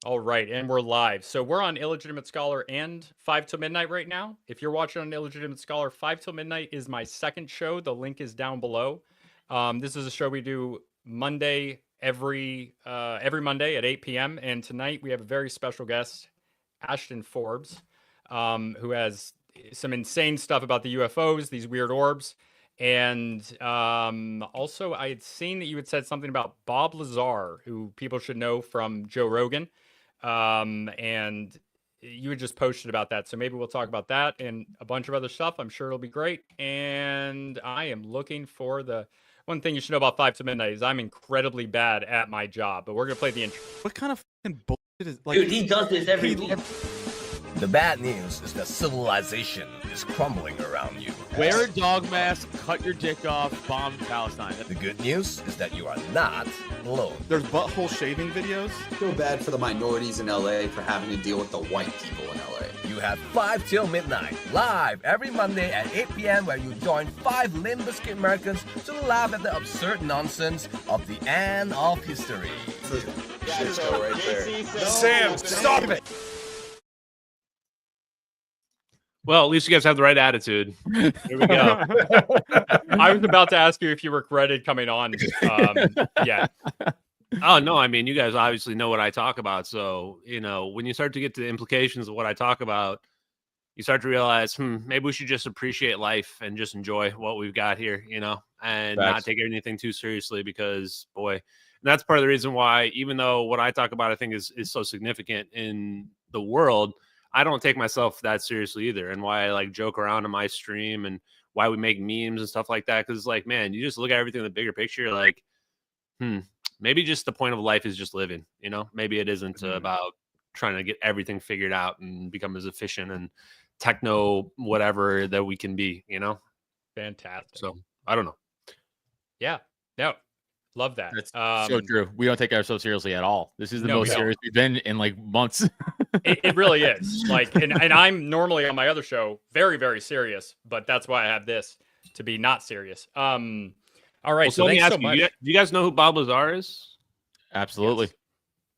All right, and we're live. So we're on Illegitimate Scholar and 5 Till Midnight right now. If you're watching on Illegitimate Scholar, 5 Till Midnight is my second show. The link is down below. This is a show we do Monday every Monday at 8 p.m. And tonight we have a very special guest, Ashton Forbes, who has some insane stuff about the UFOs, these weird orbs. And also, I had seen that you had said something about Bob Lazar, who people should know from Joe Rogan. And you had just posted about that. So maybe we'll talk about that and a bunch of other stuff. I'm sure it'll be great. And I am looking for the one thing you should know about 5 to Midnight is I'm incredibly bad at my job, but we're going to play the intro. What kind of fucking bullshit is like? Dude, he does this every week. The bad news is that civilization is crumbling around you. Wear a dog mask, cut your dick off, bomb Palestine. The good news is that you are not alone. There's butthole shaving videos. Feel bad for the minorities in LA for having to deal with the white people in LA. You have 5 Till Midnight, live every Monday at 8 p.m. where you join 5 Limp Bizkit Americans to laugh at the absurd nonsense of the end of history. Shit show right there. Sam, stop it! Well, at least you guys have the right attitude. Here we go. I was about to ask you if you regretted coming on. Yeah. Oh, no, I mean, you guys obviously know what I talk about. So, you know, when you start to get to the implications of what I talk about, you start to realize, maybe we should just appreciate life and just enjoy what we've got here, you know, and not take anything too seriously because, boy, and that's part of the reason why, even though what I talk about, I think is so significant in the world, I don't take myself that seriously either. And why I like joke around on my stream and why we make memes and stuff like that. Cause it's like, man, you just look at everything in the bigger picture, like, maybe just the point of life is just living, you know, maybe it isn't about trying to get everything figured out and become as efficient and techno whatever that we can be, you know? Fantastic. So I don't know. Yeah. No. Love that. That's so true. We don't take ourselves seriously at all. This is the most serious we've been in like months. It really is. Like, and I'm normally on my other show very, very serious, but that's why I have this to be not serious. All right. Well, so thanks so much. Do you guys know who Bob Lazar is? Absolutely.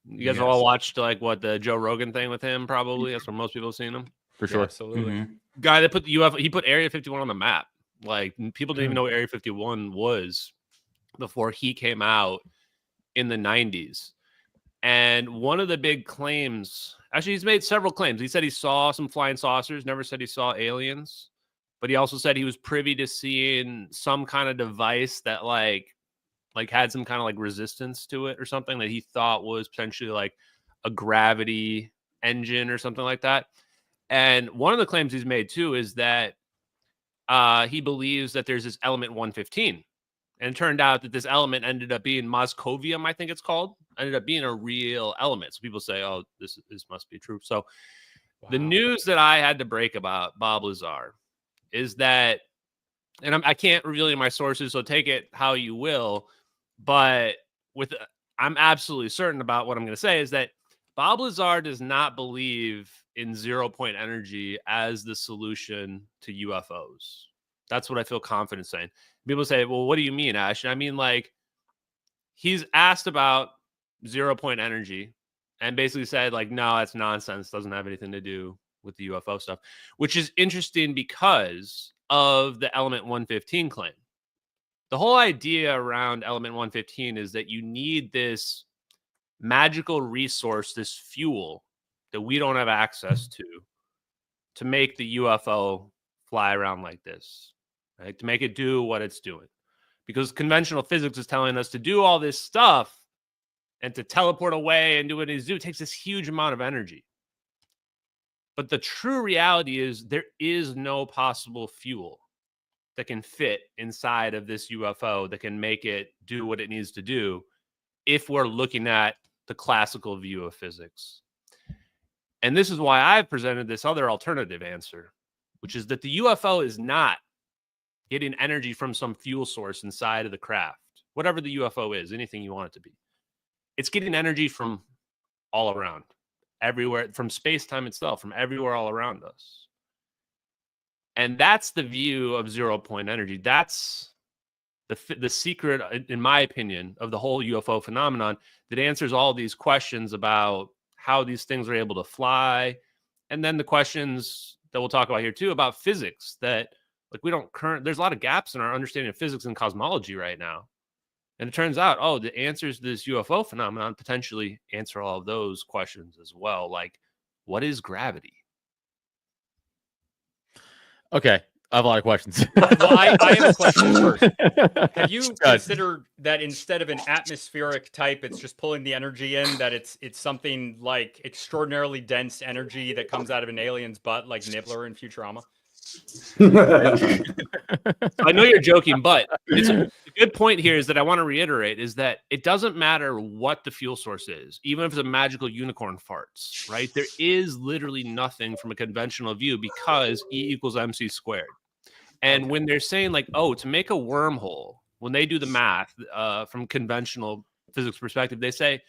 Yes. You guys all watched like what the Joe Rogan thing with him? Probably that's where most people have seen him. For sure. Yeah, absolutely. Guy that put the UFO. He put Area 51 on the map. Like people didn't even know what Area 51 was before he came out in the 90s. And one of the big claims, actually, he's made several claims. He said he saw some flying saucers, never said he saw aliens, but he also said he was privy to seeing some kind of device that like had some kind of like resistance to it or something that he thought was potentially like a gravity engine or something like that. And one of the claims he's made too is that he believes that there's this element 115. And it turned out that this element ended up being moscovium, I think it's called, ended up being a real element. So people say, oh, this must be true. So the news that I had to break about Bob Lazar is that, and I can't reveal my sources, so take it how you will, but I'm absolutely certain about what I'm going to say is that Bob Lazar does not believe in 0-point energy as the solution to UFOs. That's what I feel confident saying. People say, well, what do you mean, Ash? I mean, like, he's asked about 0-point energy and basically said, like, no, that's nonsense. Doesn't have anything to do with the UFO stuff, which is interesting because of the element 115 claim. The whole idea around element 115 is that you need this magical resource, this fuel that we don't have access to make the UFO fly around like this. Right, to make it do what it's doing, because conventional physics is telling us to do all this stuff and to teleport away and do what it needs to do takes this huge amount of energy. But the true reality is there is no possible fuel that can fit inside of this UFO that can make it do what it needs to do if we're looking at the classical view of physics. And this is why I've presented this other alternative answer, which is that the UFO is not getting energy from some fuel source inside of the craft, whatever the UFO is, anything you want it to be. It's getting energy from all around, everywhere, from space-time itself, from everywhere all around us. And that's the view of 0-point energy. That's the secret, in my opinion, of the whole UFO phenomenon that answers all these questions about how these things are able to fly. And then the questions that we'll talk about here too about physics that like there's a lot of gaps in our understanding of physics and cosmology right now. And it turns out, the answers to this UFO phenomenon potentially answer all of those questions as well. Like, what is gravity? Okay, I have a lot of questions. Well, I have a question first. Have you considered that instead of an atmospheric type, it's just pulling the energy in, that it's something like extraordinarily dense energy that comes out of an alien's butt, like Nibbler in Futurama? I know you're joking, but a good point here is that I want to reiterate is that it doesn't matter what the fuel source is, even if it's a magical unicorn farts, right? There is literally nothing from a conventional view because E equals MC squared. And when they're saying like, to make a wormhole, when they do the math from conventional physics perspective, they say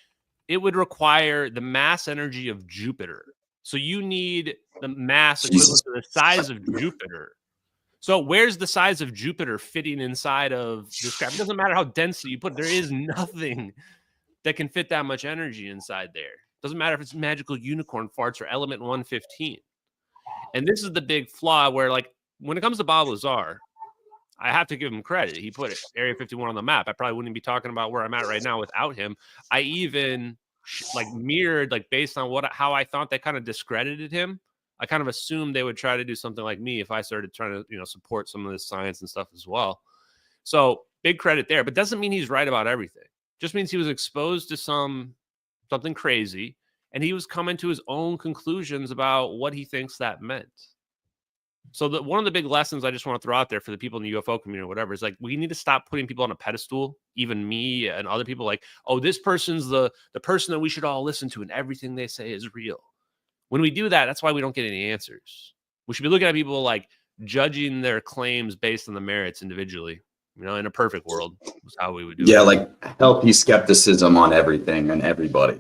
it would require the mass energy of Jupiter. So you need the mass equivalent to the size of Jupiter. So where's the size of Jupiter fitting inside of this crap? It doesn't matter how densely you put it. There is nothing that can fit that much energy inside there. It doesn't matter if it's magical unicorn farts or element 115. And this is the big flaw where, like, when it comes to Bob Lazar, I have to give him credit. He put Area 51 on the map. I probably wouldn't be talking about where I'm at right now without him. I even mirrored, like, based on how I thought they kind of discredited him. I kind of assumed they would try to do something like me if I started trying to, support some of this science and stuff as well. So big credit there, but doesn't mean he's right about everything. Just means he was exposed to something crazy, and he was coming to his own conclusions about what he thinks that meant. So one of the big lessons I just want to throw out there for the people in the UFO community or whatever is like, we need to stop putting people on a pedestal, even me and other people, like, this person's the person that we should all listen to and everything they say is real. When we do that, that's why we don't get any answers. We should be looking at people like judging their claims based on the merits individually. In a perfect world is how we would do it. Yeah, like healthy skepticism on everything and everybody,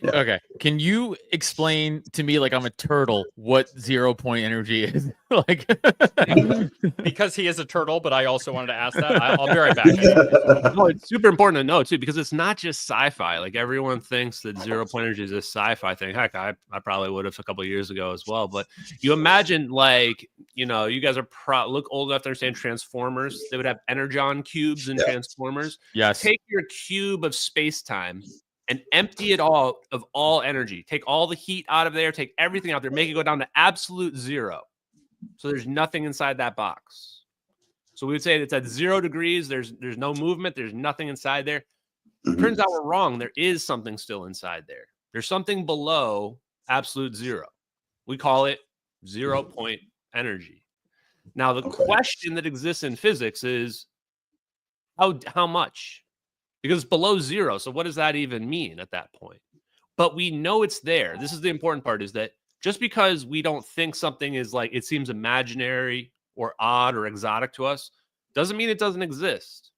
Okay, can you explain to me, like I'm a turtle, what 0 point energy is? Like, because he is a turtle, but I also wanted to ask that. I'll be right back. No, it's super important to know too, because it's not just sci-fi. Like, everyone thinks that 0 point energy is a sci-fi thing. Heck, I probably would have a couple of years ago as well. But you imagine, like, you guys are look old enough to understand Transformers. They would have energon cubes in Transformers. Yes. Take your cube of space-time and empty it all of all energy. Take all the heat out of there, take everything out there, make it go down to absolute zero. So there's nothing inside that box. So we would say it's at 0 degrees, there's no movement, there's nothing inside there. Turns out we're wrong. There is something still inside there. There's something below absolute zero. We call it 0 point energy. Now, the question that exists in physics is how much? Because it's below zero. So what does that even mean at that point? But we know it's there. This is the important part, is that just because we don't think something is, like, it seems imaginary or odd or exotic to us, doesn't mean it doesn't exist.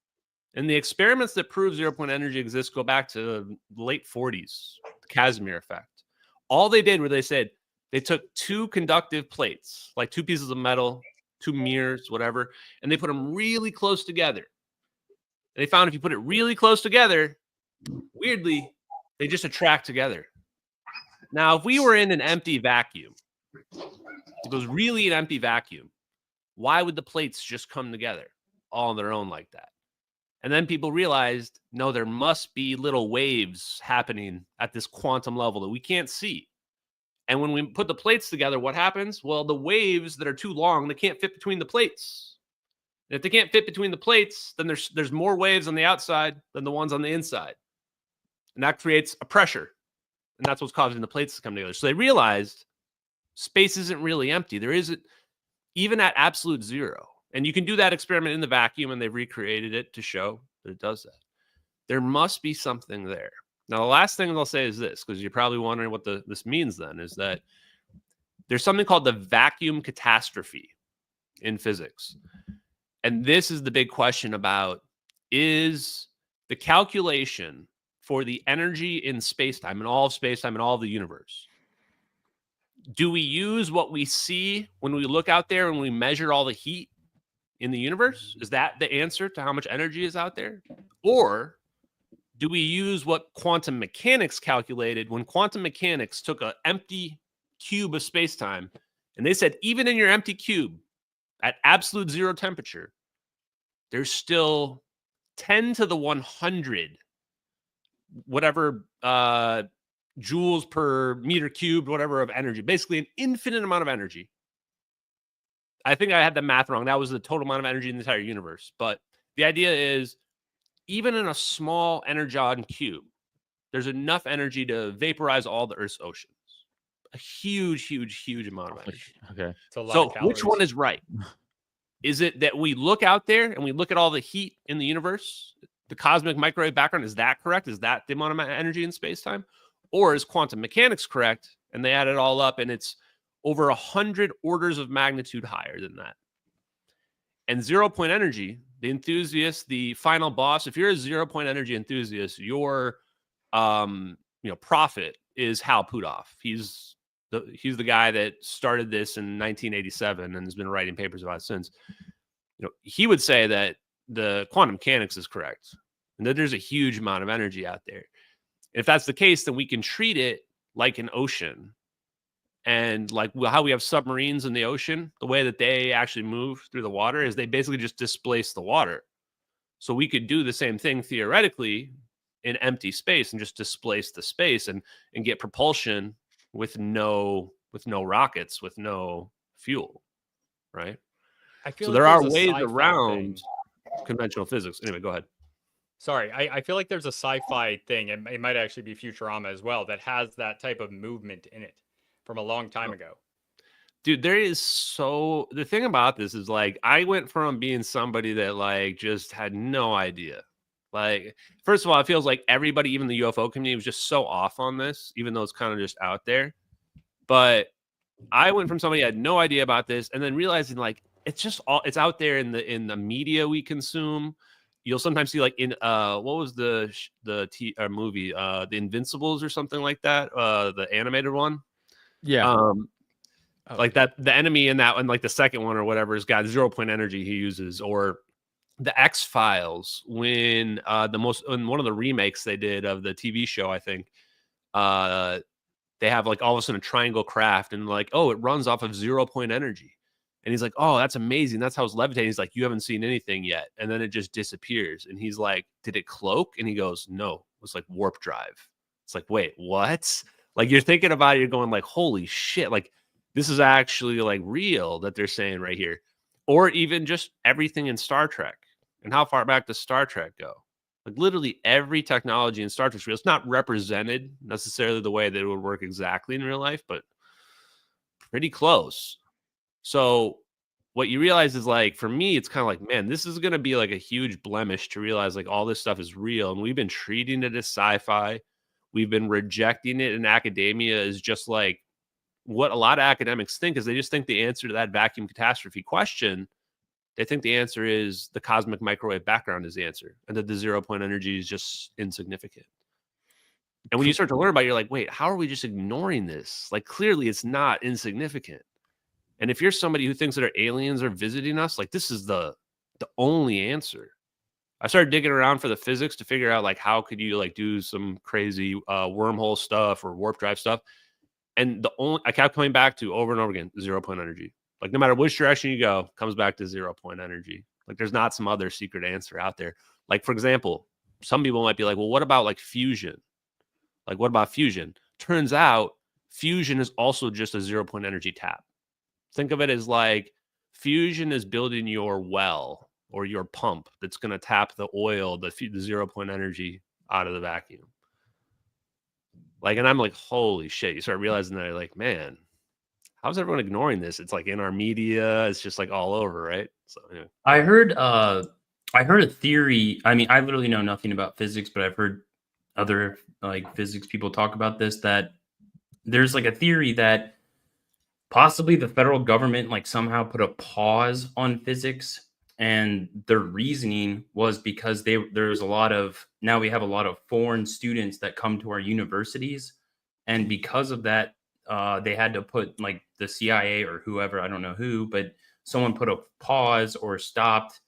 And the experiments that prove 0 point energy exists go back to the late 40s, the Casimir effect. All they did was they said they took 2 conductive plates, like 2 pieces of metal, 2 mirrors, whatever, and they put them really close together. They found if you put it really close together, weirdly, they just attract together. Now, if we were in an empty vacuum, if it was really an empty vacuum, why would the plates just come together all on their own like that? And then people realized, no, there must be little waves happening at this quantum level that we can't see. And when we put the plates together, what happens? Well, the waves that are too long, they can't fit between the plates. And if they can't fit between the plates, then there's more waves on the outside than the ones on the inside. And that creates a pressure. And that's what's causing the plates to come together. So they realized space isn't really empty. There isn't, even at absolute zero. And you can do that experiment in the vacuum, and they've recreated it to show that it does that. There must be something there. Now, the last thing I'll say is this, because you're probably wondering what this means then, is that there's something called the vacuum catastrophe in physics. And this is the big question about, is the calculation for the energy in space-time, and all of space-time, and all of the universe, do we use what we see when we look out there and we measure all the heat in the universe? Is that the answer to how much energy is out there? Or do we use what quantum mechanics calculated when quantum mechanics took an empty cube of space-time and they said even in your empty cube at absolute zero temperature, there's still 10 to the 100 whatever joules per meter cubed, whatever, of energy, basically an infinite amount of energy. I think I had the math wrong. That was the total amount of energy in the entire universe. But the idea is, even in a small energon cube, there's enough energy to vaporize all the Earth's oceans. A huge, huge, huge amount of energy. Okay. It's a lot So of calories. which one is right? Is it that we look out there and we look at all the heat in the universe, the cosmic microwave background? Is that correct? Is that the amount of energy in space-time? Or is quantum mechanics correct and they add it all up and it's over 100 orders of magnitude higher than that? And 0 point energy, the enthusiast, the final boss, if you're a 0 point energy enthusiast, your prophet is Hal Puthoff. He's the guy that started this in 1987 and has been writing papers about it since. He would say that the quantum mechanics is correct and that there's a huge amount of energy out there. If that's the case, then we can treat it like an ocean. And like how we have submarines in the ocean, the way that they actually move through the water is they basically just displace the water. So we could do the same thing theoretically in empty space and just displace the space and get propulsion with no rockets, with no fuel, right? I feel So like there are there's a ways sci-fi around thing. conventional physics. Anyway, go ahead. Sorry, I feel like there's a sci-fi thing, and it might actually be Futurama as well, that has that type of movement in it from a long time ago. Dude, the thing about this is like I went from being somebody that like just had no idea. Like, first of all, it feels like everybody, even the UFO community, was just so off on this, even though it's kind of just out there. But I went from somebody who had no idea about this, and then realizing like it's out there in the media we consume. You'll sometimes see like in what was the movie The Invincibles or something like that, the animated one. Yeah. Like that, the enemy in that one, like the second one or whatever, has got 0 point energy he uses, or the X-Files when in one of the remakes they did of the TV show, I think they have like all of a sudden a triangle craft and like, oh, it runs off of 0 point energy. And he's like, oh, that's amazing. That's how it's levitating. He's like, you haven't seen anything yet. And then it just disappears. And he's like, did it cloak? And he goes, no, it was like warp drive. It's like, wait, what? Like you're thinking about it, you're going like, holy shit. Like this is actually like real that they're saying right here. Or even just everything in Star Trek. And how far back does Star Trek go? Like literally every technology in Star Trek is real. It's not represented necessarily the way that it would work exactly in real life, but pretty close. So what you realize is like, for me, it's kind of like, man, this is going to be like a huge blemish to realize like all this stuff is real. And we've been treating it as sci-fi. We've been rejecting it in academia as just like what a lot of academics think is they just think the answer to that vacuum catastrophe question, they think the answer is the cosmic microwave background is the answer and that the 0 point energy is just insignificant. And when you start to learn about it, you're like, wait, how are we just ignoring this? Like clearly it's not insignificant. And if you're somebody who thinks that our aliens are visiting us, like this is the only answer. I started digging around for the physics to figure out like how could you like do some crazy wormhole stuff or warp drive stuff. And I kept coming back to over and over again, 0 point energy. Like no matter which direction you go, comes back to 0 point energy. Like there's not some other secret answer out there. Like for example, some people might be like, well, what about like fusion? Like what about fusion? Turns out fusion is also just a 0 point energy tap. Think of it as like fusion is building your well or your pump that's going to tap the oil, the 0 point energy out of the vacuum. Like, and I'm like, holy shit. You start realizing that, like, man, how's everyone ignoring this? It's like in our media, it's just like all over, right? So anyway. I heard a theory. I mean, I literally know nothing about physics, but I've heard other like physics people talk about this, that there's like a theory that possibly the federal government like somehow put a pause on physics, and their reasoning was because we have a lot of foreign students that come to our universities, and because of that they had to put like the CIA or whoever, I don't know who, but someone put a pause or stopped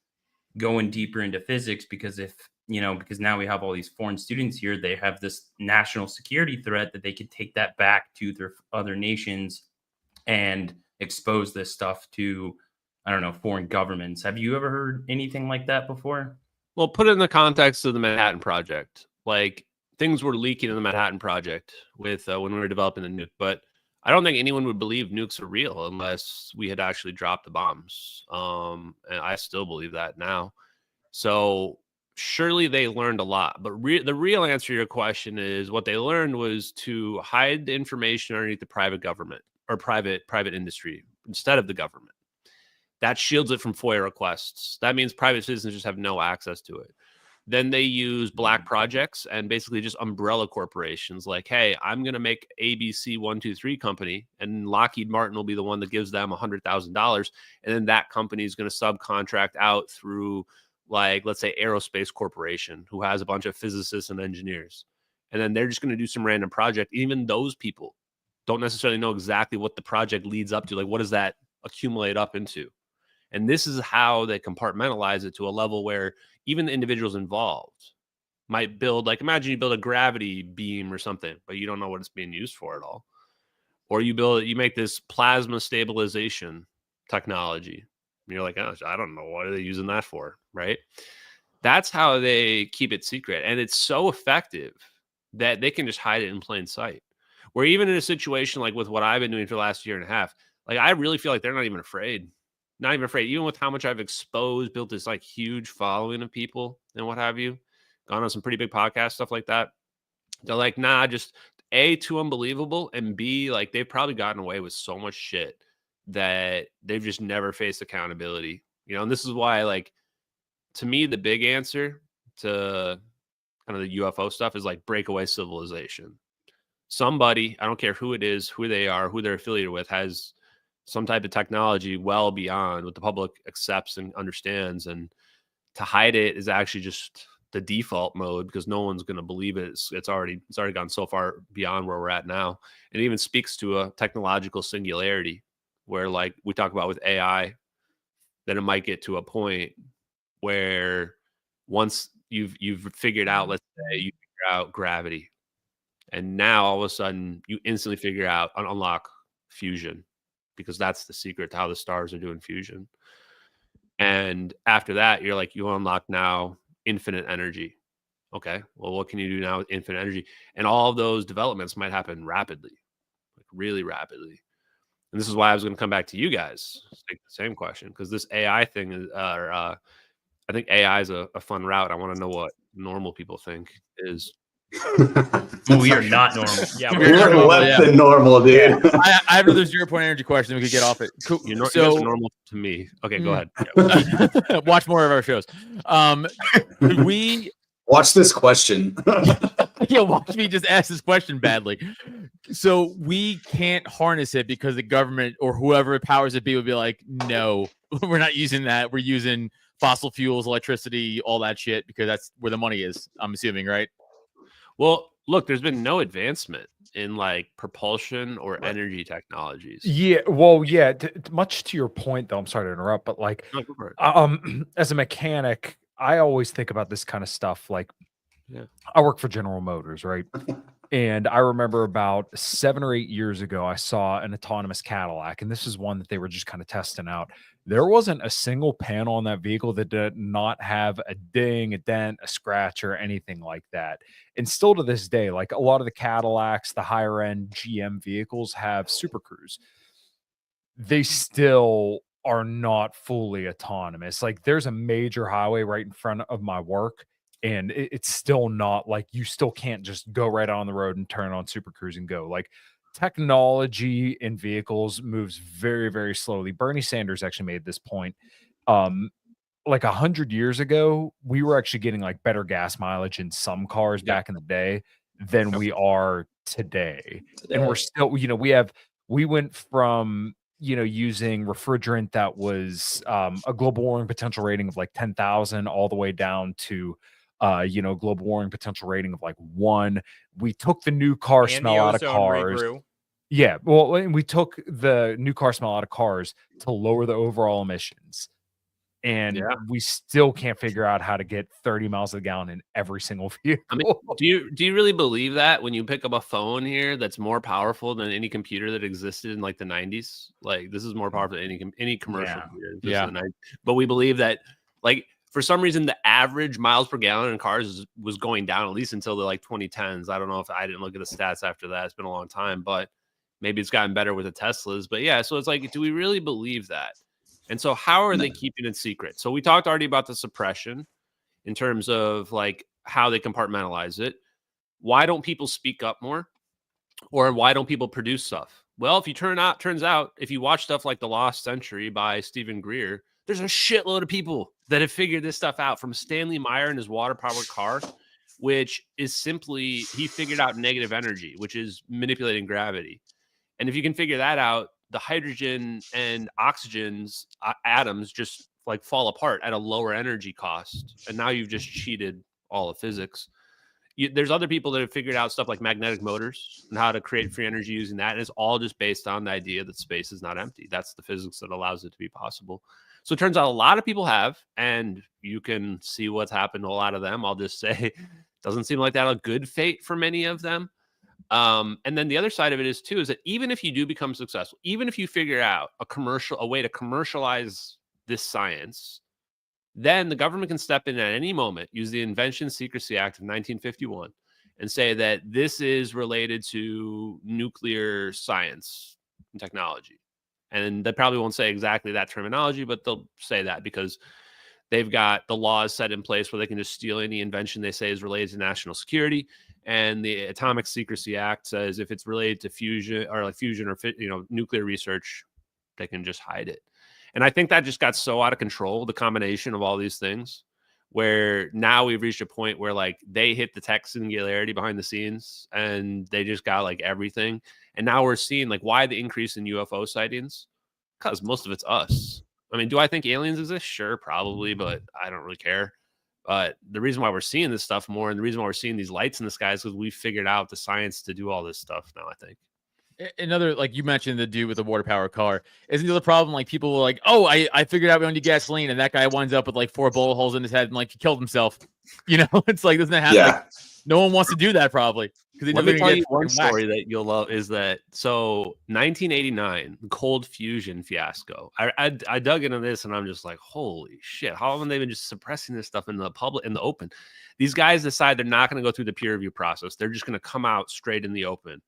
going deeper into physics, because if you know, because now we have all these foreign students here, they have this national security threat that they could take that back to their other nations and expose this stuff to, I don't know, foreign governments. Have you ever heard anything like that before? Well, put it in the context of the Manhattan Project. Like, things were leaking in the Manhattan Project with when we were developing the nuke, but I don't think anyone would believe nukes are real unless we had actually dropped the bombs. And I still believe that now. So surely they learned a lot. But the real answer to your question is what they learned was to hide the information underneath the private government or private industry instead of the government. That shields it from FOIA requests. That means private citizens just have no access to it. Then they use black projects and basically just umbrella corporations like, hey, I'm going to make ABC 123 company, and Lockheed Martin will be the one that gives them $100,000. And then that company is going to subcontract out through, like, let's say Aerospace Corporation, who has a bunch of physicists and engineers. And then they're just going to do some random project. Even those people don't necessarily know exactly what the project leads up to. Like, what does that accumulate up into? And this is how they compartmentalize it to a level where even the individuals involved might build, like, imagine you build a gravity beam or something, but you don't know what it's being used for at all. Or you make this plasma stabilization technology. And you're like, oh, I don't know. What are they using that for? Right? That's how they keep it secret. And it's so effective that they can just hide it in plain sight. Where even in a situation like with what I've been doing for the last year and a half, like, I really feel like they're not even afraid. Not even afraid, even with how much I've exposed, built this like huge following of people and what have you, gone on some pretty big podcasts, stuff like that. They're like, nah, just A, too unbelievable, and B, like, they've probably gotten away with so much shit that they've just never faced accountability. You know, and this is why, like, to me, the big answer to kind of the UFO stuff is like breakaway civilization. Somebody, I don't care who it is, who they are, who they're affiliated with, has some type of technology well beyond what the public accepts and understands. And to hide it is actually just the default mode because no one's going to believe it. It's already gone so far beyond where we're at now. It even speaks to a technological singularity where, like we talk about with AI, then it might get to a point where once you've figured out, let's say you figure out gravity, and now all of a sudden you instantly figure out unlock fusion, because that's the secret to how the stars are doing fusion. And after that, you're like, you unlock now infinite energy. Okay, well, what can you do now with infinite energy? And all of those developments might happen rapidly, like really rapidly. And this is why I was going to come back to you guys, take the same question, because this AI thing is, I think AI is a fun route. I want to know what normal people think is. We are not normal. Yeah, We're less than normal, dude. I have another 0-point energy question. We could get off it. Cool. You guys are normal to me. Okay, go ahead. Yeah. Watch more of our shows. We Watch this question. yeah, watch me just ask this question badly. So we can't harness it because the government or whoever powers it be would be like, no, we're not using that. We're using fossil fuels, electricity, all that shit, because that's where the money is, I'm assuming, right? Well, look, there's been no advancement in like propulsion or energy technologies. Yeah, well, yeah. Much to your point, though, I'm sorry to interrupt, but like, No, go for it. as a mechanic, I always think about this kind of stuff. Like, Yeah. I work for General Motors, right? And I remember about 7 or 8 years ago, I saw an autonomous Cadillac, and this is one that they were just kind of testing out. There wasn't a single panel on that vehicle that did not have a ding, a dent, a scratch, or anything like that. And still to this day, like a lot of the Cadillacs, the higher end GM vehicles have Super Cruise. They still are not fully autonomous. Like, there's a major highway right in front of my work, and it's still not like, you still can't just go right on the road and turn on Super Cruise and go. Like, technology in vehicles moves very, very slowly. Bernie Sanders actually made this point. Like 100 years ago, we were actually getting like better gas mileage in some cars back in the day than we are today. And we're still, we went from, using refrigerant that was a global warming potential rating of like 10,000 all the way down to global warming potential rating of like 1. We took the new car And smell the out of ozone cars. regrew. Yeah, well, and we took the new car smell out of cars to lower the overall emissions. and Yeah. we still can't figure out how to get 30 miles a gallon in every single vehicle. I mean, do you really believe that when you pick up a phone here that's more powerful than any computer that existed in like the 90s? Like this is more powerful than any commercial Yeah. computer. Yeah. In the 90s. But we believe that like for some reason the average miles per gallon in cars was going down at least until the like 2010s. I don't know if I didn't look at the stats after that. It's been a long time, but maybe it's gotten better with the Teslas. But yeah, so it's like, do we really believe that? And so how are they keeping it secret? So we talked already about the suppression in terms of like how they compartmentalize it. Why don't people speak up more? Or why don't people produce stuff? Well, if you turns out, if you watch stuff like The Lost Century by Stephen Greer, there's a shitload of people that have figured this stuff out, from Stanley Meyer and his water-powered car, which is simply, he figured out negative energy, which is manipulating gravity. And if you can figure that out, the hydrogen and oxygen's atoms just like fall apart at a lower energy cost. And now you've just cheated all of physics. There's other people that have figured out stuff like magnetic motors and how to create free energy using that. And it's all just based on the idea that space is not empty. That's the physics that allows it to be possible. So it turns out a lot of people have, and you can see what's happened to a lot of them. I'll just say, doesn't seem like that a good fate for many of them. And then the other side of it is too, is that even if you do become successful, even if you figure out a way to commercialize this science, then the government can step in at any moment, use the Invention Secrecy Act of 1951, and say that this is related to nuclear science and technology. And they probably won't say exactly that terminology, but they'll say that because they've got the laws set in place where they can just steal any invention they say is related to national security. And the Atomic Secrecy Act says if it's related to fusion or nuclear research, they can just hide it. And I think that just got so out of control, the combination of all these things, where now we've reached a point where like they hit the tech singularity behind the scenes and they just got like everything. And now we're seeing like why the increase in UFO sightings, because most of it's us. I mean, do I think aliens exist? Sure, probably, but I don't really care. But the reason why we're seeing this stuff more, and the reason why we're seeing these lights in the sky, is because we figured out the science to do all this stuff now, I think. Another, like you mentioned, the dude with the water powered car. Isn't the other problem like people were like, oh, I figured out we don't need gasoline, and that guy winds up with like 4 bullet holes in his head and like he killed himself. You know, it's like, doesn't it happen? Yeah. Like, no one wants to do that probably. Let me tell you one story that you'll love is that, so 1989, the cold fusion fiasco. I dug into this and I'm just like, holy shit, how long have they been just suppressing this stuff in the public, in the open? These guys decide they're not going to go through the peer review process. They're just going to come out straight in the open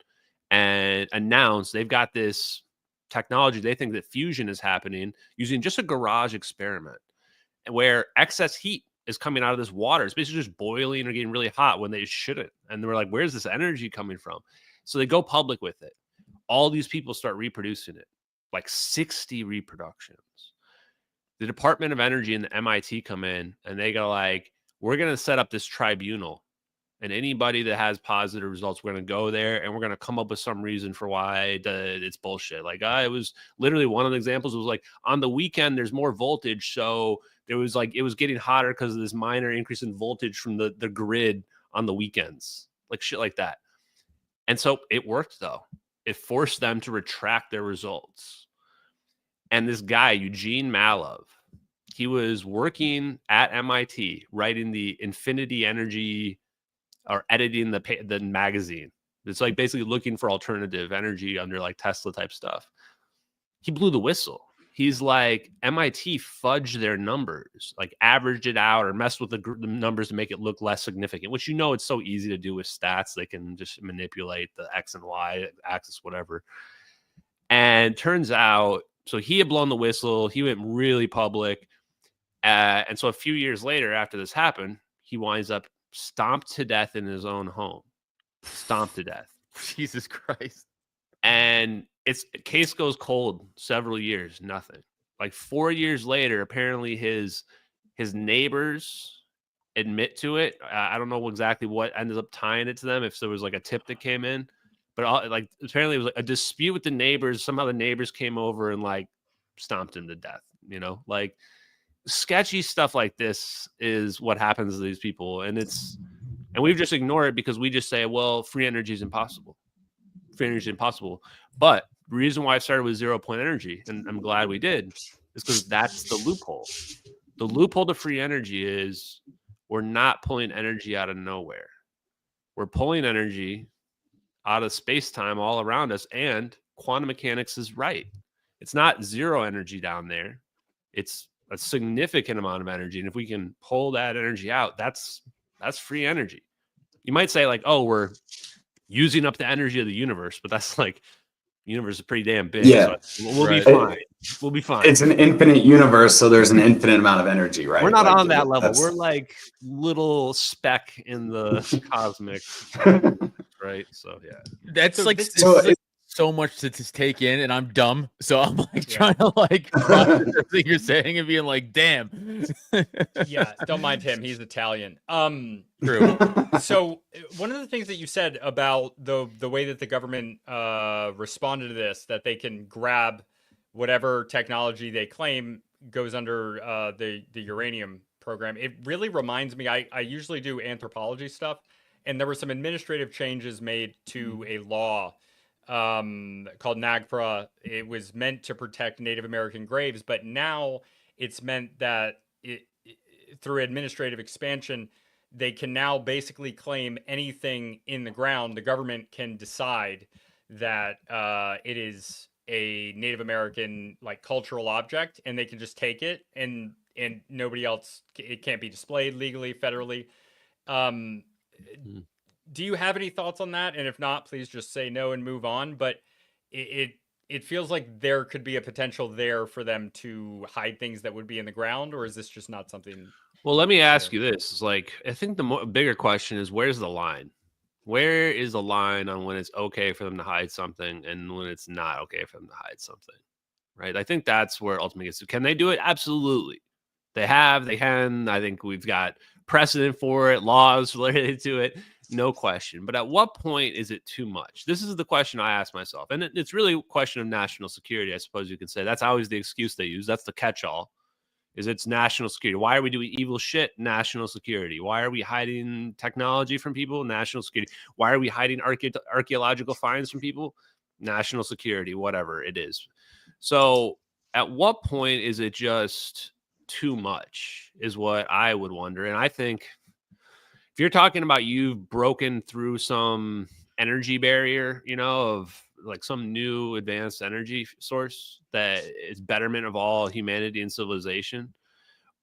and announce they've got this technology. They think that fusion is happening using just a garage experiment where excess heat is coming out of this water. It's basically just boiling or getting really hot when they shouldn't. And they're like, where's this energy coming from? So they go public with it. All these people start reproducing it, like 60 reproductions. The Department of Energy and the MIT come in and they go like, we're going to set up this tribunal. And anybody that has positive results, we're going to go there and we're going to come up with some reason for why it's bullshit. Like, it was literally one of the examples was like, on the weekend, there's more voltage. So there was like, it was getting hotter because of this minor increase in voltage from the grid on the weekends, like shit like that. And so it worked though. It forced them to retract their results. And this guy, Eugene Malov, he was working at MIT, writing the Infinity Energy or editing the magazine. It's like basically looking for alternative energy under like Tesla type stuff. He blew the whistle. He's like, MIT fudged their numbers, like averaged it out or messed with the numbers to make it look less significant, which, you know, it's so easy to do with stats. They can just manipulate the X and Y axis, whatever. And turns out, so he had blown the whistle. He went really public. And so a few years later, after this happened, he winds up stomped to death in his own home. Stomped to death. Jesus Christ. And case goes cold several years, nothing. Like 4 years later, apparently his neighbors admit to it. I don't know exactly what ended up tying it to them, if there was like a tip that came in, but like apparently it was like a dispute with the neighbors. Somehow the neighbors came over and like stomped him to death, you know, like sketchy stuff like this is what happens to these people. And we've just ignored it because we just say, well, free energy is impossible. Free energy is impossible. But the reason why I started with 0 point energy, and I'm glad we did, is because that's the loophole. The loophole to free energy is we're not pulling energy out of nowhere. We're pulling energy out of space-time all around us, and quantum mechanics is right. It's not zero energy down there. It's a significant amount of energy. And if we can pull that energy out, that's free energy. You might say like, oh, we're using up the energy of the universe, but that's like, the universe is pretty damn big. Yeah. So we'll be Right. fine. We'll be fine. It's an infinite universe, so there's an infinite amount of energy, right? We're not Like, on that level. that's- We're like little speck in the cosmic, right? So yeah. That's So like, this- it's So like it- so much to take in, and I'm dumb, so I'm like Yeah. trying to like process everything you're saying and being like, damn. Yeah, don't mind him. He's Italian. True. So one of the things that you said about the way that the government responded to this, that they can grab whatever technology they claim goes under the uranium program, it really reminds me. I usually do anthropology stuff, and there were some administrative changes made to a law called NAGPRA. It was meant to protect Native American graves, but now it's meant that through administrative expansion, they can now basically claim anything in the ground. The government can decide that it is a Native American like cultural object, and they can just take it, and nobody else. It can't be displayed legally, federally. Do you have any thoughts on that? And if not, please just say no and move on. But it feels like there could be a potential there for them to hide things that would be in the ground, or is this just not something? Well, let me ask you this. It's like, I think the bigger question is, where's the line? Where is the line on when it's okay for them to hide something and when it's not okay for them to hide something? Right? I think that's where it ultimately gets to. Can they do it? Absolutely. They can. I think we've got precedent for it, laws related to it, no question. But at what point is it too much? This is the question I ask myself. And it's really a question of national security, I suppose you could say. That's always the excuse they use. That's the catch-all. Is it's national security. Why are we doing evil shit? National security. Why are we hiding technology from people? National security. Why are we hiding archaeological finds from people? National security, whatever it is. So at what point is it just too much is what I would wonder. And I think if you're talking about you've broken through some energy barrier, of like some new advanced energy source that is betterment of all humanity and civilization,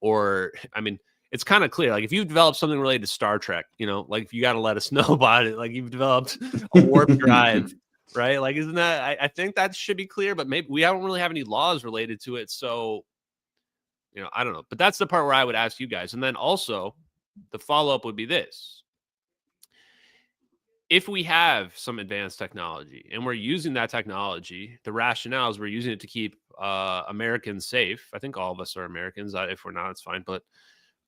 or I mean, it's kind of clear. Like if you've developed something related to Star Trek, like you got to let us know about it. Like you've developed a warp drive, right? Like, isn't that? I think that should be clear. But maybe we don't really have any laws related to it, so I don't know. But that's the part where I would ask you guys, and then also the follow up would be this. If we have some advanced technology and we're using that technology, the rationale is we're using it to keep Americans safe. I think all of us are Americans. If we're not, it's fine. But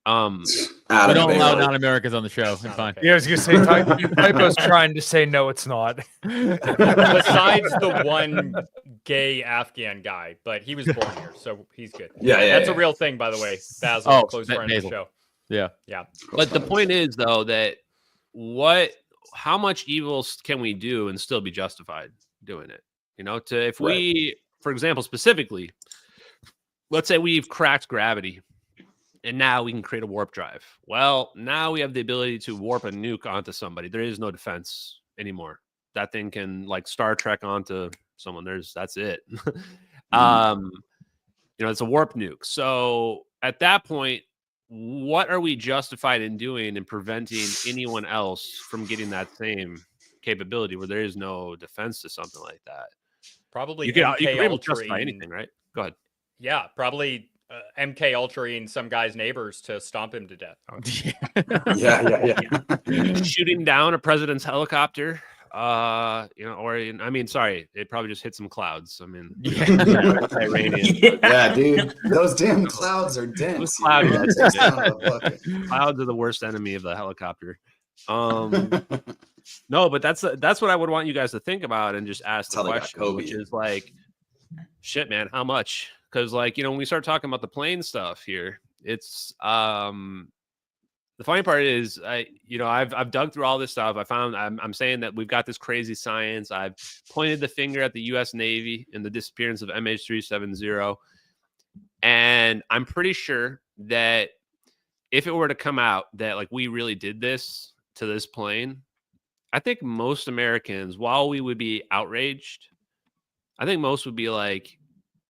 We Adam, don't allow basically. non-Americans on the show. It's fine. Yeah, I was gonna say Typo's trying to say no, it's not. Besides the one gay Afghan guy, but he was born here, so he's good. Yeah, That's a yeah. real thing, by the way. Basil, Oh, close friend of the Basil. show. Yeah. Yeah. But the point is, though, that how much evil can we do and still be justified doing it? If we, for example, specifically, let's say we've cracked gravity and now we can create a warp drive. Well, now we have the ability to warp a nuke onto somebody. There is no defense anymore. That thing can like Star Trek onto someone. That's it. It's a warp nuke. So at that point, what are we justified in doing and preventing anyone else from getting that same capability where there is no defense to something like that? Probably You can MK be able to Ultra justify anything, right? Go ahead. Yeah, probably MK Ultra some guy's neighbors to stomp him to death. Yeah. Shooting down a president's helicopter. Sorry, it probably just hit some clouds. I mean, Iranian. Yeah, dude. Those damn clouds are dense. Those clouds you know? are It's just kind of a bucket. Clouds are the worst enemy of the helicopter. No, but that's what I would want you guys to think about and just ask the That's how they got question, Kobe. which is like, shit, man, how much? Because when we start talking about the plane stuff here, it's the funny part is I've dug through all this stuff. I'm saying that we've got this crazy science. I've pointed the finger at the U.S. Navy and the disappearance of MH370, and I'm pretty sure that if it were to come out that like we really did this to this plane, I think most Americans, while we would be outraged, I think most would be like,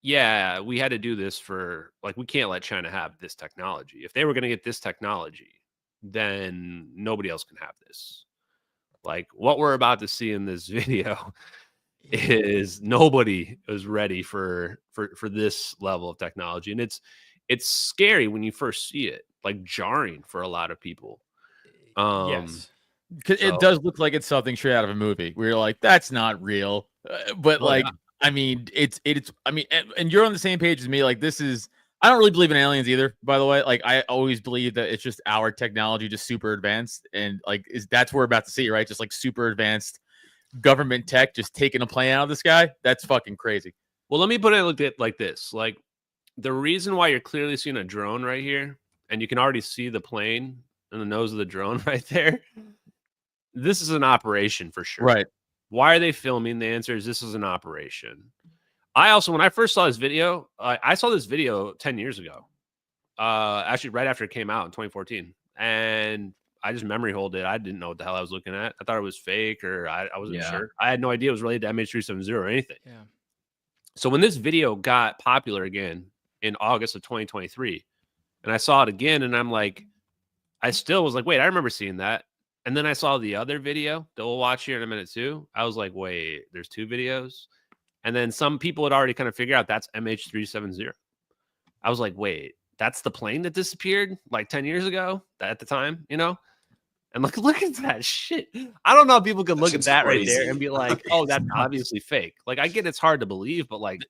yeah, we had to do this for, like, we can't let China have this technology. If they were going to get this technology, then nobody else can have this. Like, what we're about to see in this video is nobody is ready for this level of technology. And it's scary when you first see it, like jarring for a lot of people. Yes. Because it does look like it's something straight out of a movie. Where you're like, that's not real. But like, I mean, it's. I mean, and you're on the same page as me. Like, this is. I don't really believe in aliens either. By the way, like, I always believe that it's just our technology, just super advanced, and like, that's what we're about to see, right? Just like super advanced government tech, just taking a plane out of the sky. That's fucking crazy. Well, let me put it like this. Like, the reason why you're clearly seeing a drone right here, and you can already see the plane and the nose of the drone right there. This is an operation for sure. Right. Why are they filming? The answer is this is an operation. I also, when I first saw this video, I saw this video 10 years ago. Actually, right after it came out in 2014. And I just memory holed it. I didn't know what the hell I was looking at. I thought it was fake, or I wasn't sure. I had no idea it was related to MH370 or anything. Yeah. So when this video got popular again in August of 2023, and I saw it again, and I'm like, I still was like, wait, I remember seeing that. And then I saw the other video that we'll watch here in a minute too. I was like, wait, there's two videos. And then some people had already kind of figured out that's MH370. I was like, wait, that's the plane that disappeared like 10 years ago at the time, you know? And look at that shit. I don't know if people could look at that right there and be like, oh, that's obviously fake. Like, I get it's hard to believe, but like,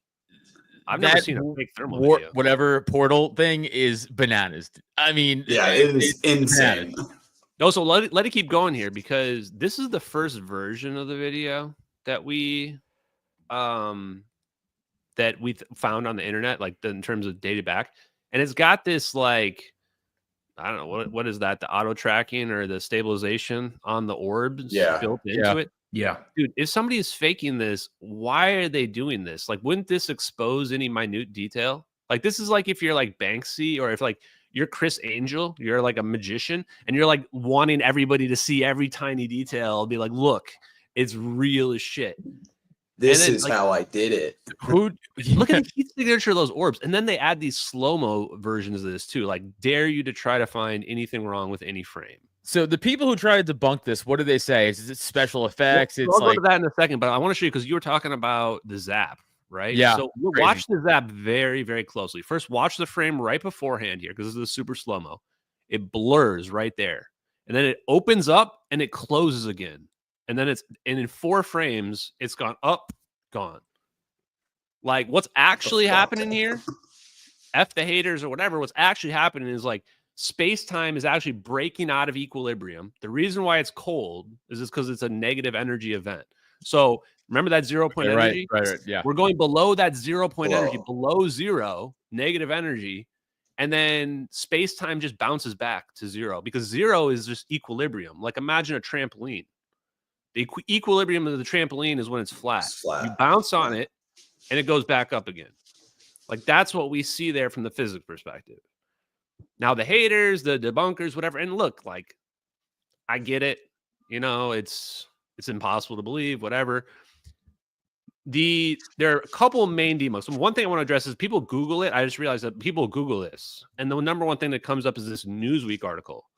I've never seen a fake thermal video. Whatever portal thing is bananas. I mean, yeah, it is insane. No, so let it keep going here, because this is the first version of the video that we found on the internet, like in terms of dated back, and it's got this like, I don't know what is that, the auto tracking or the stabilization on the orbs built into it. Yeah, dude, if somebody is faking this, why are they doing this? Like, wouldn't this expose any minute detail? Like, this is like if you're like Banksy, or if like you're Chris Angel, you're like a magician, and you're like wanting everybody to see every tiny detail. Be like, look, it's real as shit. This is like, how I did it. Look at the heat signature of those orbs. And then they add these slow-mo versions of this too. Like, dare you to try to find anything wrong with any frame. So the people who try to debunk this, what do they say? Is it special effects? Well, it's I'll go to that in a second, but I want to show you, because you were talking about the zap, right? Yeah. So we'll watch the zap very, very closely. First, watch the frame right beforehand here, because this is a super slow-mo. It blurs right there. And then it opens up and it closes again. And then in 4 frames, it's gone up, gone. Like, what's actually happening here? F the haters or whatever. What's actually happening is like space-time is actually breaking out of equilibrium. The reason why it's cold is just because it's a negative energy event. So remember that 0 point energy? Right. Yeah. We're going below that 0 point energy, below zero, negative energy. And then space-time just bounces back to 0, because 0 is just equilibrium. Like, imagine a trampoline. The equilibrium of the trampoline is when it's flat. You bounce on it, and it goes back up again. Like, that's what we see there from the physics perspective. Now, the haters, the debunkers, whatever, and look, like, I get it. You know, it's impossible to believe, whatever. There are a couple of main debunks. So one thing I want to address is people Google it. I just realized that people Google this, and the number one thing that comes up is this Newsweek article.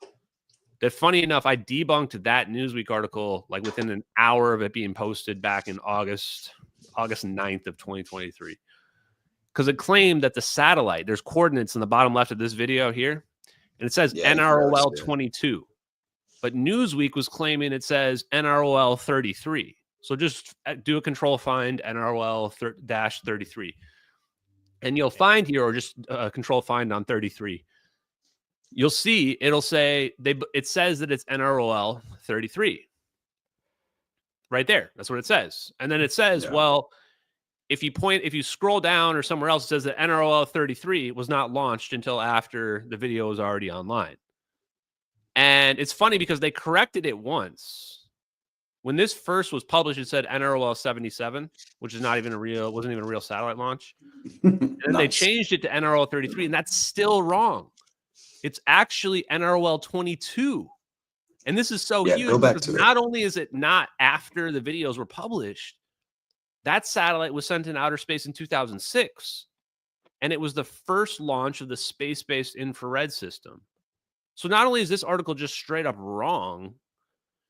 That, funny enough, I debunked that Newsweek article like within an hour of it being posted back in August 9th of 2023. Because it claimed that the satellite, there's coordinates in the bottom left of this video here, and it says NROL 22. But Newsweek was claiming it says NROL 33. So just do a control find NROL -33. And you'll find here, or just control find on 33. You'll see it'll say it says that it's NROL 33 right there. That's what it says. And then it says, well, if you scroll down or somewhere else, it says that NROL 33 was not launched until after the video was already online. And it's funny because they corrected it once. When this first was published, it said NROL 77, which is wasn't even a real satellite launch. And then they changed it to NROL 33, and that's still wrong. It's actually NROL 22. And this is so Yeah, huge go back because to it. not only is it not after the videos were published, that satellite was sent in outer space in 2006. And it was the first launch of the space-based infrared system. So not only is this article just straight up wrong,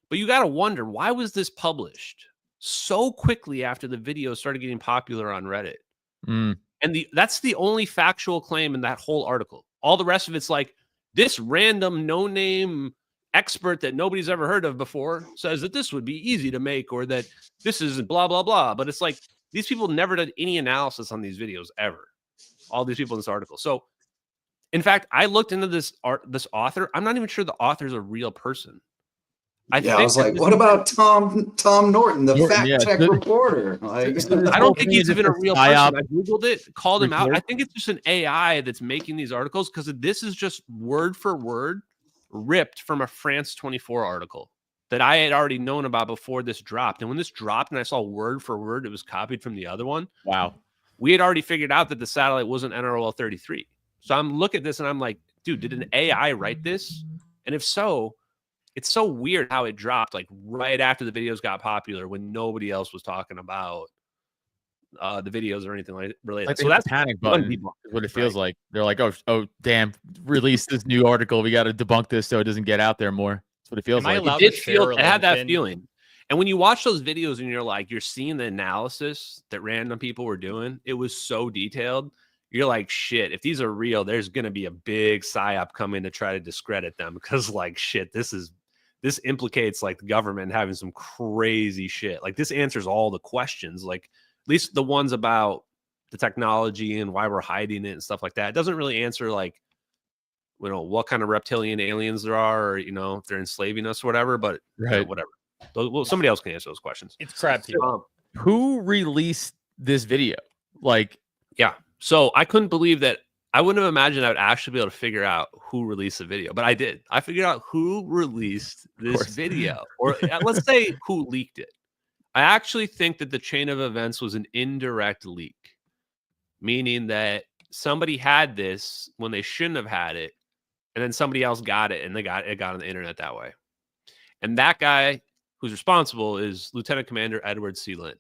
but you got to wonder, why was this published so quickly after the video started getting popular on Reddit? Mm. And that's the only factual claim in that whole article. All the rest of it's like, this random no-name expert that nobody's ever heard of before says that this would be easy to make, or that this is blah, blah, blah. But it's like, these people never did any analysis on these videos ever. All these people in this article. So, in fact, I looked into this author. I'm not even sure the author's a real person. I was like, what about Tom Norton, the Norton, fact check reporter? Like, I don't think he's even a real person. I Googled it, called him out. report? I think it's just an AI that's making these articles, because this is just word for word ripped from a France 24 article that I had already known about before this dropped. And when this dropped and I saw word for word, it was copied from the other one. Wow. We had already figured out that the satellite wasn't NROL 33. So I'm looking at this and I'm like, dude, did an AI write this? And if so, it's so weird how it dropped like right after the videos got popular when nobody else was talking about the videos or anything like related. Like So that's panic button. Is what it feels like. They're like, oh, damn, release this new article. We got to debunk this so it doesn't get out there more. That's what it feels like. It did feel. It had that feeling. And when you watch those videos and you're seeing the analysis that random people were doing, it was so detailed. You're like, shit, if these are real, there's going to be a big psyop coming to try to discredit them, because like, shit, this implicates like the government having some crazy shit. Like, this answers all the questions, like at least the ones about the technology and why we're hiding it and stuff like that. It doesn't really answer like, you know, what kind of reptilian aliens there are, or, you know, if they're enslaving us or whatever, but you know, whatever. Well, somebody else can answer those questions. It's crap people. Who released this video? Like, yeah. So I couldn't believe that. I wouldn't have imagined I would actually be able to figure out who released the video, but I did. I figured out who released this video, or let's say who leaked it. I actually think that the chain of events was an indirect leak, meaning that somebody had this when they shouldn't have had it, and then somebody else got it, and it got on the internet that way. And that guy who's responsible is Lieutenant Commander Edward C. Lynn.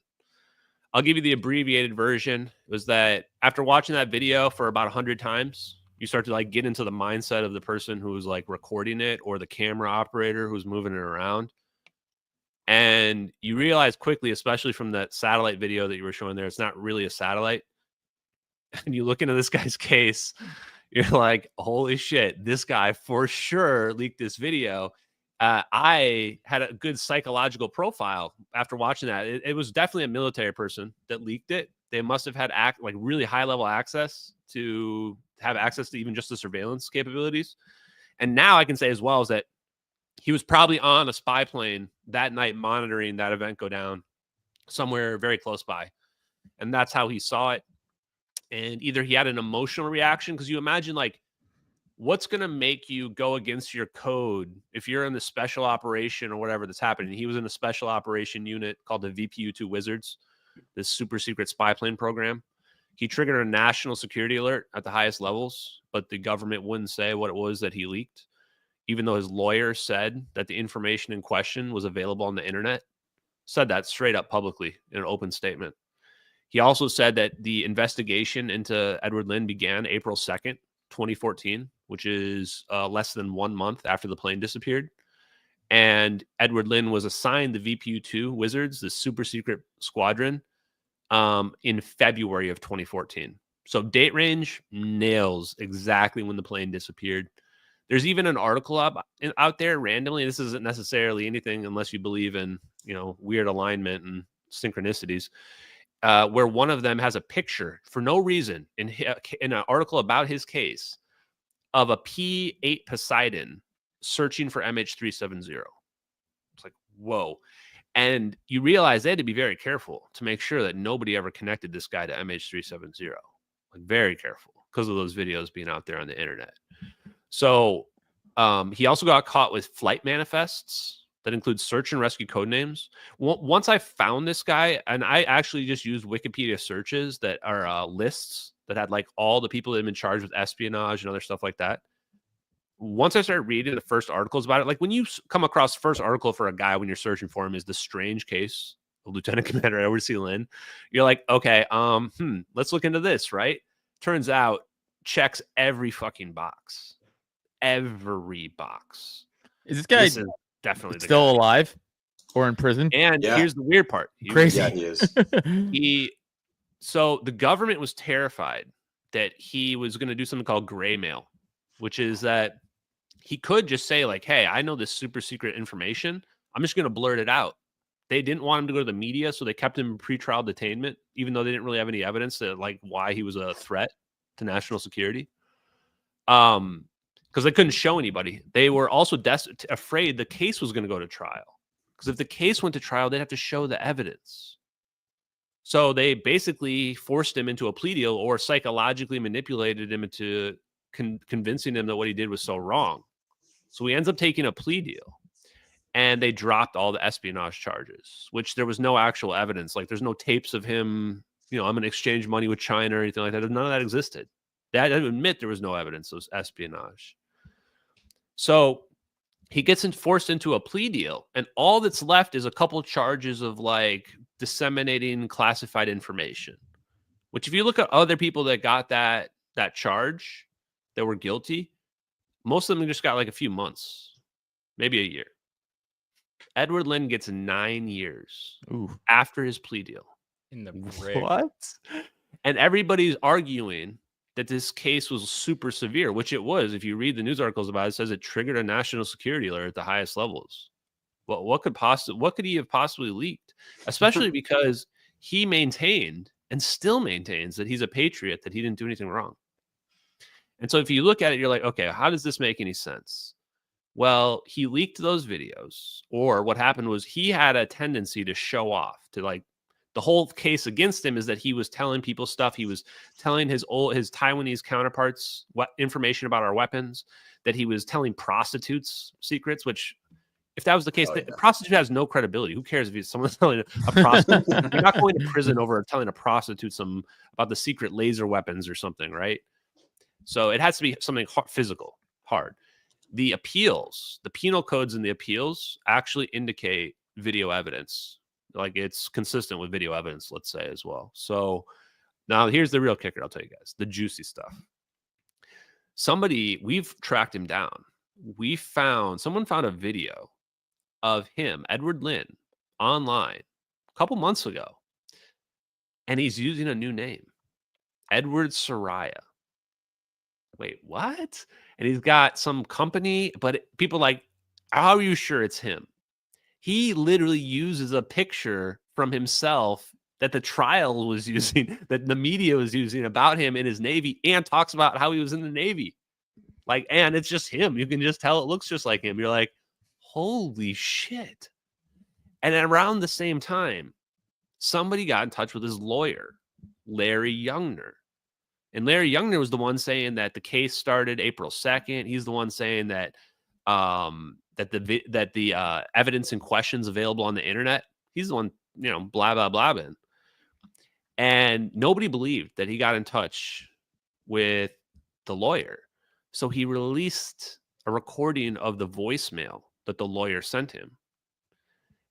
I'll give you the abbreviated version. It was that after watching that video for about 100 times, you start to like get into the mindset of the person who was like recording it, or the camera operator who's moving it around. And you realize quickly, especially from that satellite video that you were showing there, it's not really a satellite. And you look into this guy's case, you're like, holy shit, this guy for sure leaked this video. I had a good psychological profile after watching that. It was definitely a military person that leaked it. They must have had like really high level access to have access to even just the surveillance capabilities. And now I can say as well is that he was probably on a spy plane that night monitoring that event go down somewhere very close by. And that's how he saw it. And either he had an emotional reaction, because you imagine like, what's going to make you go against your code if you're in the special operation or whatever that's happening? He was in a special operation unit called the VPU-2 Wizards, this super secret spy plane program. He triggered a national security alert at the highest levels, but the government wouldn't say what it was that he leaked, even though his lawyer said that the information in question was available on the internet. Said that straight up publicly in an open statement. He also said that the investigation into Edward Lynn began April 2nd, 2014, which is less than 1 month after the plane disappeared. And Edward Lynn was assigned the VPU-2 Wizards, the super secret squadron, in February of 2014. So date range nails exactly when the plane disappeared. There's even an article out there randomly. This isn't necessarily anything unless you believe in, you know, weird alignment and synchronicities, where one of them has a picture for no reason in an article about his case of a P-8 Poseidon searching for MH370. It's like, whoa. And you realize they had to be very careful to make sure that nobody ever connected this guy to MH370. Like, very careful because of those videos being out there on the internet. So he also got caught with flight manifests that include search and rescue code names. Once I found this guy, and I actually just used Wikipedia searches that are lists that had like all the people that have been charged with espionage and other stuff like that. once I started reading the first articles about it, like when you come across the first article for a guy when you're searching for him is the strange case of Lieutenant Commander Edward C. Lynn, you're like, okay, let's look into this, right? Turns out, checks every fucking box. Every box. Is this guy This is definitely the still guy. alive or in prison? And Yeah. here's the weird part. Crazy. Yeah, he is. So the government was terrified that he was going to do something called gray mail, which is that he could just say like, hey, I know this super secret information. I'm just going to blurt it out. They didn't want him to go to the media, so they kept him in pretrial detainment, even though they didn't really have any evidence that like why he was a threat to national security. Because they couldn't show anybody. They were also afraid the case was going to go to trial. Because if the case went to trial, they'd have to show the evidence. So they basically forced him into a plea deal or psychologically manipulated him into convincing him that what he did was so wrong. So he ends up taking a plea deal. And they dropped all the espionage charges, which there was no actual evidence. Like there's no tapes of him, I'm going to exchange money with China or anything like that. None of that existed. They had to admit there was no evidence of espionage. So he gets forced into a plea deal, and all that's left is a couple charges of like disseminating classified information, which if you look at other people that got that charge that were guilty, most of them just got like a few months, maybe a year. Edward Lynn gets 9 years after his plea deal. In the brig. What? And everybody's arguing that this case was super severe, which it was. If you read the news articles about it, it says it triggered a national security alert at the highest levels. What could he have possibly leaked? Especially because he maintained and still maintains that he's a patriot, that he didn't do anything wrong. And so if you look at it, you're like, okay, how does this make any sense? Well, he leaked those videos, or what happened was he had a tendency to show off, to like, the whole case against him is that he was telling people stuff. He was telling his Taiwanese counterparts what information about our weapons, that he was telling prostitutes secrets, which if that was the case, a prostitute has no credibility. Who cares if someone's telling a prostitute? You're not going to prison over telling a prostitute about the secret laser weapons or something, right? So it has to be something physical, hard. The appeals, the penal codes and the appeals actually indicate video evidence. Like it's consistent with video evidence, let's say, as well. So now here's the real kicker. I'll tell you guys the juicy stuff. We've tracked him down. Someone found a video of him, Edward Lynn, online a couple months ago. And he's using a new name, Edward Soraya. Wait, what? And he's got some company, but people like, how are you sure it's him? He literally uses a picture from himself that the trial was using, that the media was using about him in his Navy, and talks about how he was in the Navy. Like, and it's just him. You can just tell it looks just like him. You're like, holy shit. And around the same time, somebody got in touch with his lawyer, Larry Youngner. And Larry Youngner was the one saying that the case started April 2nd. He's the one saying that that the evidence and questions available on the internet. He's the one, blah, blah, blah. And nobody believed that he got in touch with the lawyer. So he released a recording of the voicemail that the lawyer sent him,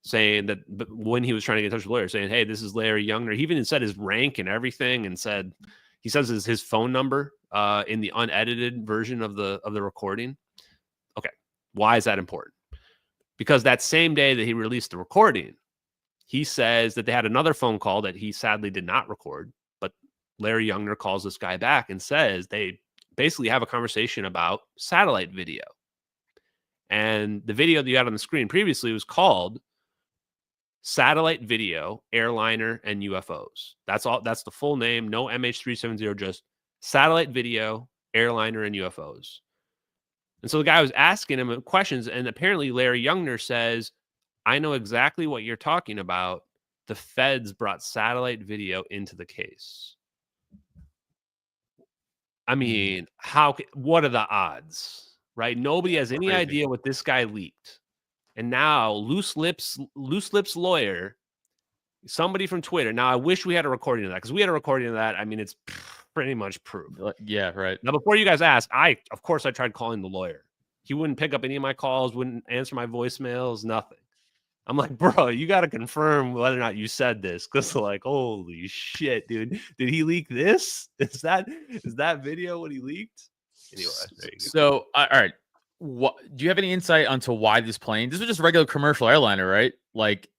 saying that when he was trying to get in touch with the lawyer, saying, hey, this is Larry Youngner. He even said his rank and everything, and he says his phone number in the unedited version of the recording. Okay. Why is that important? Because that same day that he released the recording, he says that they had another phone call that he sadly did not record, but Larry Youngner calls this guy back and says they basically have a conversation about satellite video. And the video that you had on the screen previously was called Satellite Video, Airliner, and UFOs. That's all. That's the full name. No MH370, just Satellite Video, Airliner, and UFOs. And so the guy was asking him questions, and apparently Larry Youngner says, I know exactly what you're talking about. The feds brought satellite video into the case. I mean, what are the odds, right? Nobody has any idea what this guy leaked. And now Loose Lips lawyer, somebody from Twitter. Now, I wish we had a recording of that, because we had a recording of that. I mean, it's pretty much proof. Yeah, right. Now, before you guys ask, of course I tried calling the lawyer, He wouldn't pick up any of my calls, wouldn't answer my voicemails, nothing. I'm like, bro, you got to confirm whether or not you said this, because like, holy shit, dude, did he leak this? Is that video what he leaked? Anyway, there you go. So, all right, what do you have any insight onto why this plane? This was just regular commercial airliner, right? Like,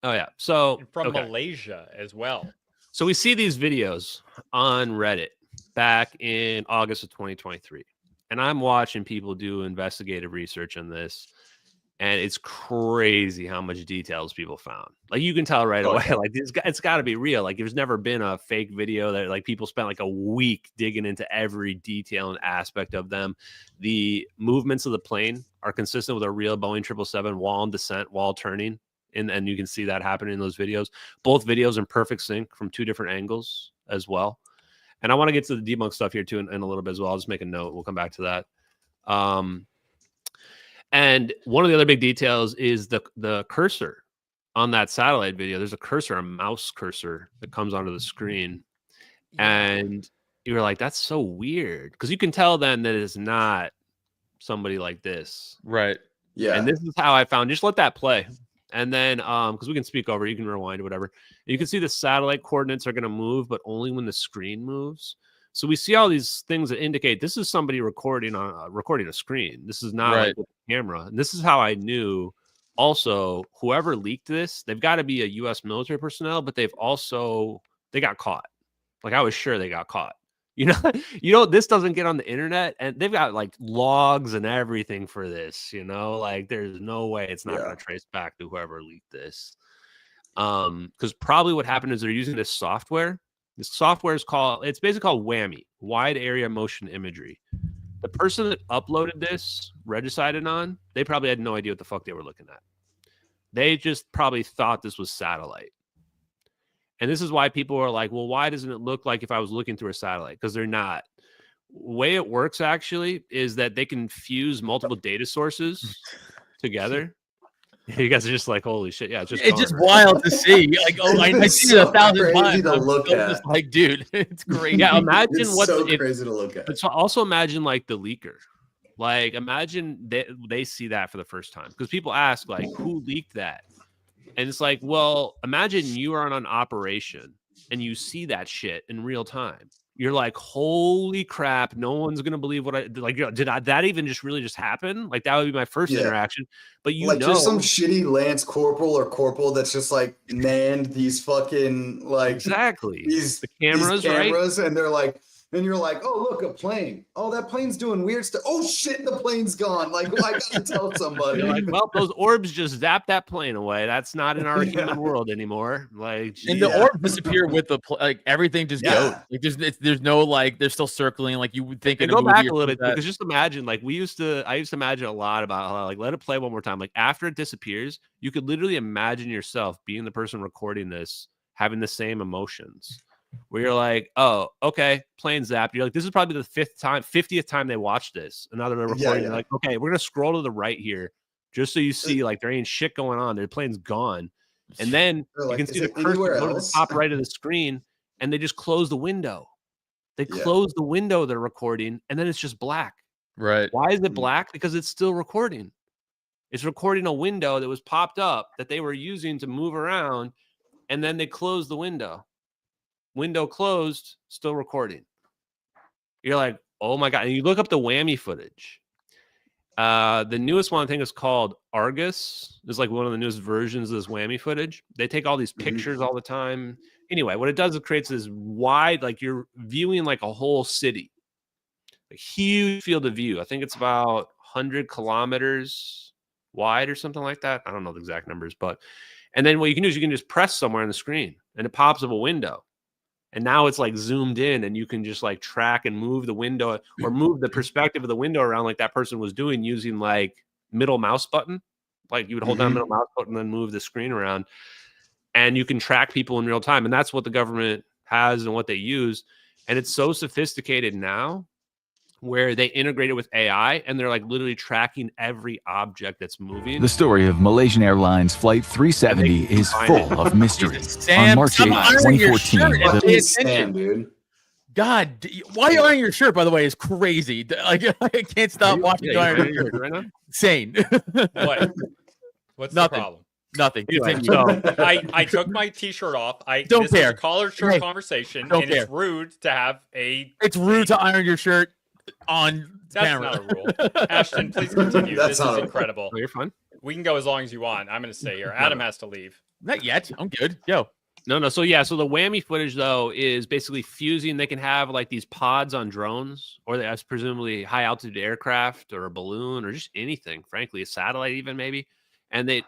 Oh yeah, so And from okay. Malaysia as well. So we see these videos on Reddit back in August of 2023, and I'm watching people do investigative research on this. And it's crazy how much details people found. Like you can tell right away, like it's got to be real. Like there's never been a fake video that like people spent like a week digging into every detail and aspect of them. The movements of the plane are consistent with a real Boeing 777 wall and descent, wall turning. And you can see that happening in those videos. Both videos in perfect sync from 2 different angles as well. And I want to get to the debunk stuff here too in a little bit as well. I'll just make a note. We'll come back to that. And one of the other big details is the cursor on that satellite video. There's a cursor, a mouse cursor that comes onto the screen. And you were like, that's so weird. Because you can tell then that it's not somebody like this. right. Yeah. And this is how I found, just let that play. And then, because we can speak over, you can rewind or whatever. You can see the satellite coordinates are going to move, but only when the screen moves. So we see all these things that indicate this is somebody recording a screen. This is not like with a camera. And this is how I knew. Also, whoever leaked this, they've got to be a U.S. military personnel, but they got caught. Like I was sure they got caught. You know, this doesn't get on the internet, and they've got like logs and everything for this. You know, like there's no way it's not going to trace back to whoever leaked this. Because probably what happened is they're using this software. This software is it's basically called WAMI, Wide Area Motion Imagery. The person that uploaded this, regicided on, they probably had no idea what the fuck they were looking at. They just probably thought this was satellite. And this is why people are like, well, why doesn't it look like if I was looking through a satellite? Because they're not. The way it works actually is that they can fuse multiple data sources together. You guys are just like, holy shit. Yeah, it's just wild to see. Like, oh, I see it 1,000 times. To look at. Just like, dude, it's great. Yeah, imagine It's what so crazy to look at. But also imagine like the leaker. Like imagine they see that for the first time. Because people ask, like, who leaked that? And it's like, well, imagine you are on an operation and you see that shit in real time. You're like, holy crap, no one's gonna believe what I like. That even just happen? Like that would be my first interaction. But you like know, just some shitty Lance Corporal or Corporal that's just like manned these fucking like exactly these cameras, right? And they're like, and you're like, oh look, a plane. Oh, that plane's doing weird stuff. Oh shit, the plane's gone. Like, well, I gotta tell somebody. You're like, well, those orbs just zapped that plane away. That's not in our human world anymore. Like, and the orbs disappear with the like everything just goes. Like there's no like they're still circling. Like you would think. And go back a little bit because just imagine like I used to imagine a lot about how like let it play one more time. Like after it disappears, you could literally imagine yourself being the person recording this, having the same emotions. Where you're like, oh, okay, plane zapped. You're like, this is probably the 50th time they watched this. And now they're recording. You're like, okay, we're gonna scroll to the right here, just so you see like there ain't shit going on. Their plane's gone, and then you can see the cursor go to the top right of the screen, and they just close the window. They close the window they're recording, and then it's just black. Right? Why is it black? Because it's still recording. It's recording a window that was popped up that they were using to move around, and then they close the window. Window closed, still recording. You're like, oh my God. And you look up the WAMI footage. The newest one I think is called Argus. It's like one of the newest versions of this WAMI footage. They take all these pictures all the time. Anyway, what it does, it creates this wide, like you're viewing like a whole city. A huge field of view. I think it's about 100 kilometers wide or something like that. I don't know the exact numbers, but and then what you can do is you can just press somewhere on the screen and it pops up a window. And now it's like zoomed in and you can just like track and move the window or move the perspective of the window around like that person was doing using like middle mouse button. Like you would hold down middle mouse button and then move the screen around. And you can track people in real time. And that's what the government has and what they use. And it's so sophisticated now where they integrate it with AI and they're like literally tracking every object that's moving. The story of Malaysian Airlines Flight 370 is full of mystery. On March 8, 2014, Sam, dude. God, why are you ironing your shirt? By the way, is crazy. Like I can't stop watching you iron your shirt. Right now? Insane. What? What's Nothing. the problem? Nothing. Continue. So I took my t-shirt off. Don't this is care. a collared shirt Hey, conversation, don't and care. it's rude to have a. It's rude to iron your shirt on That's camera. not a rule. Ashton, please continue. That's This not is a rule. incredible. you're fine. We can go as long as you want. I'm going to stay here. Adam has to leave. Not yet. I'm good. Yo. No. So yeah. So the whammy footage though is basically fusing. They can have like these pods on drones, or that's presumably high altitude aircraft or a balloon or just anything. Frankly, a satellite even maybe. And the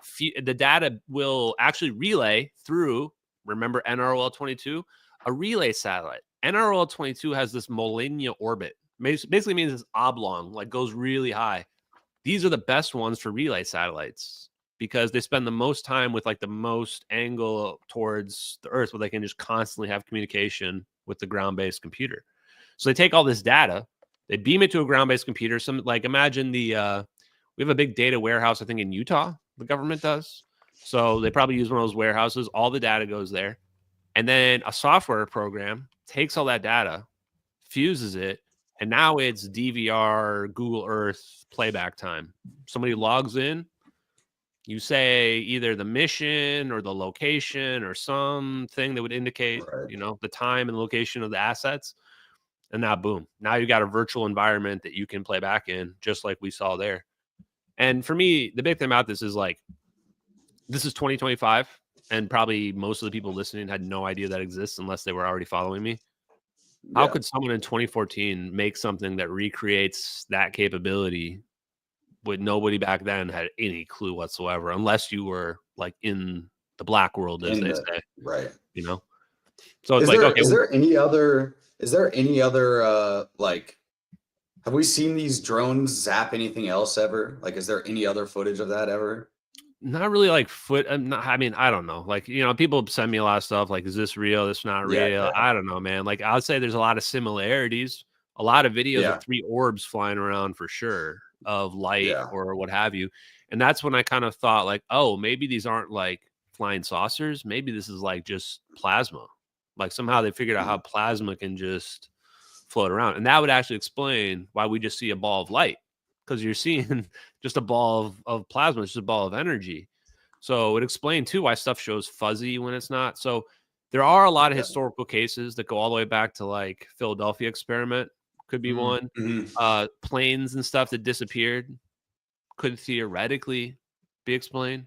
data will actually relay through. Remember NROL-22, a relay satellite. NROL-22 has this Molniya orbit. Basically means it's oblong, like goes really high. These are the best ones for relay satellites because they spend the most time with like the most angle towards the Earth, where they can just constantly have communication with the ground-based computer. So they take all this data, they beam it to a ground-based computer. Some like imagine we have a big data warehouse, I think in Utah, the government does. So they probably use one of those warehouses. All the data goes there. And then a software program takes all that data, fuses it, and now it's DVR, Google Earth playback time. Somebody logs in, you say either the mission or the location or something that would indicate, the time and location of the assets. And now, boom, now you got a virtual environment that you can play back in, just like we saw there. And for me, the big thing about this is like, this is 2025, and probably most of the people listening had no idea that exists unless they were already following me. How could someone in 2014 make something that recreates that capability when nobody back then had any clue whatsoever, unless you were like in the black world, as they say, right? So it's is there any other like, have we seen these drones zap anything else ever? Like, is there any other footage of that ever? Not really like I mean, I don't know. Like, people send me a lot of stuff like, is this real? This not real. Yeah. I don't know, man. Like, I would say there's a lot of similarities, a lot of videos of 3 orbs flying around for sure of light or what have you. And that's when I kind of thought like, oh, maybe these aren't like flying saucers. Maybe this is like just plasma. Like somehow they figured out how plasma can just float around. And that would actually explain why we just see a ball of light. Because you're seeing just a ball of plasma, it's just a ball of energy. So it explained too why stuff shows fuzzy when it's not. So there are a lot of historical cases that go all the way back to like Philadelphia experiment could be one. Planes and stuff that disappeared could theoretically be explained.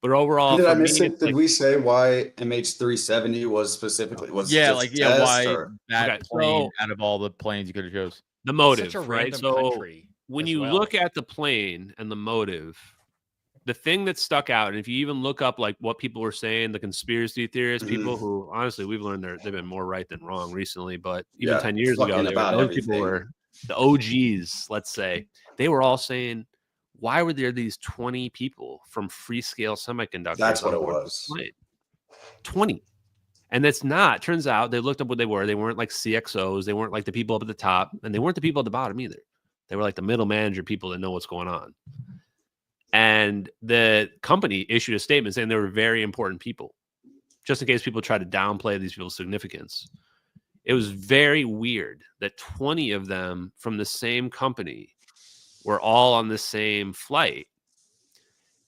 But overall, did I miss it? Did we say why MH370 was specifically why that plane out of all the planes you could have chose? The motive, Such a right? random So country when as you well. look at the plane and the motive, the thing that stuck out, and if you even look up like what people were saying, the conspiracy theorists, people who honestly we've learned they've been more right than wrong recently, but even 10 years ago, those people were the OGs, let's say. They were all saying, why were there these 20 people from Freescale Semiconductors? That's what on it board was. the plane? 20. And that's not, turns out they looked up what they were. They weren't like CXOs. They weren't like the people up at the top, and they weren't the people at the bottom either. They were like the middle manager people that know what's going on. And the company issued a statement saying they were very important people, just in case people try to downplay these people's significance. It was very weird that 20 of them from the same company were all on the same flight.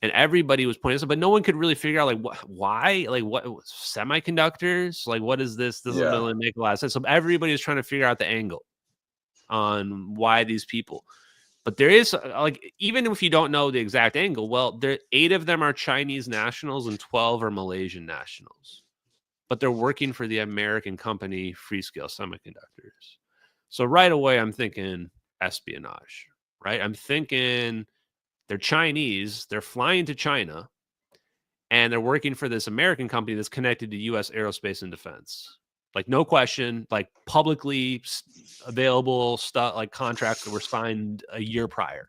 And everybody was pointing this out, but no one could really figure out like why, like what semiconductors, like what is this? Doesn't really make a lot of sense. So everybody was trying to figure out the angle on why these people. But there is like, even if you don't know the exact angle, well, 8 of them are Chinese nationals and 12 are Malaysian nationals. But they're working for the American company Freescale Semiconductors. So right away, I'm thinking espionage, right? I'm thinking they're Chinese, they're flying to China, and they're working for this American company that's connected to U.S. aerospace and defense. Like, no question, like publicly available stuff, like contracts that were signed a year prior.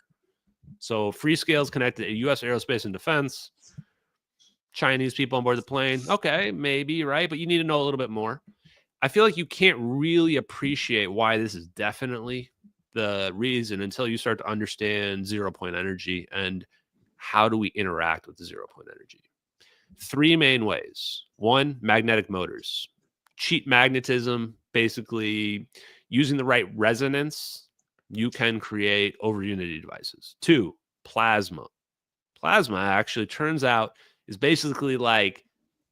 So Freescale is connected to U.S. aerospace and defense. Chinese people on board the plane. Okay, maybe, right? But you need to know a little bit more. I feel like you can't really appreciate why this is definitely the reason until you start to understand 0-point energy and how do we interact with the 0-point energy. 3 main ways. 1, magnetic motors. cheap magnetism, basically using the right resonance, you can create over unity devices. 2, plasma. Plasma actually turns out is basically like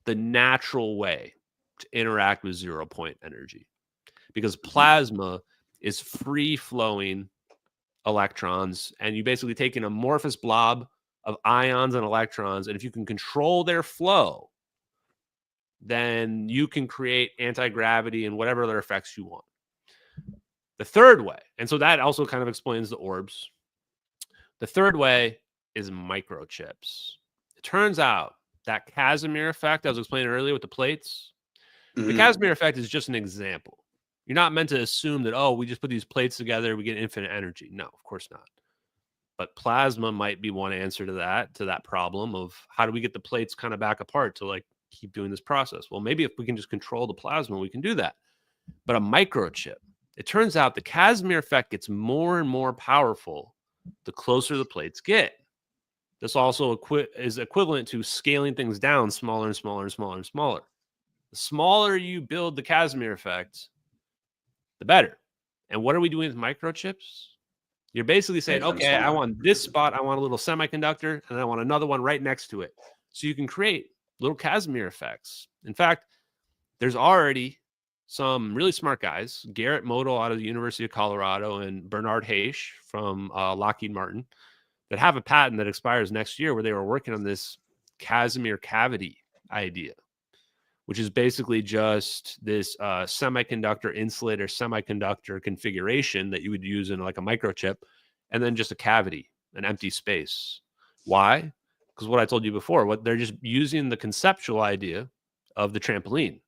the natural way to interact with 0-point energy, because plasma is free flowing electrons, and you basically take an amorphous blob of ions and electrons, and if you can control their flow, then you can create anti-gravity and whatever other effects you want. The third way, and so that also kind of explains the orbs. The third way is microchips. It turns out that Casimir effect I was explaining earlier with the plates, the Casimir effect is just an example. You're not meant to assume that, oh, we just put these plates together, we get infinite energy. No, of course not. But plasma might be one answer to that problem of how do we get the plates kind of back apart to like keep doing this process? Well, maybe if we can just control the plasma, we can do that. But a microchip, it turns out the Casimir effect gets more and more powerful the closer the plates get. This also is equivalent to scaling things down smaller and smaller and smaller and smaller. The smaller you build the Casimir effect, the better. And what are we doing with microchips? You're basically saying, okay, I want this spot, I want a little semiconductor, and I want another one right next to it. So you can create little Casimir effects. In fact, there's already some really smart guys, Garrett Model out of the University of Colorado and Bernard Haish from Lockheed Martin, that have a patent that expires next year where they were working on this Casimir cavity idea, which is basically just this semiconductor insulator semiconductor configuration that you would use in like a microchip, and then just a cavity, an empty space. Why? Because what I told you before, what they're just using the conceptual idea of the trampoline.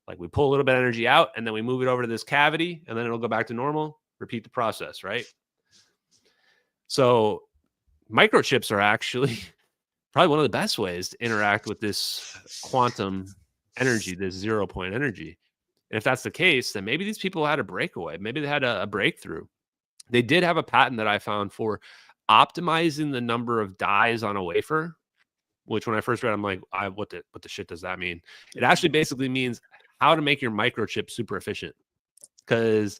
Like we pull a little bit of energy out and then we move it over to this cavity and then it'll go back to normal, repeat the process, right? So microchips are actually probably one of the best ways to interact with this quantum energy, this 0-point energy. And if that's the case, then maybe these people had a breakaway. Maybe they had a breakthrough. They did have a patent that I found for optimizing the number of dyes on a wafer, which when I first read, I'm like, what the shit does that mean? It actually basically means how to make your microchip super efficient, because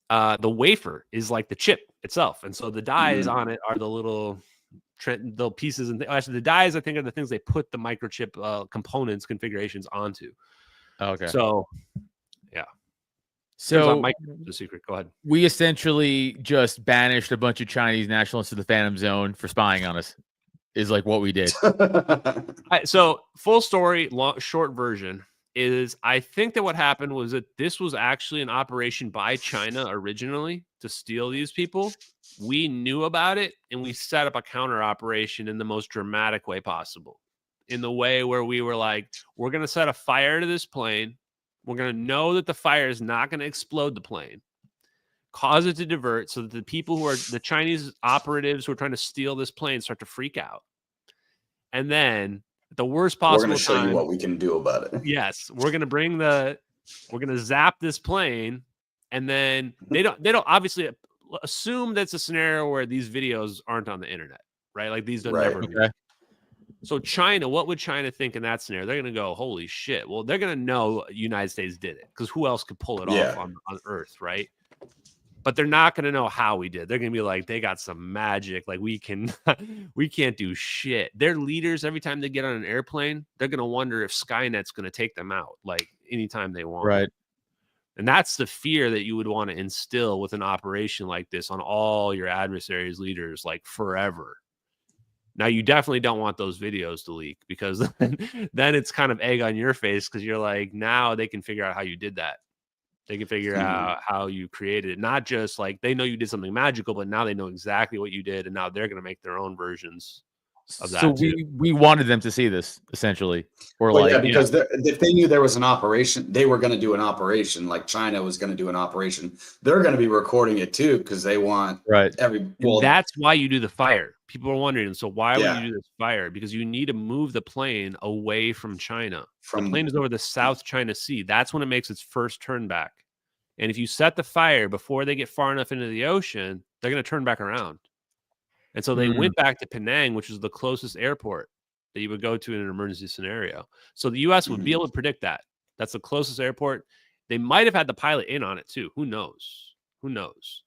the wafer is like the chip itself. And so the dyes on it are the little pieces. And actually the dyes, I think, are the things they put the microchip components configurations onto. Okay. So, yeah. So the secret. Go ahead. We essentially just banished a bunch of Chinese nationalists to the Phantom Zone for spying on us, is like what we did. So full story, short version is I think that what happened was that this was actually an operation by China originally to steal these people. We knew about it and we set up a counter operation in the most dramatic way possible. In the way where we were like, we're going to set a fire to this plane. We're going to know that the fire is not going to explode the plane, cause it to divert so that the people who are the Chinese operatives who are trying to steal this plane start to freak out. And then at the worst possible We're going to show time, you what we can do about it. Yes, we're going to zap this plane. And then they don't obviously assume that's a scenario where these videos aren't on the internet, right? Like these don't never be. So China, what would China think in that scenario? They're going to go, holy shit. Well, they're going to know United States did it because who else could pull it off on Earth, right? But they're not going to know how we did. They're going to be like, they got some magic. Like we can't do shit. Their leaders, every time they get on an airplane, they're going to wonder if Skynet's going to take them out, like anytime they want. Right. And that's the fear that you would want to instill with an operation like this on all your adversaries' leaders, like forever. Now, you definitely don't want those videos to leak because then it's kind of egg on your face because you're like, now they can figure out how you did that. They can figure out how you created it. Not just like they know you did something magical, but now they know exactly what you did. And now they're going to make their own versions of that. So we wanted them to see this essentially. Or well, like, yeah, because if they knew there was an operation, they were going to do an operation like China was going to do an operation. They're going to be recording it too because they want that's why you do the fire. People are wondering, so why would you do this fire? Because you need to move the plane away from China. The plane is over the South China Sea. That's when it makes its first turn back. And if you set the fire before they get far enough into the ocean, they're going to turn back around. And so they went back to Penang, which is the closest airport that you would go to in an emergency scenario. So the U.S. would be able to predict that. That's the closest airport. They might have had the pilot in on it too. Who knows? Who knows?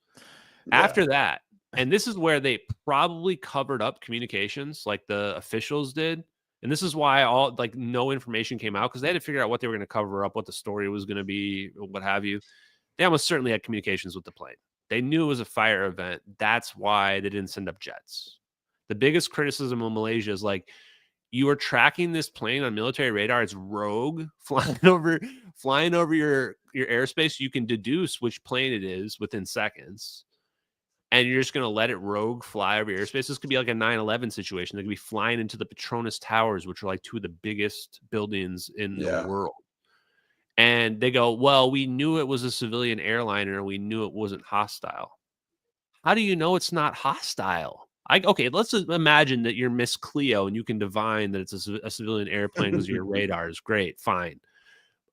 Yeah. After that, and this is where they probably covered up communications like the officials did. And this is why all like no information came out, because they had to figure out what they were going to cover up, what the story was going to be, what have you. They almost certainly had communications with the plane. They knew it was a fire event. That's why they didn't send up jets. The biggest criticism of Malaysia is like, you are tracking this plane on military radar. It's rogue, flying over your airspace. You can deduce which plane it is within seconds. And you're just going to let it rogue fly over your airspace. This could be like a 9/11 situation. They could be flying into the Petronas Towers, which are like two of the biggest buildings in the world. And they go, well, we knew it was a civilian airliner. We knew it wasn't hostile. How do you know it's not hostile? Okay, let's imagine that you're Miss Cleo and you can divine that it's a civilian airplane because your radar is great. Fine.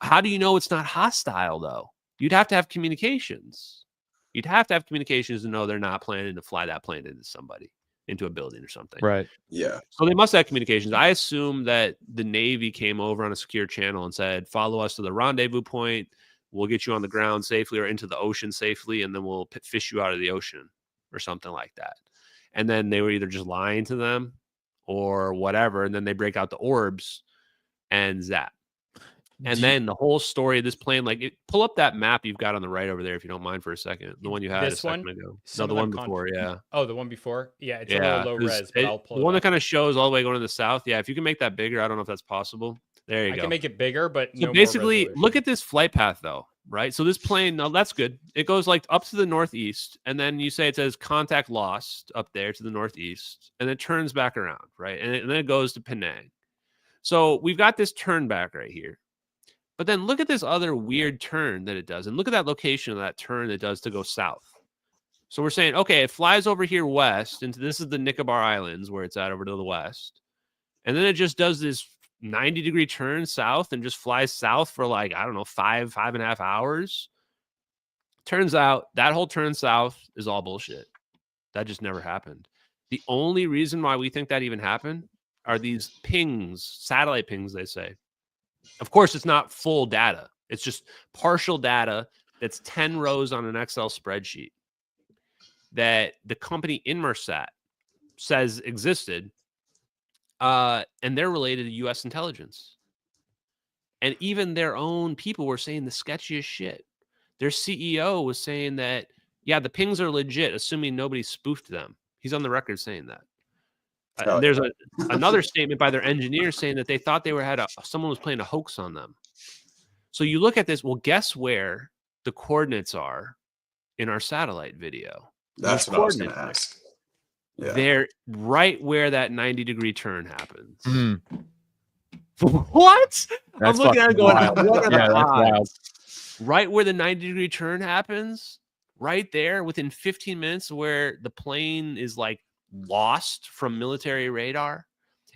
How do you know it's not hostile, though? You'd have to have communications. You'd have to have communications to know they're not planning to fly that plane into somebody, into a building or something. Right. Yeah. So they must have communications. I assume that the Navy came over on a secure channel and said, follow us to the rendezvous point. We'll get you on the ground safely or into the ocean safely, and then we'll fish you out of the ocean or something like that. And then they were either just lying to them or whatever. And then they break out the orbs and zap. And then the whole story of this plane, like, pull up that map you've got on the right over there, if you don't mind for a second. The one you had a second ago. No, the one before, yeah. Oh, the one before? Yeah, it's a little low res, but I'll pull it the one up. that kind of shows all the way going to the south. Yeah, if you can make that bigger, I don't know if that's possible. There you go. I can make it bigger, but so no basically, more look at this flight path, though, right? So this plane, now that's good. It goes like up to the northeast, and then you say it says contact lost up there to the northeast, and it turns back around, right? And then it goes to Penang. So we've got this turn back right here. But then look at this other weird turn that it does. And look at that location of that turn it does to go south. So we're saying, okay, it flies over here west into this is the Nicobar Islands where it's at over to the west. And then it just does this 90-degree turn south and just flies south for like, I don't know, 5.5 hours. Turns out that whole turn south is all bullshit. That just never happened. The only reason why we think that even happened are these pings, satellite pings, they say. Of course, it's not full data. It's just partial data that's 10 rows on an Excel spreadsheet that the company Inmarsat says existed, and they're related to U.S. intelligence. And even their own people were saying the sketchiest shit. Their CEO was saying that, yeah, the pings are legit, assuming nobody spoofed them. He's on the record saying that. And there's another statement by their engineers saying that they thought they someone was playing a hoax on them. So you look at this. Well, guess where the coordinates are in our satellite video? That's what I was going to ask. Yeah. They're right where that 90-degree turn happens. Mm. What? I'm looking at it going, what are the odds? Right where the 90-degree turn happens, right there within 15 minutes where the plane is like lost from military radar.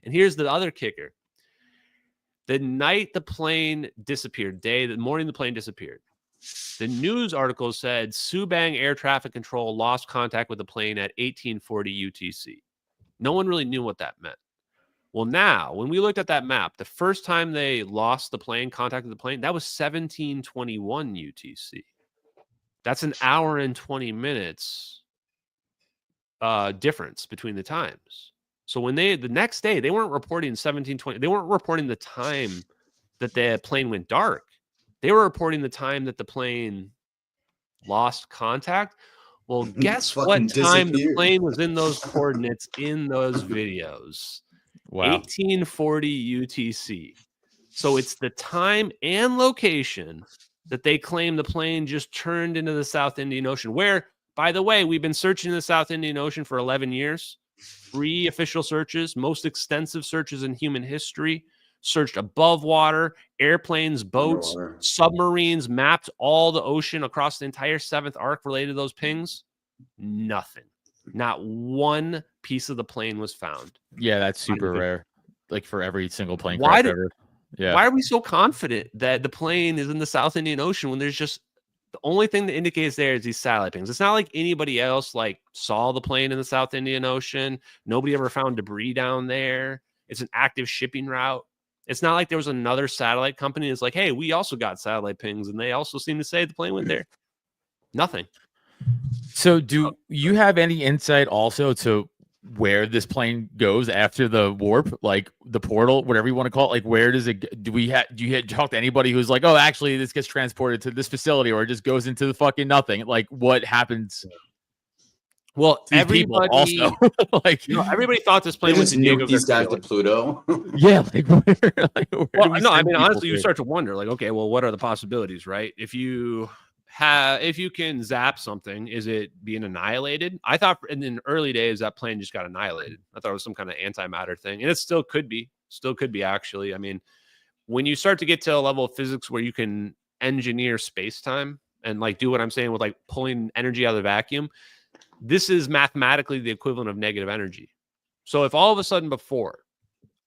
And here's the other kicker. The night the plane disappeared, the morning the plane disappeared, the news article said Subang Air Traffic Control lost contact with the plane at 1840 UTC. No one really knew what that meant. Well, now, when we looked at that map, the first time they lost the plane, contacted the plane, that was 1721 UTC. That's an hour and 20 minutes difference between the times. So when the next day, they weren't reporting 1720, they weren't reporting the time that the plane went dark. They were reporting the time that the plane lost contact. Well, guess what time the plane was in those coordinates in those videos? Wow. 1840 UTC. So it's the time and location that they claim the plane just turned into the South Indian Ocean, where, by the way, we've been searching the South Indian Ocean for 11 years. 3 official searches, most extensive searches in human history, searched above water, airplanes, boats, submarines, mapped all the ocean across the entire 7th arc related to those pings. Nothing. Not one piece of the plane was found. Yeah, that's super rare. Like for every single plane Why crash ever. Yeah. Why are we so confident that the plane is in the South Indian Ocean when there's just the only thing that indicates there is these satellite pings? It's not like anybody else like saw the plane in the South Indian Ocean. Nobody ever found debris down there. It's an active shipping route. It's not like there was another satellite company that's like, hey, we also got satellite pings, and they also seem to say the plane went there. Nothing. So do you have any insight also to where this plane goes after the warp, like the portal, whatever you want to call it? Like, where does it, do you talk to anybody who's like, oh, actually this gets transported to this facility, or it just goes into the fucking nothing? Like, what happens? Well, to these people everybody also like, everybody thought this They plane went just to Diego nuke these guys Garcia. to Pluto. yeah, like where, like, where do Well, we no, I send mean, people honestly, you to? start to wonder, like, okay, well, what are the possibilities, right? If you can zap something, is it being annihilated? I thought in the early days that plane just got annihilated. I thought it was some kind of antimatter thing, and it still could be actually. I mean, when you start to get to a level of physics where you can engineer space-time and like do what I'm saying with like pulling energy out of the vacuum, this is mathematically the equivalent of negative energy. So if all of a sudden before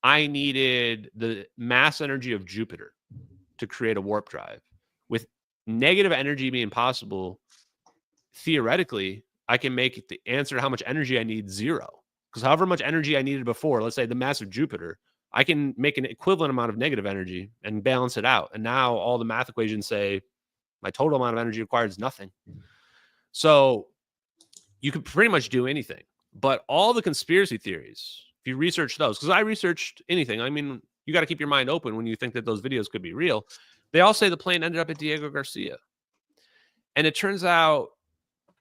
I needed the mass energy of Jupiter to create a warp drive, with negative energy being possible, theoretically, I can make the answer to how much energy I need 0. Because however much energy I needed before, let's say the mass of Jupiter, I can make an equivalent amount of negative energy and balance it out. And now all the math equations say my total amount of energy required is nothing. So you could pretty much do anything. But all the conspiracy theories, if you research those, because I researched anything, I mean, you got to keep your mind open when you think that those videos could be real. They all say the plane ended up at Diego Garcia. And it turns out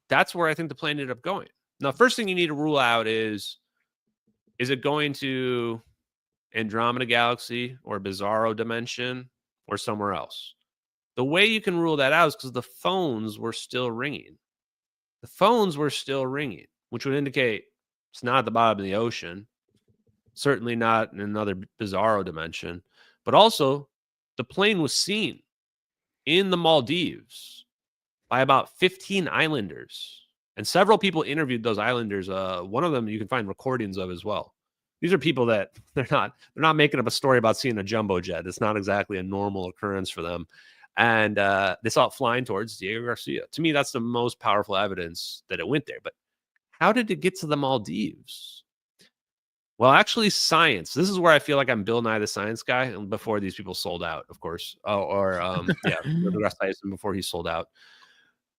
that's where I think the plane ended up going. Now, first thing you need to rule out is it going to Andromeda Galaxy or Bizarro Dimension or somewhere else? The way you can rule that out is because the phones were still ringing. The phones were still ringing, which would indicate it's not at the bottom of the ocean, certainly not in another Bizarro dimension, but also the plane was seen in the Maldives by about 15 islanders, and several people interviewed those islanders. One of them you can find recordings of as well. These are people that they're not making up a story about seeing a jumbo jet. It's not exactly a normal occurrence for them. And they saw it flying towards Diego Garcia. To me, that's the most powerful evidence that it went there. But how did it get to the Maldives? Well, actually, science. This is where I feel like I'm Bill Nye the Science Guy, and before these people sold out, of course. Neil deGrasse Tyson before he sold out.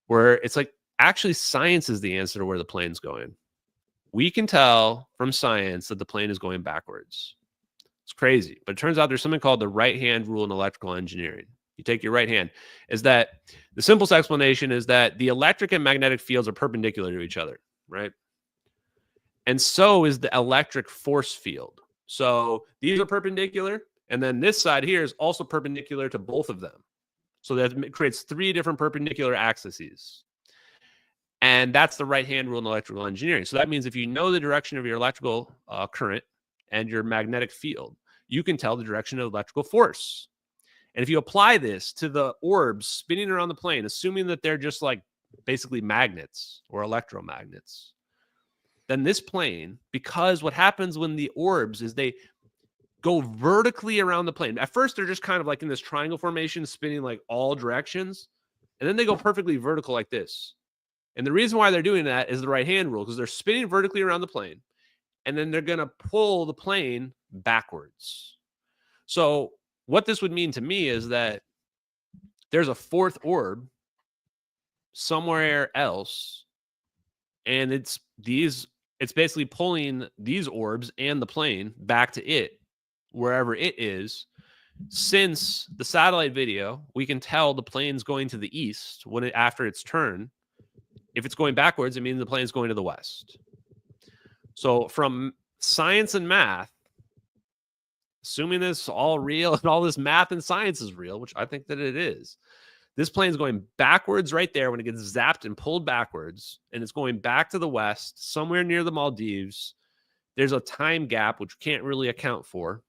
Where it's like, actually, science is the answer to where the plane's going. We can tell from science that the plane is going backwards. It's crazy, but it turns out there's something called the right-hand rule in electrical engineering. You take your right hand, is that the simplest explanation is that the electric and magnetic fields are perpendicular to each other, right? And so is the electric force field. So these are perpendicular, and then this side here is also perpendicular to both of them. So that creates 3 different perpendicular axes. And that's the right-hand rule in electrical engineering. So that means if you know the direction of your electrical current and your magnetic field, you can tell the direction of electrical force. And if you apply this to the orbs spinning around the plane, assuming that they're just like basically magnets or electromagnets, then this plane, because what happens when the orbs is they go vertically around the plane. At first, they're just kind of like in this triangle formation, spinning like all directions. And then they go perfectly vertical like this. And the reason why they're doing that is the right-hand rule, because they're spinning vertically around the plane. And then they're going to pull the plane backwards. So what this would mean to me is that there's a 4th orb somewhere else, and it's basically pulling these orbs and the plane back to it, wherever it is. Since the satellite video, we can tell the plane's going to the east after its turn. If it's going backwards, it means the plane's going to the west. So from science and math, assuming this is all real and all this math and science is real, which I think that it is, this plane's going backwards right there when it gets zapped and pulled backwards, and it's going back to the west, somewhere near the Maldives. There's a time gap, which we can't really account for,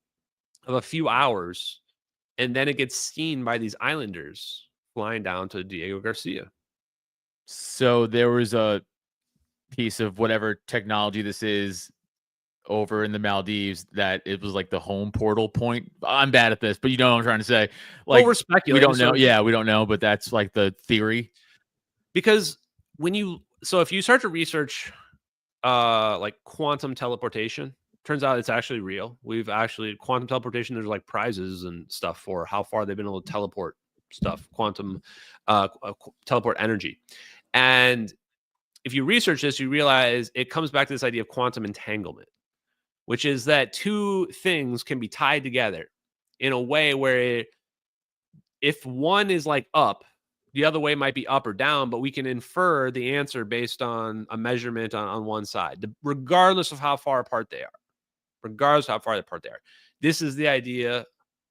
of a few hours, and then it gets seen by these islanders flying down to Diego Garcia. So there was a piece of whatever technology this is over in the Maldives that it was like the home portal point. I'm bad at this, but you know what I'm trying to say. Like, we're speculating. We don't know. Yeah, we don't know, but that's like the theory. Because if you start to research like quantum teleportation, Turns out it's actually real. We've actually quantum teleportation. There's like prizes and stuff for how far they've been able to teleport stuff, quantum teleport energy. And if you research this, you realize it comes back to this idea of quantum entanglement, which is that two things can be tied together in a way where if one is like up, the other way might be up or down, but we can infer the answer based on a measurement on one side, regardless of how far apart they are. Regardless of how far apart they are. This is the idea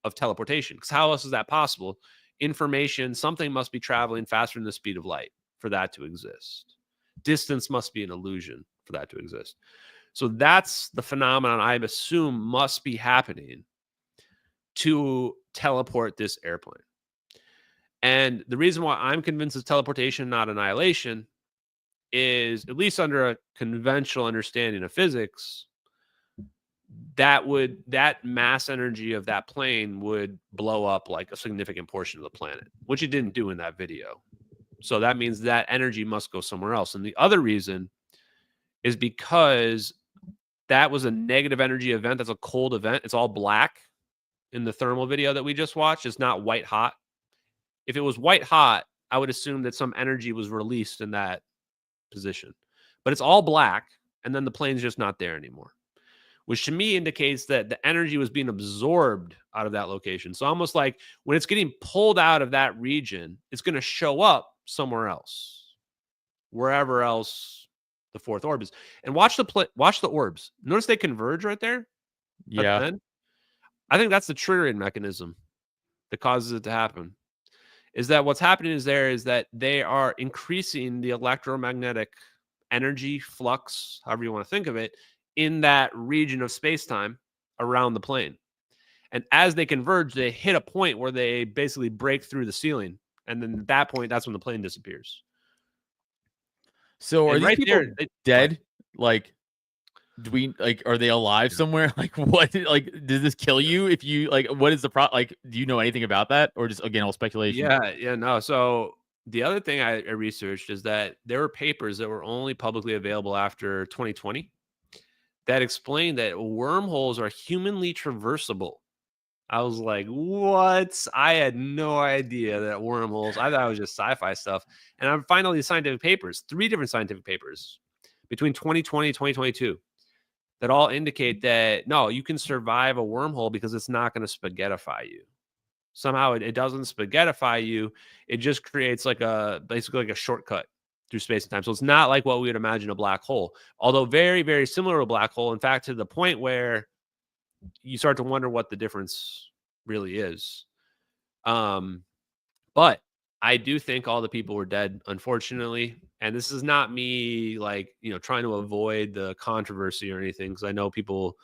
of teleportation. Because how else is that possible? Information, something must be traveling faster than the speed of light for that to exist. Distance must be an illusion for that to exist. So that's the phenomenon I assume must be happening to teleport this airplane. And the reason why I'm convinced it's teleportation, not annihilation, is at least under a conventional understanding of physics, that mass energy of that plane would blow up like a significant portion of the planet, which it didn't do in that video. So that means that energy must go somewhere else. And the other reason is because that was a negative energy event. That's a cold event. It's all black in the thermal video that we just watched. It's not white hot. If it was white hot, I would assume that some energy was released in that position. But it's all black, and then the plane's just not there anymore, which to me indicates that the energy was being absorbed out of that location. So almost like when it's getting pulled out of that region, it's going to show up somewhere else, wherever else the fourth orb is. And watch the orbs. Notice they converge right there. Yeah. I think that's the triggering mechanism that causes it to happen. Is that what's happening is that they are increasing the electromagnetic energy flux, however you want to think of it, in that region of space-time around the plane. And as they converge, they hit a point where they basically break through the ceiling. And then at that point, that's when the plane disappears. So are And these right people there, dead? Like, do we are they alive somewhere? Like, what? Like, does this kill you if you like? What is the Like, do you know anything about that, or just again all speculation? No. So the other thing I researched is that there were papers that were only publicly available after 2020 that explained that wormholes are humanly traversable. I was like, what? I had no idea that wormholes, I thought it was just sci-fi stuff. And I'm finding all these scientific papers, 3 different scientific papers between 2020 and 2022 that all indicate that, no, you can survive a wormhole because it's not going to spaghettify you. Somehow it doesn't spaghettify you. It just creates basically like a shortcut through space and time. So it's not like what we would imagine a black hole, although very, very similar to a black hole. In fact, to the point where you start to wonder what the difference really is. But I do think all the people were dead, unfortunately. And this is not me trying to avoid the controversy or anything, because I know people,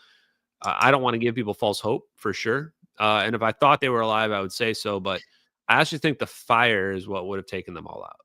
I don't want to give people false hope for sure. And if I thought they were alive, I would say so. But I actually think the fire is what would have taken them all out.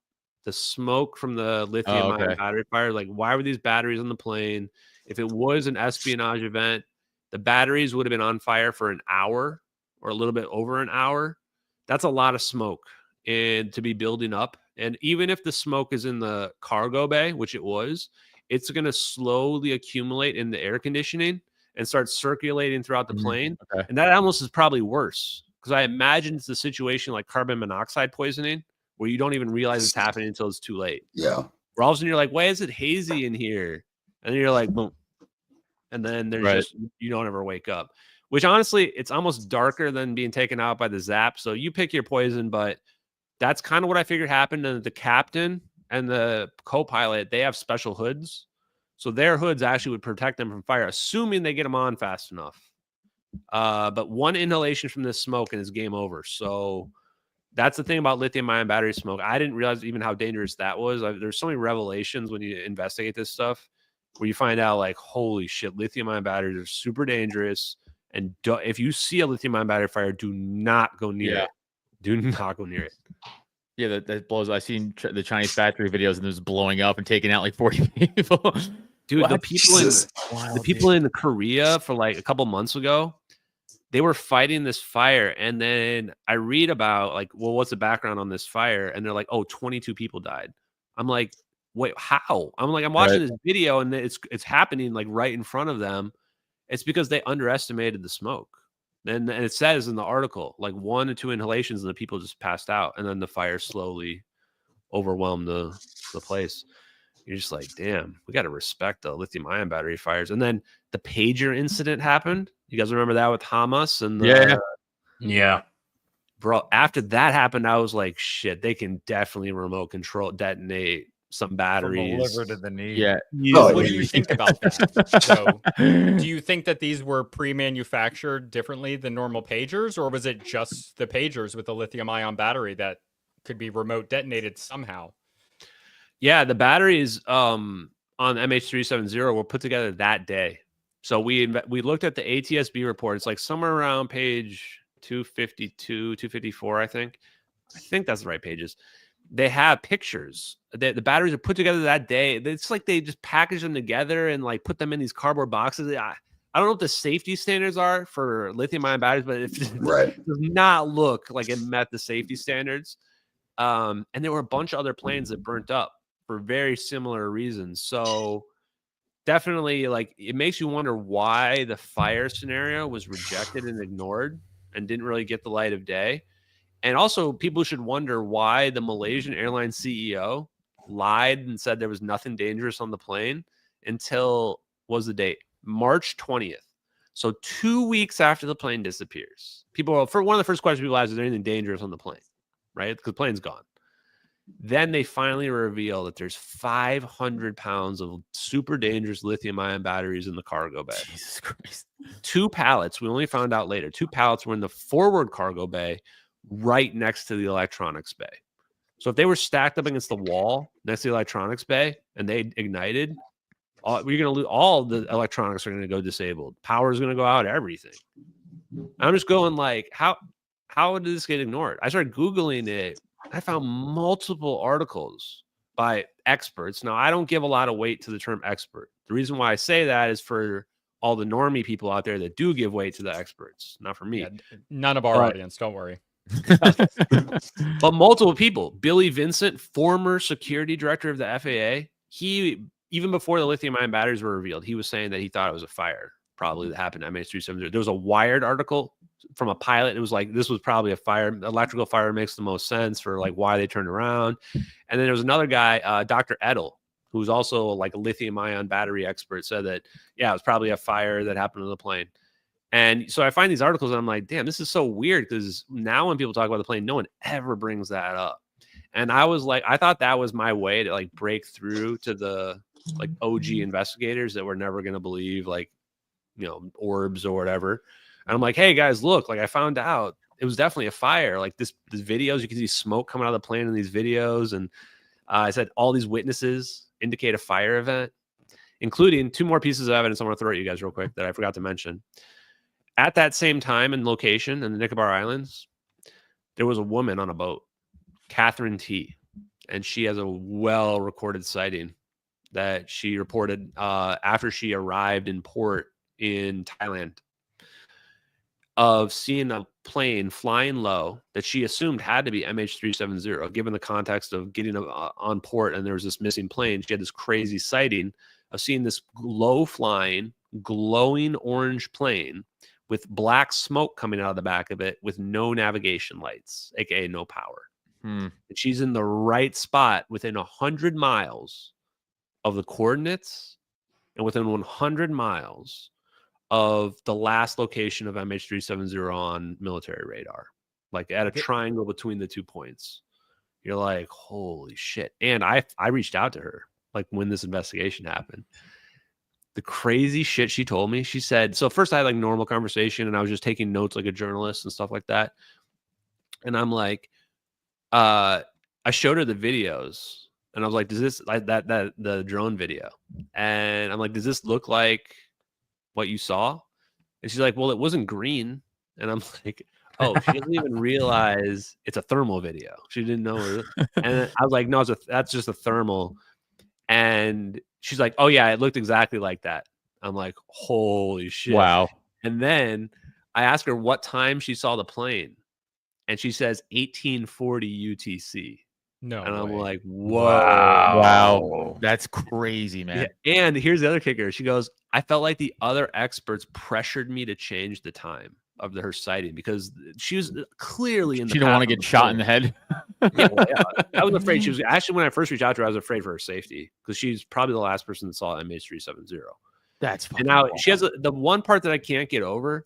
The smoke from the lithium-ion battery fire, like, why were these batteries on the plane? If it was an espionage event, the batteries would have been on fire for an hour or a little bit over an hour. That's a lot of smoke and to be building up. And even if the smoke is in the cargo bay, which it was, it's going to slowly accumulate in the air conditioning and start circulating throughout the plane. Okay. And that almost is probably worse, because I imagine it's a situation like carbon monoxide poisoning, where you don't even realize it's happening until it's too late. Yeah. Where all of a sudden you're like, why is it hazy in here? And then you're like, boom. And then there's just, you don't ever wake up, which honestly, it's almost darker than being taken out by the zap. So you pick your poison, but that's kind of what I figured happened. And the captain and the co-pilot, they have special hoods. So their hoods actually would protect them from fire, assuming they get them on fast enough. But one inhalation from this smoke and it's game over. So that's the thing about lithium-ion battery smoke. I didn't realize even how dangerous that was. There's so many revelations when you investigate this stuff, where you find out, like, holy shit, lithium-ion batteries are super dangerous. And if you see a lithium-ion battery fire, do not go near it. Do not go near it. Yeah, that blows. I've seen the Chinese factory videos and there's blowing up and taking out like 40 people. Dude, the people in Korea for like a couple months ago, they were fighting this fire. And then I read about, like, well, what's the background on this fire? And they're like, oh, 22 people died. I'm like, wait, how? I'm watching this video and it's happening like right in front of them. It's because they underestimated the smoke. And it says in the article, like 1 to 2 inhalations and the people just passed out. And then the fire slowly overwhelmed the place. You're just like, damn, we got to respect the lithium ion battery fires. And then the pager incident happened. You guys remember that with Hamas? And Yeah. Bro, after that happened, I was like, shit, they can definitely remote control detonate some batteries. From the liver to the knee. Yeah. What do you think about that? So, do you think that these were pre-manufactured differently than normal pagers, or was it just the pagers with the lithium-ion battery that could be remote detonated somehow? Yeah, the batteries on MH370 were put together that day. So we looked at the ATSB report. It's like somewhere around page 252, 254, I think. I think that's the right pages. They have pictures. The batteries are put together that day. It's like they just package them together and like put them in these cardboard boxes. I don't know what the safety standards are for lithium-ion batteries, but it does not look like it met the safety standards. And there were a bunch of other planes that burnt up for very similar reasons. So definitely, like, it makes you wonder why the fire scenario was rejected and ignored and didn't really get the light of day. And also, people should wonder why the Malaysian Airlines CEO lied and said there was nothing dangerous on the plane until, what was the date? March 20th. So 2 weeks after the plane disappears. One of the first questions people ask is there anything dangerous on the plane, right? Because the plane's gone. Then they finally reveal that there's 500 pounds of super dangerous lithium-ion batteries in the cargo bay. Jesus Christ. 2 pallets, we only found out later, 2 pallets were in the forward cargo bay right next to the electronics bay. So if they were stacked up against the wall next to the electronics bay and they ignited, you're going to lose, all the electronics are going to go disabled. Power is going to go out, everything. I'm just going like, how did this get ignored? I started Googling it. I found multiple articles by experts. Now, I don't give a lot of weight to the term expert. The reason why I say that is for all the normie people out there that do give weight to the experts, not for me. Yeah, none of our audience, don't worry. But multiple people. Billy Vincent, former security director of the FAA, he, even before the lithium-ion batteries were revealed, he was saying that he thought it was a fire probably that happened at MH370. There was a Wired article from a pilot. It was like, this was probably a fire. Electrical fire makes the most sense for like why they turned around. And then there was another guy, Dr. Edel, who's also like a lithium-ion battery expert, said that, yeah, it was probably a fire that happened on the plane. And so I find these articles and I'm like, damn, this is so weird, because now when people talk about the plane, no one ever brings that up. And I was like, I thought that was my way to like break through to the like OG investigators that were never going to believe, like, you know, orbs or whatever. And I'm like, hey guys, look, like I found out it was definitely a fire. Like this videos, you can see smoke coming out of the plane in these videos. And I said, all these witnesses indicate a fire event, including 2 more pieces of evidence I want to throw at you guys real quick that I forgot to mention. At that same time and location in the Nicobar Islands, there was a woman on a boat, Catherine T. And she has a well-recorded sighting that she reported after she arrived in port in Thailand, of seeing a plane flying low that she assumed had to be MH370, given the context of getting on port and there was this missing plane. She had this crazy sighting of seeing this low-flying, glowing orange plane with black smoke coming out of the back of it with no navigation lights, aka no power. And she's in the right spot within 100 miles of the coordinates and within 100 miles of the last location of MH370 on military radar, like at a triangle between the 2 points. You're like, holy shit. And I reached out to her like when this investigation happened. The crazy shit she told me, she said, so first I had like normal conversation and I was just taking notes like a journalist and stuff like that. And I'm like, I showed her the videos and I was like, does this, like that the drone video? And I'm like, does this look like what you saw? And she's like, well, it wasn't green. And I'm like, oh, she doesn't even realize it's a thermal video. She didn't know. And I was like, no, that's just a thermal. And she's like, oh yeah, it looked exactly like that. I'm like, holy shit. Wow. And then I asked her what time she saw the plane. And she says 1840 UTC. No. And I'm way. like, whoa. Wow. That's crazy, man. Yeah. And here's the other kicker. She goes, I felt like the other experts pressured me to change the time of her sighting because she was clearly in the She didn't want to path of get the shot in plane. the head. Yeah. I was afraid she was actually, when I first reached out to her, I was afraid for her safety because she's probably the last person that saw MH370. That's And fucking now wild. she has the one part that I can't get over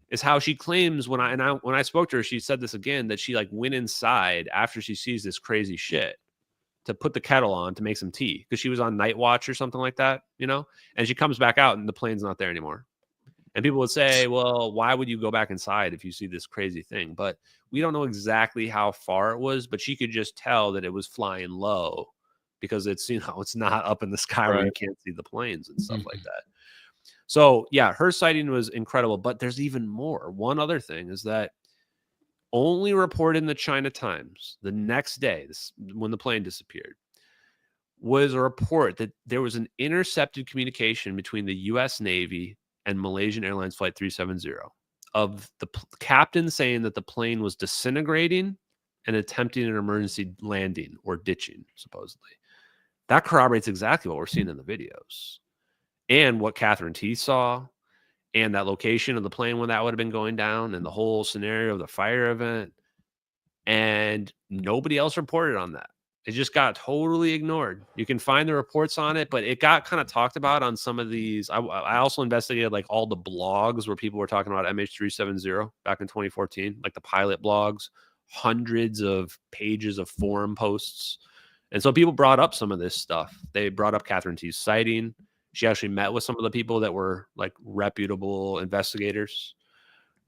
is how she claims when I spoke to her, she said this again, that she like went inside after she sees this crazy shit to put the kettle on to make some tea because she was on night watch or something like that, you know, and she comes back out and the plane's not there anymore. And people would say, well, why would you go back inside if you see this crazy thing? But we don't know exactly how far it was, but she could just tell that it was flying low because it's, you know, it's not up in the sky where you can't see the planes and stuff like that. So yeah, her sighting was incredible, but there's even more. One other thing is that only reported in the China Times the next day, when the plane disappeared, was a report that there was an intercepted communication between the U.S. Navy and Malaysian Airlines Flight 370 of the captain saying that the plane was disintegrating and attempting an emergency landing or ditching, supposedly. That corroborates exactly what we're seeing in the videos and what Catherine T saw and that location of the plane when that would have been going down and the whole scenario of the fire event. And nobody else reported on that. It just got totally ignored. You can find the reports on it, but it got kind of talked about on some of these. I also investigated like all the blogs where people were talking about MH370 back in 2014, like the pilot blogs, hundreds of pages of forum posts. And so people brought up some of this stuff. They brought up Catherine T's sighting. She actually met with some of the people that were like reputable investigators.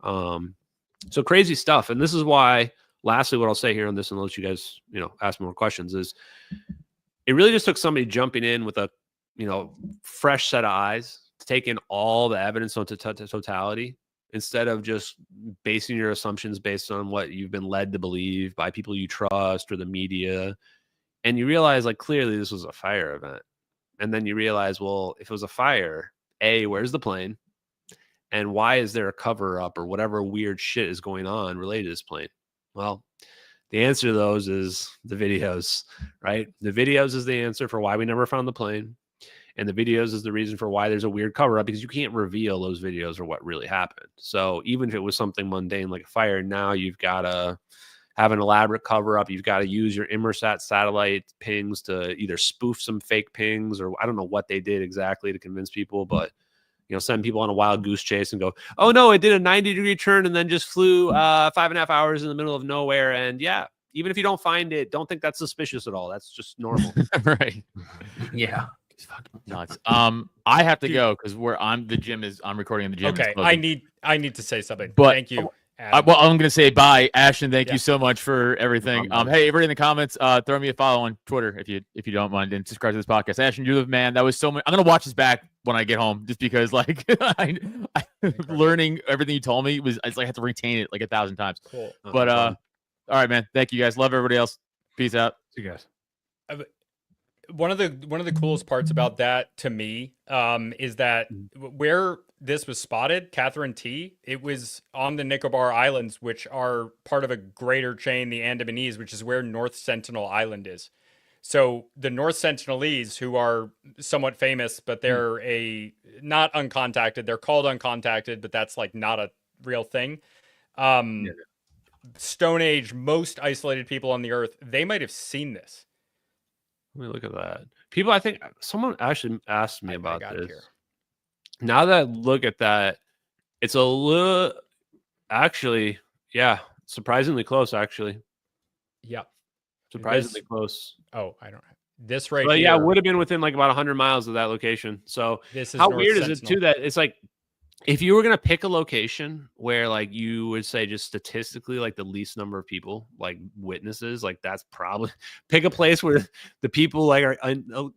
So crazy stuff. And this is why, lastly, what I'll say here on this, unless you guys, you know, ask more questions, is it really just took somebody jumping in with a, you know, fresh set of eyes to take in all the evidence on totality instead of just basing your assumptions based on what you've been led to believe by people you trust or the media. And you realize, like, clearly this was a fire event. And then you realize, well, if it was a fire, A, where's the plane? And why is there a cover up or whatever weird shit is going on related to this plane? Well, the answer to those is the videos, right? The videos is the answer for why we never found the plane. And the videos is the reason for why there's a weird cover up, because you can't reveal those videos or what really happened. So even if it was something mundane like a fire, now you've got to have an elaborate cover up. You've got to use your Inmarsat satellite pings to either spoof some fake pings, or I don't know what they did exactly to convince people, but you know, send people on a wild goose chase and go, oh no, it did a 90-degree turn and then just flew 5.5 hours in the middle of nowhere. And yeah, even if you don't find it, don't think that's suspicious at all. That's just normal. Right. Yeah. It's fucking nuts. I have to go because I'm recording in the gym. Okay, I need to say something. But thank you. I'm going to say bye, Ashton. Thank you so much for everything. Hey, everybody in the comments, throw me a follow on Twitter if you don't mind, and subscribe to this podcast. Ashton, you're the man. That was so much. I'm gonna watch this back when I get home, just because like I learning everything you told me was, it's like I had to retain it like 1,000 times. Cool. But all right, man. Thank you guys. Love everybody else. Peace out. See you guys. One of the coolest parts about that to me is that where this was spotted, Catherine T, it was on the Nicobar Islands, which are part of a greater chain, the Andamanese, which is where North Sentinel Island is. So the North Sentinelese, who are somewhat famous, but they're not uncontacted. They're called uncontacted, but that's like not a real thing. Stone Age, most isolated people on the earth, they might have seen this. Let me look at that. People, I think someone actually asked me about this. Now that I look at that, it's a little, actually, yeah, surprisingly close, actually. Yeah. Surprisingly close. Oh, I don't have this right But here. yeah, it would have been within like about 100 miles of that location. So this is how North weird Sentinel. is it too that it's like, if you were going to pick a location where like you would say just statistically like the least number of people like witnesses, like that's probably pick a place where the people like are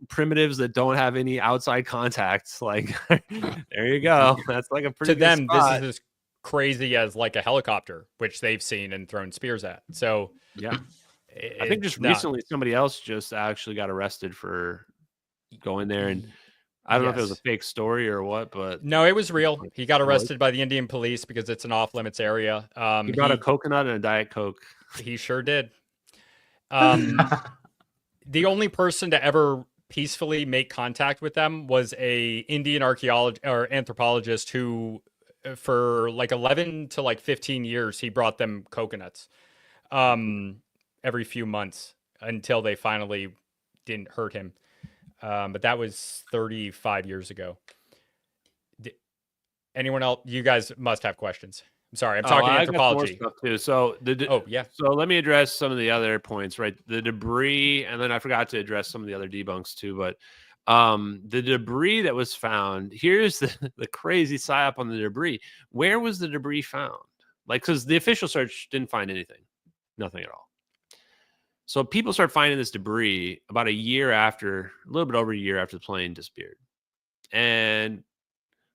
primitives that don't have any outside contacts. Like there you go. That's like a pretty to them spot. this is as crazy as like a helicopter, which they've seen and thrown spears at. So yeah, I think just recently somebody else just actually got arrested for going there, and I don't know if it was a fake story or what, but no, it was real. He got arrested by the Indian police because it's an off-limits area. He brought a coconut and a Diet Coke. He sure did. The only person to ever peacefully make contact with them was a Indian archaeologist or anthropologist who, for like 11 to like 15 years, he brought them coconuts every few months until they finally didn't hurt him. But that was 35 years ago. Anyone else? You guys must have questions. I'm sorry, I'm talking anthropology. Stuff too. So oh yeah. So let me address some of the other points, right? The debris, and then I forgot to address some of the other debunks too. But the debris that was found, here's the crazy psyop on the debris. Where was the debris found? Like, because the official search didn't find anything, nothing at all. So people start finding this debris about a little bit over a year after the plane disappeared. And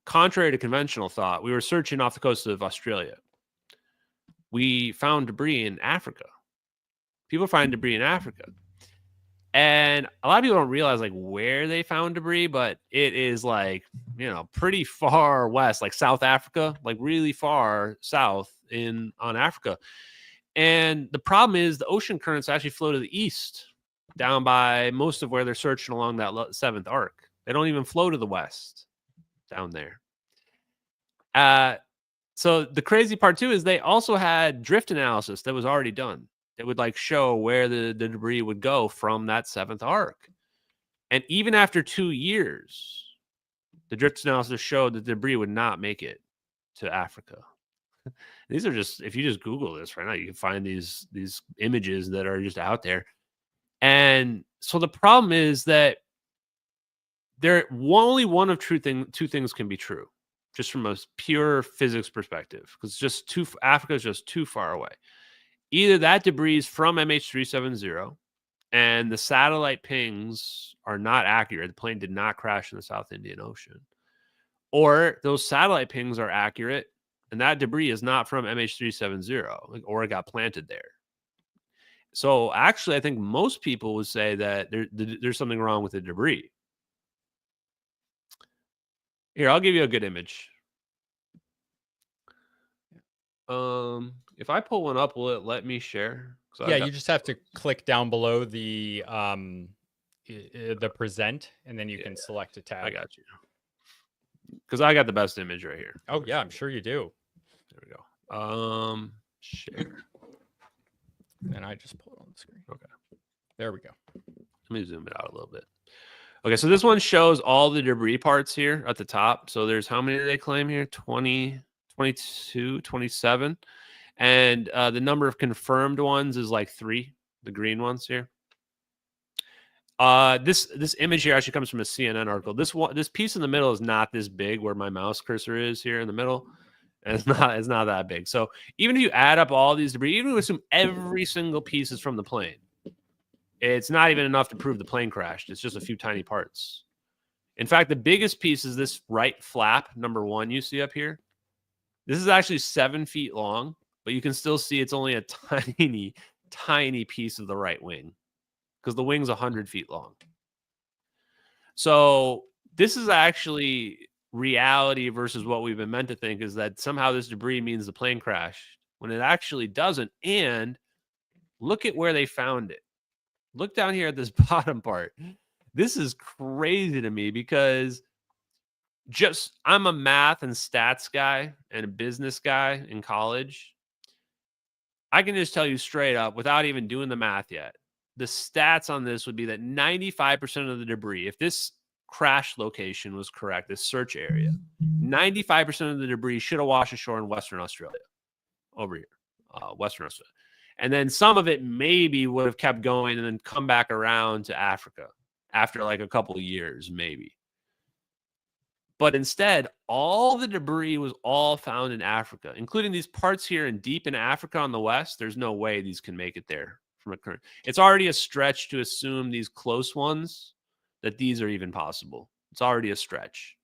contrary to conventional thought, we were searching off the coast of Australia. We found debris in Africa. People find debris in Africa. And a lot of people don't realize like where they found debris, but it is like, pretty far west, like South Africa, like really far south on Africa. And the problem is the ocean currents actually flow to the east, down by most of where they're searching along that seventh arc. They don't even flow to the west down there. So the crazy part too is they also had drift analysis that was already done. It would like show where the debris would go from that seventh arc. And even after 2 years, the drift analysis showed that the debris would not make it to Africa. These are just, if you just Google this right now, you can find these images that are just out there. And so the problem is that only one of two things can be true, just from a pure physics perspective, because Africa is just too far away. Either that debris is from MH370 and the satellite pings are not accurate. The plane did not crash in the South Indian Ocean. Or those satellite pings are accurate and that debris is not from MH370, or it got planted there. So actually, I think most people would say that there's something wrong with the debris. Here, I'll give you a good image. If I pull one up, will it let me share? Yeah, you just have to click down below the present, and then you can select a tab. I got you. Because I got the best image right here. Oh yeah, I'm sure you do. There we go. Share. And I just pull it on the screen. Okay. There we go. Let me zoom it out a little bit. Okay, so this one shows all the debris parts here at the top. So there's how many do they claim here? 20, 22, 27. And the number of confirmed ones is like 3, the green ones here. This image here actually comes from a CNN article. This piece in the middle is not this big where my mouse cursor is here in the middle. And it's not that big. So even if you add up all these debris, even if you assume every single piece is from the plane, it's not even enough to prove the plane crashed. It's just a few tiny parts. In fact, the biggest piece is this right flap, number 1 you see up here. This is actually 7 feet long, but you can still see it's only a tiny, tiny piece of the right wing because the wing's 100 feet long. So this is actually reality versus what we've been meant to think, is that somehow this debris means the plane crashed when it actually doesn't. And look at where they found it. Look down here at this bottom part. This is crazy to me because I'm a math and stats guy and a business guy in college. I can just tell you straight up without even doing the math yet. The stats on this would be that 95% of the debris, if this crash location was correct, this search area, 95% of the debris should have washed ashore in Western Australia, over here, Western Australia. And then some of it maybe would have kept going and then come back around to Africa after like a couple of years, maybe. But instead, all the debris was all found in Africa, including these parts here and deep in Africa on the west. There's no way these can make it there from a current. It's already a stretch to assume these close ones, that these are even possible. It's already a stretch.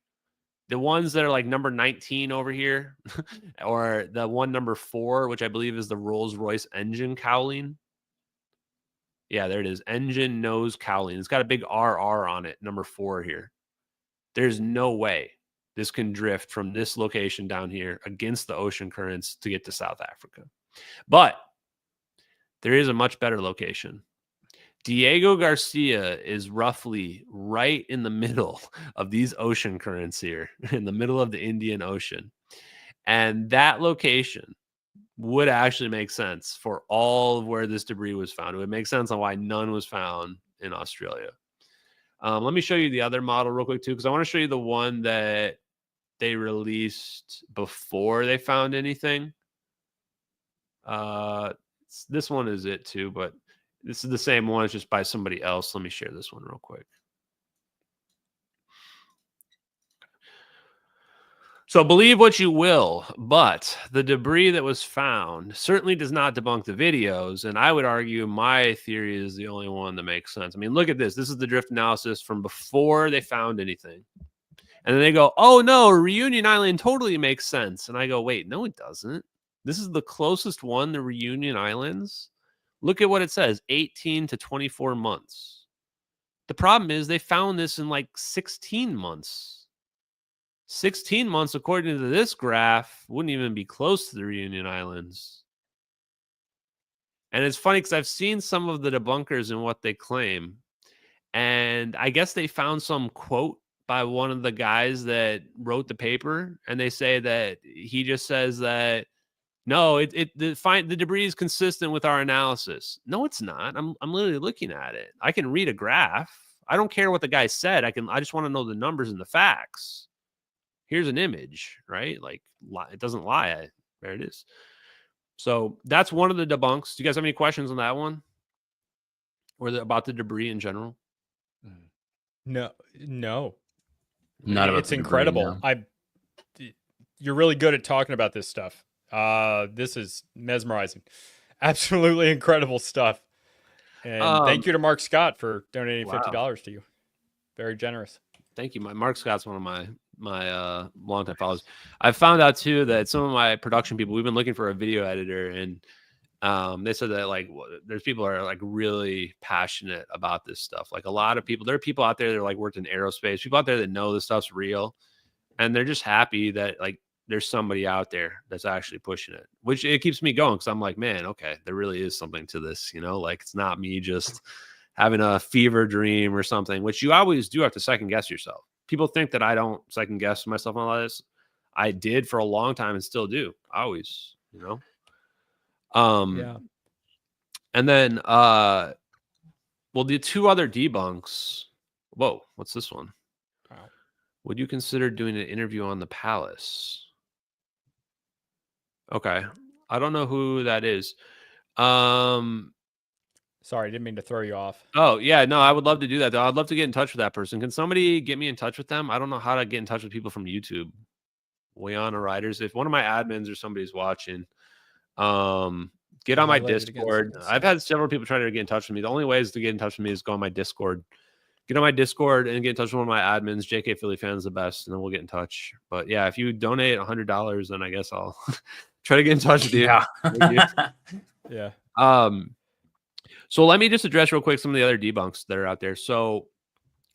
The ones that are like number 19 over here, or the one number 4, which I believe is the Rolls-Royce engine cowling. Yeah, there it is. Engine nose cowling. It's got a big RR on it, number 4 here. There's no way this can drift from this location down here against the ocean currents to get to South Africa. But there is a much better location. Diego Garcia is roughly right in the middle of these ocean currents here, in the middle of the Indian Ocean. And that location would actually make sense for all of where this debris was found. It would make sense on why none was found in Australia. Let me show you the other model real quick too, because I want to show you the one that they released before they found anything. This one is it too, but this is the same one. It's just by somebody else. Let me share this one real quick. So believe what you will, but the debris that was found certainly does not debunk the videos. And I would argue my theory is the only one that makes sense. I mean, look at this. This is the drift analysis from before they found anything. And then they go, oh no, Reunion Island totally makes sense. And I go, wait, no, it doesn't. This is the closest one, the Reunion Islands. Look at what it says, 18 to 24 months. The problem is they found this in like 16 months. 16 months, according to this graph, wouldn't even be close to the Reunion Islands. And it's funny because I've seen some of the debunkers and what they claim. And I guess they found some quote by one of the guys that wrote the paper. And they say that he just says that, no, the debris is consistent with our analysis. No, it's not. I'm literally looking at it. I can read a graph. I don't care what the guy said. I just want to know the numbers and the facts. Here's an image, right? Like, it doesn't lie. There it is. So that's one of the debunks. Do you guys have any questions on that one? Or about the debris in general? No. Not about It's the debris, incredible. no. You're really good at talking about this stuff. This is mesmerizing. Absolutely incredible stuff. And thank you to Mark Scott for donating $50 to you. Very generous. Thank you. Mark Scott's one of my longtime followers. I found out too that some of my production people, we've been looking for a video editor, and they said that like there's people that are like really passionate about this stuff. Like a lot of people, there are people out there that are like worked in aerospace, people out there that know this stuff's real, and they're just happy that like there's somebody out there that's actually pushing it, which it keeps me going, because I'm like, man, okay, there really is something to this, you know, like it's not me just having a fever dream or something, which you always do have to second guess yourself. People think that I don't second guess myself on all this. I did for a long time and still do. Always, you know? Yeah. And then, well, the two other debunks. Whoa, what's this one? Wow. Would you consider doing an interview on the Palace? Okay. I don't know who that is. Sorry, I didn't mean to throw you off. Oh, yeah, no, I would love to do that, though. I'd love to get in touch with that person. Can somebody get me in touch with them? I don't know how to get in touch with people from YouTube. Wayana Riders. If one of my admins or somebody's watching, get on my Discord. I've had several people trying to get in touch with me. The only way is to get in touch with me is go on my Discord. Get on my Discord and get in touch with one of my admins. JK Philly Fan's the best, and then we'll get in touch. But yeah, if you donate $100, then I guess I'll try to get in touch with you. Yeah. So let me just address real quick some of the other debunks that are out there. So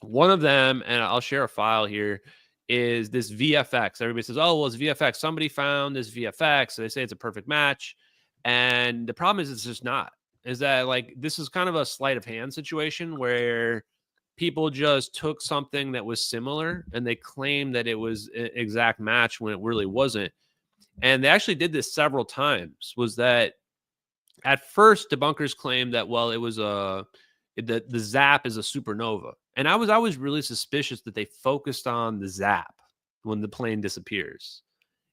one of them, and I'll share a file here, is this VFX. Everybody says, oh, well, it's VFX. Somebody found this VFX. So they say it's a perfect match. And the problem is it's just not. Is that like this is kind of a sleight of hand situation where people just took something that was similar and they claimed that it was an exact match when it really wasn't. And they actually did this several times. Was that at first, debunkers claimed that, well, it was the zap is a supernova. And I was always really suspicious that they focused on the zap when the plane disappears,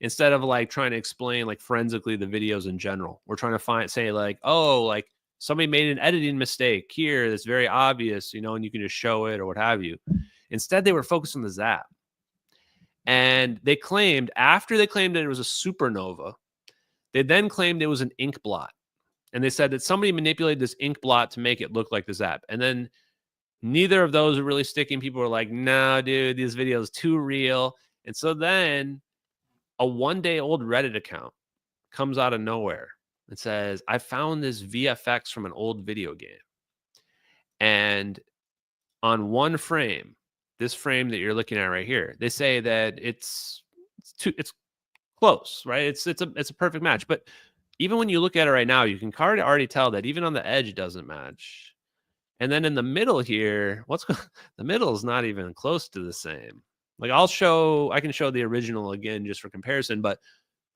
instead of like trying to explain like forensically the videos in general. We're trying to say like, oh, like somebody made an editing mistake here that's very obvious, you know, and you can just show it or what have you. Instead, they were focused on the zap. And they claimed, after they claimed that it was a supernova, they then claimed it was an ink blot. And they said that somebody manipulated this ink blot to make it look like the zap. And then neither of those are really sticking. People were like, no, dude, this video is too real. And so then a one-day-old Reddit account comes out of nowhere and says, I found this VFX from an old video game. And on one frame, this frame that you're looking at right here, they say that it's close, right? It's a perfect match. But even when you look at it right now, you can already tell that even on the edge, it doesn't match. And then in the middle here, the middle is not even close to the same. Like I can show the original again just for comparison, but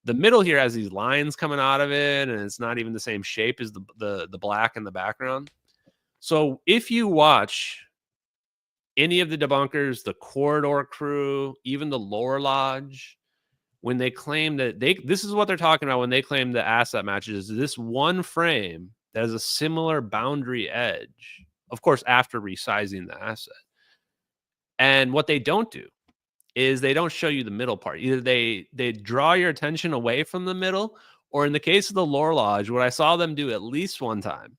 the middle here has these lines coming out of it, and it's not even the same shape as the black in the background. So if you watch any of the debunkers, the Corridor crew, even the Lore Lodge, when they claim that this is what they're talking about when they claim the asset matches, is this one frame that has a similar boundary edge, of course, after resizing the asset. And what they don't do is they don't show you the middle part. Either they draw your attention away from the middle, or in the case of the Lore Lodge, what I saw them do at least one time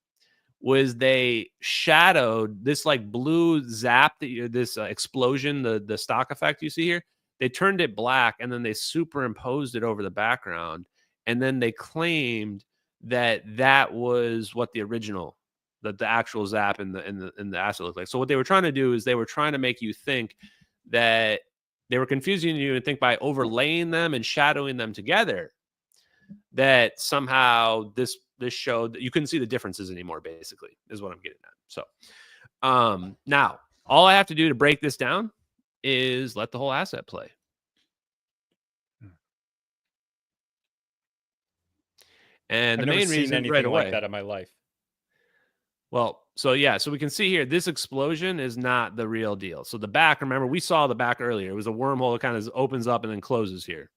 was they shadowed this like blue zap, this explosion, the stock effect you see here. They turned it black and then they superimposed it over the background. And then they claimed that was what the original, that the actual zap in the asset looked like. So what they were trying to do is they were trying to make you think that they were confusing you and think by overlaying them and shadowing them together that somehow this showed that you couldn't see the differences anymore, basically, is what I'm getting at. So now all I have to do to break this down is let the whole asset play. And I've the never main seen reason anything right away like that in my life. Well, so yeah, so we can see here, this explosion is not the real deal. So the back, remember, we saw the back earlier. It was a wormhole that kind of opens up and then closes here.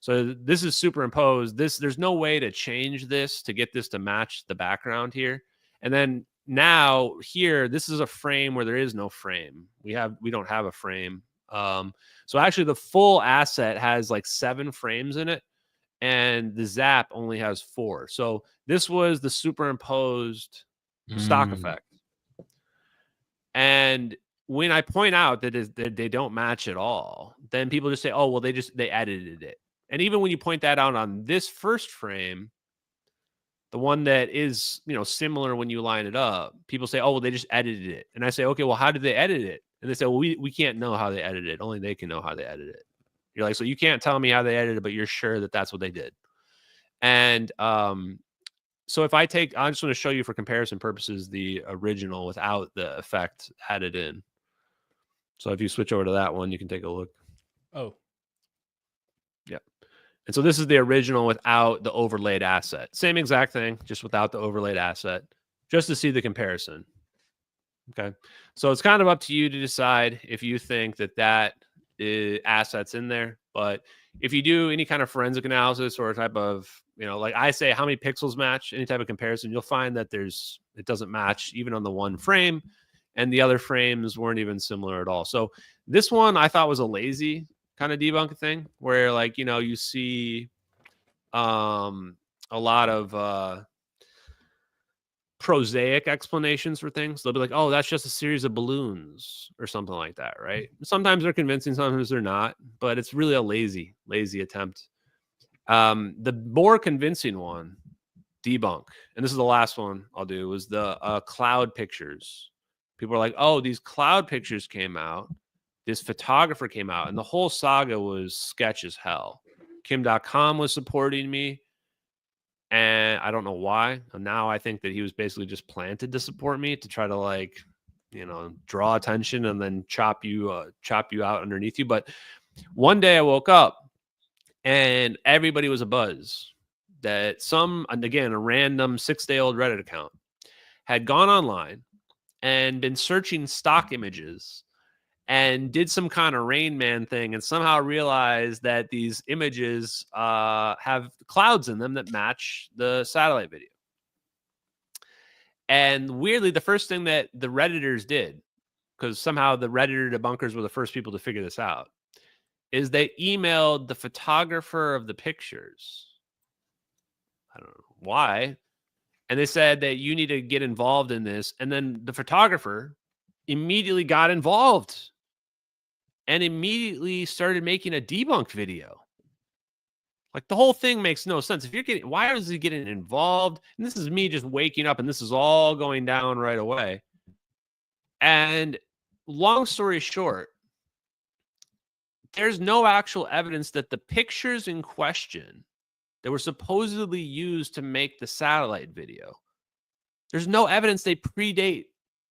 So this is superimposed. There's no way to change this to get this to match the background here. And then now here, this is a frame where there is no frame. We don't have a frame. So actually the full asset has like 7 frames in it, and the zap only has 4. So this was the superimposed stock effect. And when I point out that they don't match at all, then people just say, oh, well, they edited it. And even when you point that out on this first frame, the one that is, similar when you line it up, people say, oh, well, they just edited it. And I say, okay, well, how did they edit it? And they say, well, we can't know how they edited it. Only they can know how they edited it. You're like, so you can't tell me how they edited it, but you're sure that that's what they did. And so if I I'm just going to show you for comparison purposes the original without the effect added in. So if you switch over to that one, you can take a look. Oh. Yeah. And so this is the original without the overlaid asset. Same exact thing, just without the overlaid asset, just to see the comparison. Okay. So it's kind of up to you to decide if you think that asset's in there. But if you do any kind of forensic analysis or a type of, like I say, how many pixels match, any type of comparison, you'll find that it doesn't match even on the one frame, and the other frames weren't even similar at all. So this one I thought was a lazy kind of debunk thing where, like, you see a lot of prosaic explanations for things. They'll be like, oh, that's just a series of balloons or something like that, right? Sometimes they're convincing, sometimes they're not, but it's really a lazy attempt. The more convincing one, debunk, and this is the last one I'll do, was the cloud pictures. People are like, oh, these cloud pictures came out, this photographer came out, and the whole saga was sketch as hell. Kim.com was supporting me, and I don't know why. And now I think that he was basically just planted to support me, to try to, like, draw attention and then chop you out underneath you. But one day I woke up and everybody was abuzz that a random 6-day-old Reddit account had gone online and been searching stock images and did some kind of Rain Man thing and somehow realized that these images have clouds in them that match the satellite video. And weirdly, the first thing that the Redditors did, because somehow the Redditor debunkers were the first people to figure this out, is they emailed the photographer of the pictures. I don't know why. And they said that you need to get involved in this. And then the photographer immediately got involved and immediately started making a debunked video. Like, the whole thing makes no sense. Why is he getting involved? And this is me just waking up and this is all going down right away. And long story short, there's no actual evidence that the pictures in question that were supposedly used to make the satellite video, there's no evidence they predate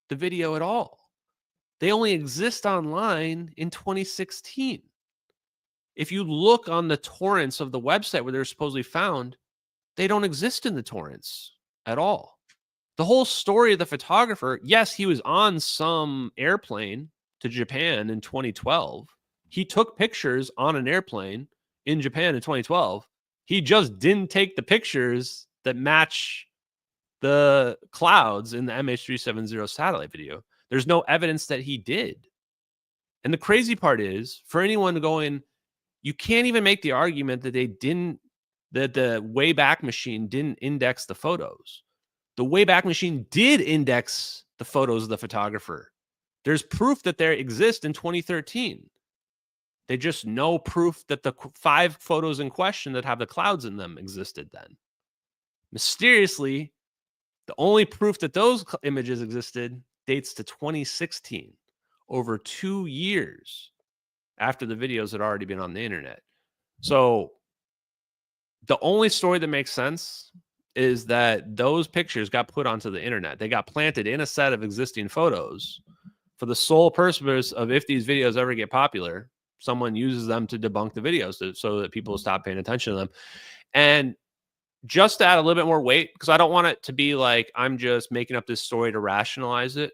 the video at all. They only exist online in 2016. If you look on the torrents of the website where they're supposedly found, they don't exist in the torrents at all. The whole story of the photographer, yes, he was on some airplane to Japan in 2012. He took pictures on an airplane in Japan in 2012. He just didn't take the pictures that match the clouds in the MH370 satellite video. There's no evidence that he did. And the crazy part is, for anyone going, you can't even make the argument that that the Wayback Machine didn't index the photos. The Wayback Machine did index the photos of the photographer. There's proof that they exist in 2013. They just no proof that the 5 photos in question that have the clouds in them existed then. Mysteriously, the only proof that those images existed dates to 2016, over 2 years after the videos had already been on the internet. So the only story that makes sense is that those pictures got put onto the internet. They got planted in a set of existing photos for the sole purpose of, if these videos ever get popular, someone uses them to debunk the videos so that people stop paying attention to them. And just to add a little bit more weight, because I don't want it to be like I'm just making up this story to rationalize it.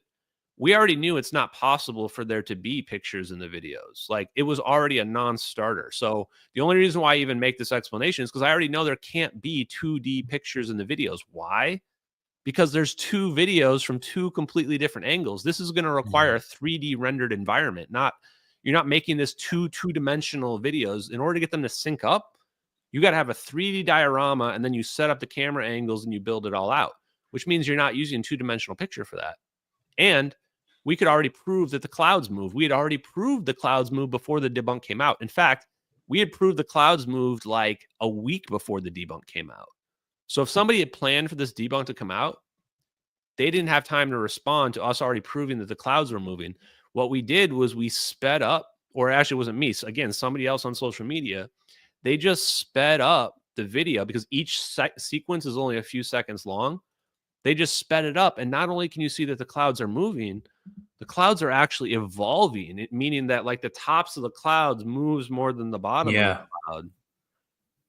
We already knew it's not possible for there to be pictures in the videos. Like, it was already a non-starter. So the only reason why I even make this explanation is because I already know there can't be 2D pictures in the videos. Why? Because there's 2 videos from 2 completely different angles. This is going to require a 3D rendered environment. You're not making this two-dimensional videos. In order to get them to sync up, you got to have a 3D diorama, and then you set up the camera angles and you build it all out, which means you're not using 2-dimensional picture for that. And we could already prove that the clouds move. We had already proved the clouds move before the debunk came out. In fact, we had proved the clouds moved like a week before the debunk came out. So if somebody had planned for this debunk to come out, they didn't have time to respond to us already proving that the clouds were moving. What we did was we sped up, or actually it wasn't me. So again, somebody else on social media, they just sped up the video because each sequence is only a few seconds long. They just sped it up. And not only can you see that the clouds are moving, the clouds are actually evolving, meaning that like the tops of the clouds moves more than the bottom of the cloud.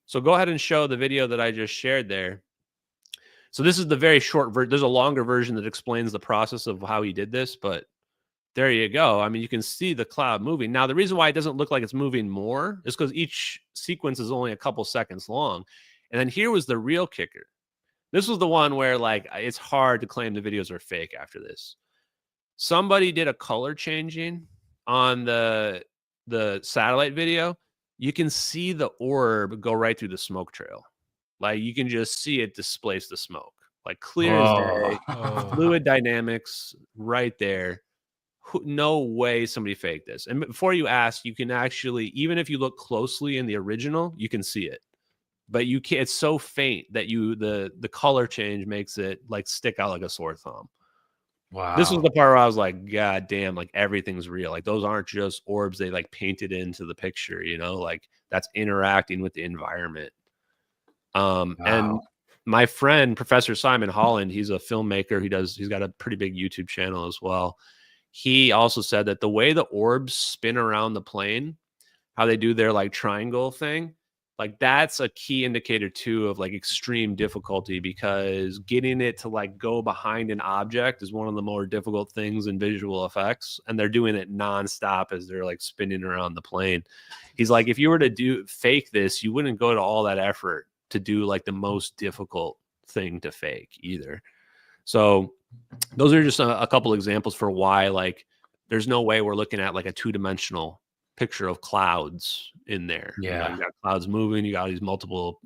So go ahead and show the video that I just shared there. So this is the very short version. There's a longer version that explains the process of how he did this, but there you go. I mean, you can see the cloud moving. Now, the reason why it doesn't look like it's moving more is because each sequence is only a couple seconds long. And then here was the real kicker. This was the one where like it's hard to claim the videos are fake after this. Somebody did a color changing on the satellite video. You can see the orb go right through the smoke trail. Like you can just see it displace the smoke, like clear as day. Fluid dynamics right there. No way somebody faked this. And before you ask, you can actually, even if you look closely in the original, you can see it. But you can't, it's so faint that the color change makes it like stick out like a sore thumb. Wow. This was the part where I was like, God damn, like everything's real. Like those aren't just orbs they like painted into the picture, you know, like that's interacting with the environment. And my friend, Professor Simon Holland, he's a filmmaker. He's got a pretty big YouTube channel as well. He also said that the way the orbs spin around the plane, how they do their like triangle thing, like that's a key indicator too of like extreme difficulty, because getting it to like go behind an object is one of the more difficult things in visual effects. And they're doing it nonstop as they're like spinning around the plane. He's like, if you were to fake this, you wouldn't go to all that effort to do like the most difficult thing to fake either. So those are just a couple examples for why like there's no way we're looking at like a 2-dimensional picture of clouds in there. Yeah. You got clouds moving, you got these multiple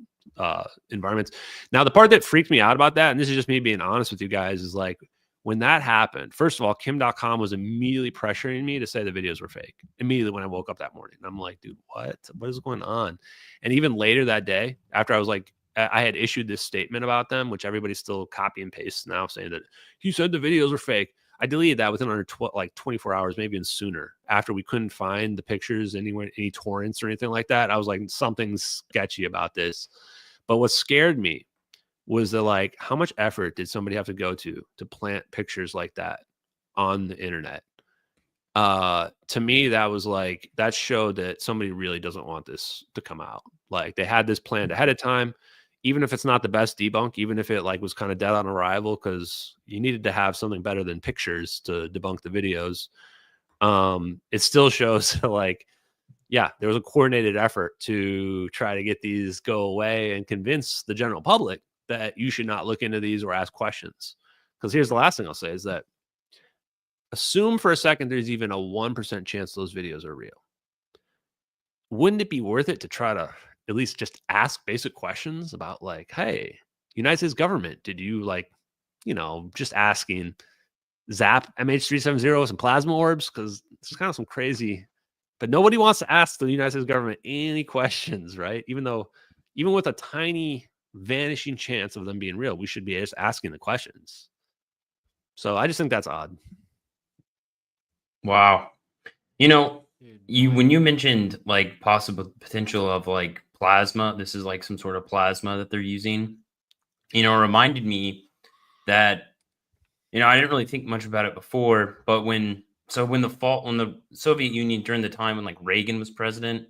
environments. Now the part that freaked me out about that, and this is just me being honest with you guys, is like when that happened, first of all, Kim.com was immediately pressuring me to say the videos were fake immediately when I woke up that morning. I'm like, dude, what is going on? And even later that day, after I was like, I had issued this statement about them, which everybody still copy and paste now, saying that you said the videos were fake. I deleted that within under 24 hours, maybe even sooner, after we couldn't find the pictures anywhere, any torrents or anything like that. I was like, something's sketchy about this. But what scared me was the like, how much effort did somebody have to go to plant pictures like that on the internet. To me, that was like, that showed that somebody really doesn't want this to come out. Like, they had this planned ahead of time, even if it's not the best debunk, even if it like was kind of dead on arrival, because you needed to have something better than pictures to debunk the videos. It still shows like, yeah, there was a coordinated effort to try to get these go away and convince the general public that you should not look into these or ask questions. Because here's the last thing I'll say is that assume for a second there's even a 1% chance those videos are real. Wouldn't it be worth it to try to at least just ask basic questions about like, hey, United States government, did you like, just asking zap MH370 with some plasma orbs? Because it's kind of some crazy, but nobody wants to ask the United States government any questions, right? Even with a tiny vanishing chance of them being real, we should be just asking the questions. So I just think that's odd. Wow. When you mentioned like possible potential of like plasma, this is like some sort of plasma that they're using, it reminded me that, I didn't really think much about it before, but when the Soviet Union, during the time when like Reagan was president,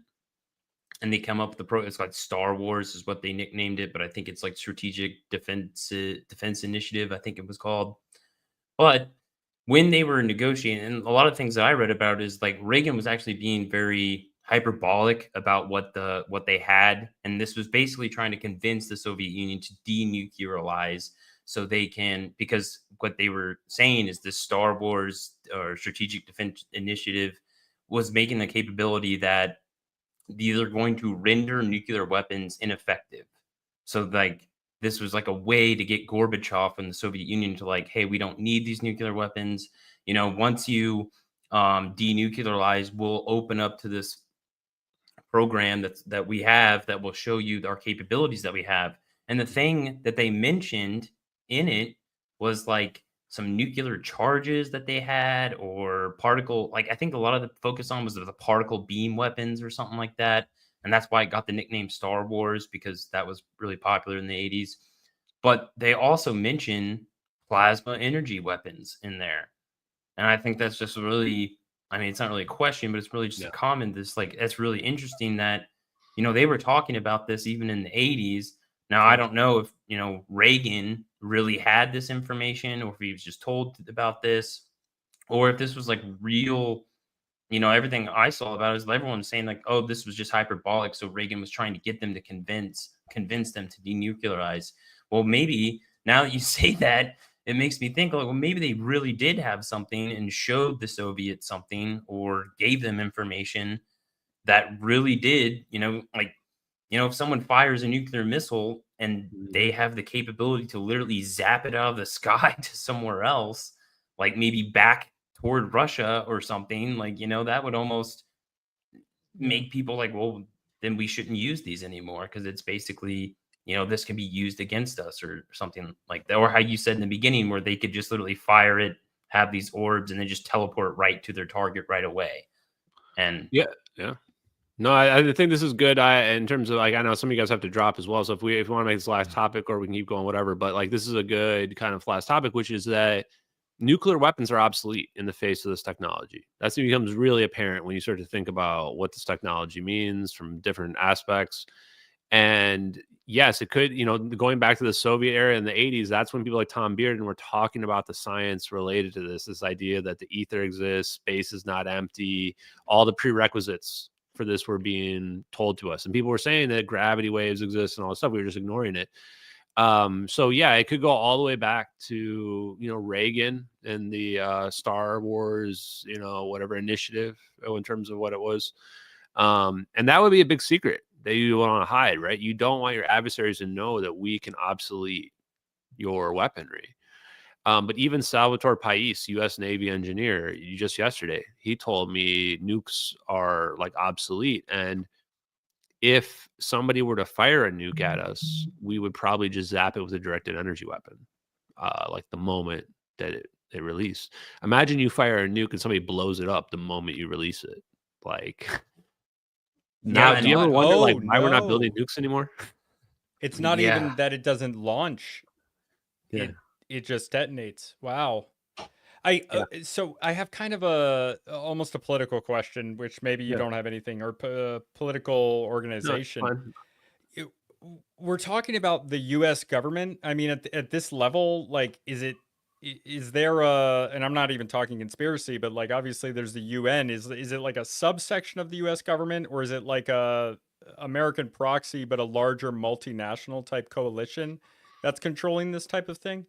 and they come up with it's like Star Wars is what they nicknamed it, but I think it's like Strategic Defense Initiative, I think it was called. But when they were negotiating, and a lot of things that I read about is like Reagan was actually being very hyperbolic about what they had, and this was basically trying to convince the Soviet Union to denuclearize, so they can, because what they were saying is this Star Wars or Strategic Defense Initiative was making the capability that these are going to render nuclear weapons ineffective. So like this was like a way to get Gorbachev and the Soviet Union to like, hey, we don't need these nuclear weapons. Once you denuclearize, we'll open up to this program that we have that will show you our capabilities that we have. And the thing that they mentioned in it was like some nuclear charges that they had, or particle, like I think a lot of the focus on was the particle beam weapons or something like that. And that's why it got the nickname Star Wars, because that was really popular in the 80s. But they also mention plasma energy weapons in there. And I think that's just really, it's not really a question, but it's really just a comment. This like, it's really interesting that, they were talking about this even in the 80s. Now, I don't know if, Reagan really had this information, or if he was just told about this, or if this was like real. Everything I saw about it is everyone saying like, oh, this was just hyperbolic. So Reagan was trying to get them to convince them to denuclearize. Well, maybe now that you say that, it makes me think like, well, maybe they really did have something and showed the Soviets something, or gave them information that really did, if someone fires a nuclear missile and they have the capability to literally zap it out of the sky to somewhere else, like maybe back toward Russia or something, like, that would almost make people like, well, then we shouldn't use these anymore, because it's basically, this can be used against us or something like that. Or how you said in the beginning, where they could just literally fire it, have these orbs, and then just teleport right to their target right away. And yeah. No, I think this is good. In terms of like, I know some of you guys have to drop as well. So if we want to make this last topic, or we can keep going, whatever. But like, this is a good kind of last topic, which is that nuclear weapons are obsolete in the face of this technology. That becomes really apparent when you start to think about what this technology means from different aspects. And yes, it could, going back to the Soviet era in the 80s, that's when people like Tom Bearden were talking about the science related to this idea that the ether exists, space is not empty, all the prerequisites for this were being told to us. And people were saying that gravity waves exist and all this stuff. We were just ignoring it. So yeah, it could go all the way back to, Reagan and the Star Wars, whatever initiative in terms of what it was. And that would be a big secret that you want to hide, right? You don't want your adversaries to know that we can obsolete your weaponry. But even Salvatore Pais, U.S. Navy engineer, just yesterday, he told me nukes are like obsolete. And if somebody were to fire a nuke at us, we would probably just zap it with a directed energy weapon, like the moment that it released. Imagine you fire a nuke and somebody blows it up the moment you release it. Like, now, do you ever wonder why we're not building nukes anymore? It's not even that it doesn't launch. Yeah. It just detonates. Wow. So I have kind of almost a political question, which maybe you Yeah. don't have anything, or political No, it's organization. fine. We're talking about the U.S. government. I mean, at this level, like, is there a, and I'm not even talking conspiracy, but like, obviously there's the UN. Is it like a subsection of the U.S. government, or is it like a American proxy, but a larger multinational type coalition that's controlling this type of thing?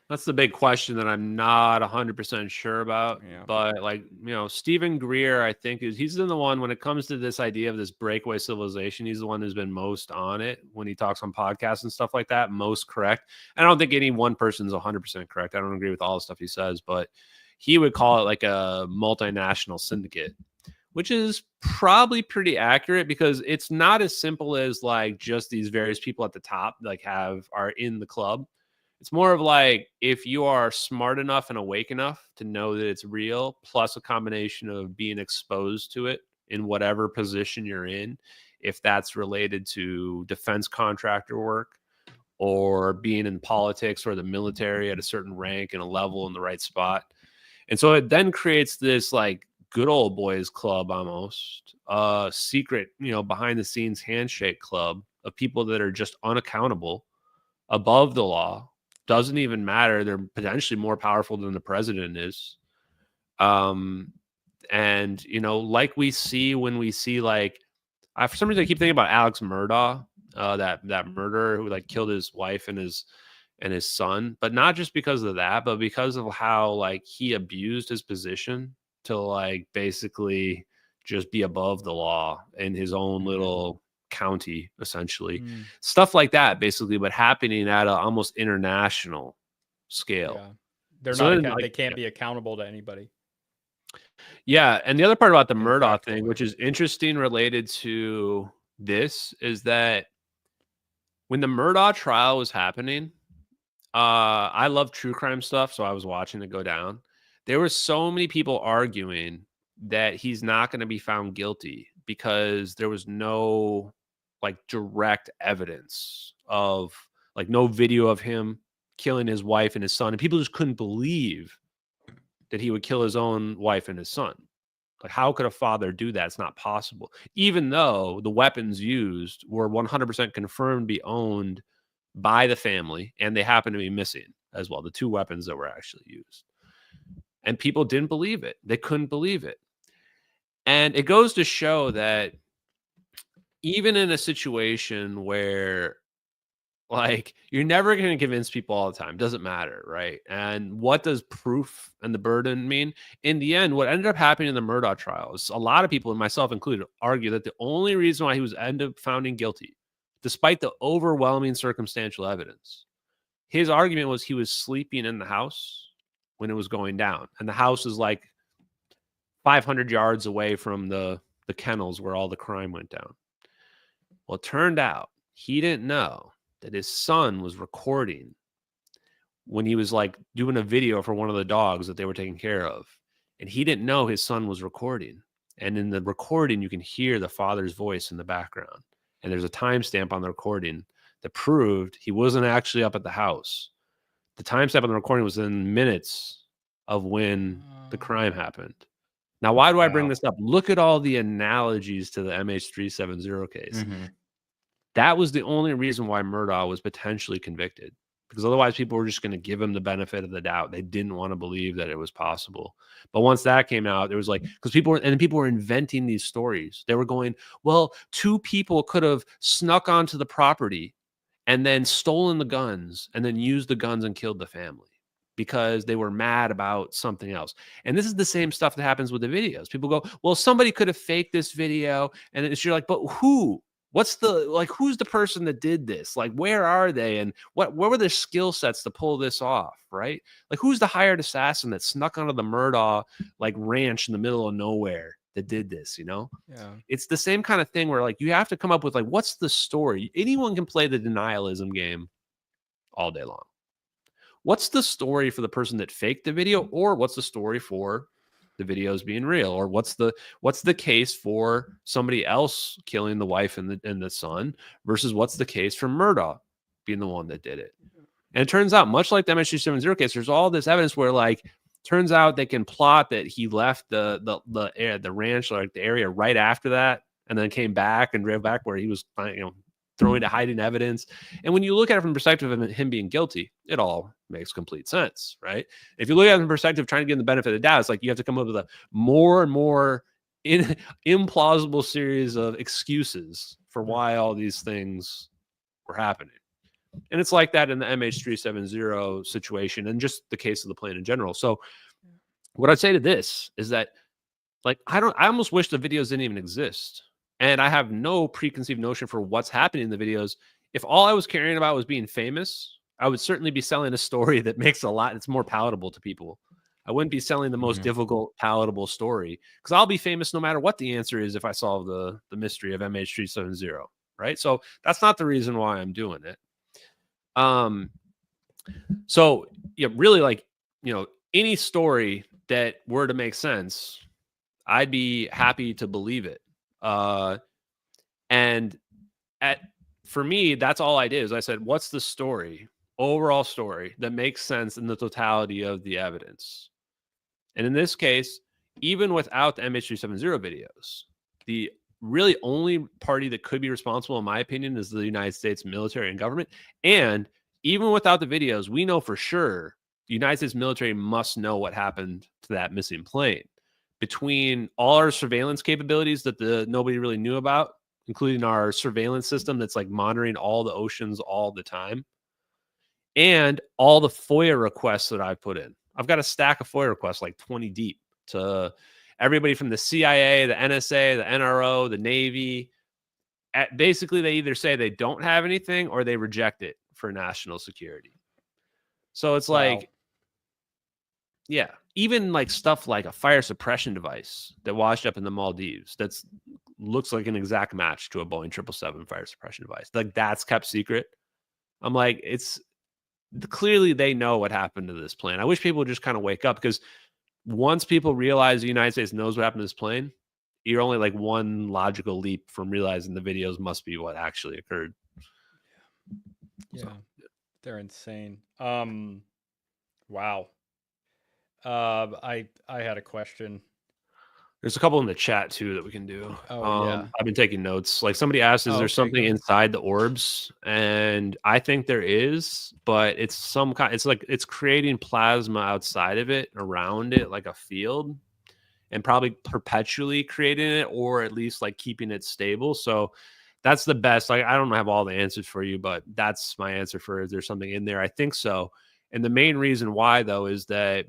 That's the big question that I'm not 100% sure about. Yeah. But like, Stephen Greer, I think he's the one when it comes to this idea of this breakaway civilization. He's the one who's been most on it when he talks on podcasts and stuff like that. Most correct. I don't think any one person's 100% correct. I don't agree with all the stuff he says, but he would call it like a multinational syndicate, which is probably pretty accurate because it's not as simple as like just these various people at the top like are in the club. It's more of like if you are smart enough and awake enough to know that it's real, plus a combination of being exposed to it in whatever position you're in, if that's related to defense contractor work or being in politics or the military at a certain rank and a level in the right spot. And so it then creates this like good old boys club, almost secret, behind the scenes handshake club of people that are just unaccountable, above the law. Doesn't even matter. They're potentially more powerful than the president is. And, like we see when we see like, for some reason I keep thinking about Alex Murdaugh, that murderer who like killed his wife and his son, but not just because of that, but because of how like he abused his position to like basically just be above the law in his own little county, essentially. Stuff like that, basically, but happening at an almost international scale. Yeah. They're So not. then, They can't be accountable to anybody. Yeah, and the other part about the Murdaugh practical thing, way. which is interesting related to this, is that when the Murdaugh trial was happening, I love true crime stuff, so I was watching it go down. There were so many people arguing that he's not going to be found guilty because there was no like direct evidence of like no video of him killing his wife and his son, and people just couldn't believe that he would kill his own wife and his son. Like, how could a father do that? It's not possible. Even though the weapons used were 100% confirmed to be owned by the family, and they happen to be missing as well, the two weapons that were actually used. And people didn't believe it. They couldn't believe it. And it goes to show that even in a situation where like you're never going to convince people all the time, doesn't matter, right? And what does proof and the burden mean? In the end, what ended up happening in the Murdaugh trial is a lot of people, and myself included, argue that the only reason why he was ended up found guilty, despite the overwhelming circumstantial evidence, his argument was he was sleeping in the house when it was going down, and the house is like 500 yards away from the kennels where all the crime went down. Well, it turned out he didn't know that his son was recording when he was like doing a video for one of the dogs that they were taking care of. And he didn't know his son was recording. And in the recording, you can hear the father's voice in the background. And there's a timestamp on the recording that proved he wasn't actually up at the house. The timestamp on the recording was in minutes of when the crime happened. Now, why do I bring this up? Look at all the analogies to the MH370 case. That was the only reason why Murdaugh was potentially convicted, because otherwise people were just going to give him the benefit of the doubt. They didn't want to believe that it was possible. But once that came out, there was like, because people were inventing these stories. They were going, well, two people could have snuck onto the property and then stolen the guns and then used the guns and killed the family because they were mad about something else. And this is the same stuff that happens with the videos. People go, well, somebody could have faked this video. And it's, you're like, but who? What's the, like, who's the person that did this? Like, where are they? And what were their skill sets to pull this off, right? Like, who's the hired assassin that snuck onto the Murdaugh, like, ranch in the middle of nowhere that did this, you know? Yeah. It's the same kind of thing where, like, you have to come up with, like, what's the story? Anyone can play the denialism game all day long. What's the story for the person that faked the video, or what's the story for the videos being real, or what's the case for somebody else killing the wife and the son versus what's the case for Murdaugh being the one that did it? And it turns out, much like the MH370 case, there's all this evidence where, like, Turns out they can plot that he left the ranch, like the area right after that, and then came back and drove back where he was, throwing to hiding evidence. And when you look at it from the perspective of him being guilty, it all makes complete sense, right? If you look at it from the perspective of trying to give him the benefit of the doubt, it's like you have to come up with a more and more implausible series of excuses for why all these things were happening. And it's like that in the MH370 situation and just the case of the plane in general. So what I'd say to this is that, like, I almost wish the videos didn't even exist. And I have no preconceived notion for what's happening in the videos. If all I was caring about was being famous, I would certainly be selling a story that makes it's more palatable to people. I wouldn't be selling the most difficult, palatable story, because I'll be famous no matter what the answer is if I solve the mystery of MH370, right? So that's not the reason why I'm doing it. So yeah, really, like, any story that were to make sense, I'd be happy to believe it. For me, that's all I did is I said, what's the story, overall story that makes sense in the totality of the evidence? And in this case, even without the MH370 videos, the really only party that could be responsible, in my opinion, is the United States military and government. And even without the videos, we know for sure the United States military must know what happened to that missing plane. Between all our surveillance capabilities that nobody really knew about, including our surveillance system that's like monitoring all the oceans all the time, and all the FOIA requests that I put in. I've got a stack of FOIA requests, like 20 deep, to everybody from the CIA, the NSA, the NRO, the Navy. Basically, they either say they don't have anything or they reject it for national security. So it's like, yeah, even like stuff like a fire suppression device that washed up in the Maldives that's looks like an exact match to a Boeing 777 fire suppression device. Like, that's kept secret. I'm like, it's clearly they know what happened to this plane. I wish people would just kind of wake up, because once people realize the United States knows what happened to this plane, you're only like one logical leap from realizing the videos must be what actually occurred. Yeah, they're insane. Wow. I had a question. There's a couple in the chat too that we can do. Yeah. I've been taking notes. Like, somebody asked, is there something inside the orbs? And I think there is, but it's some kind. It's like it's creating plasma outside of it, around it, like a field, and probably perpetually creating it, or at least like keeping it stable. So that's the best. Like, I don't have all the answers for you, but that's my answer for, is there something in there? I think so. And the main reason why, though, is that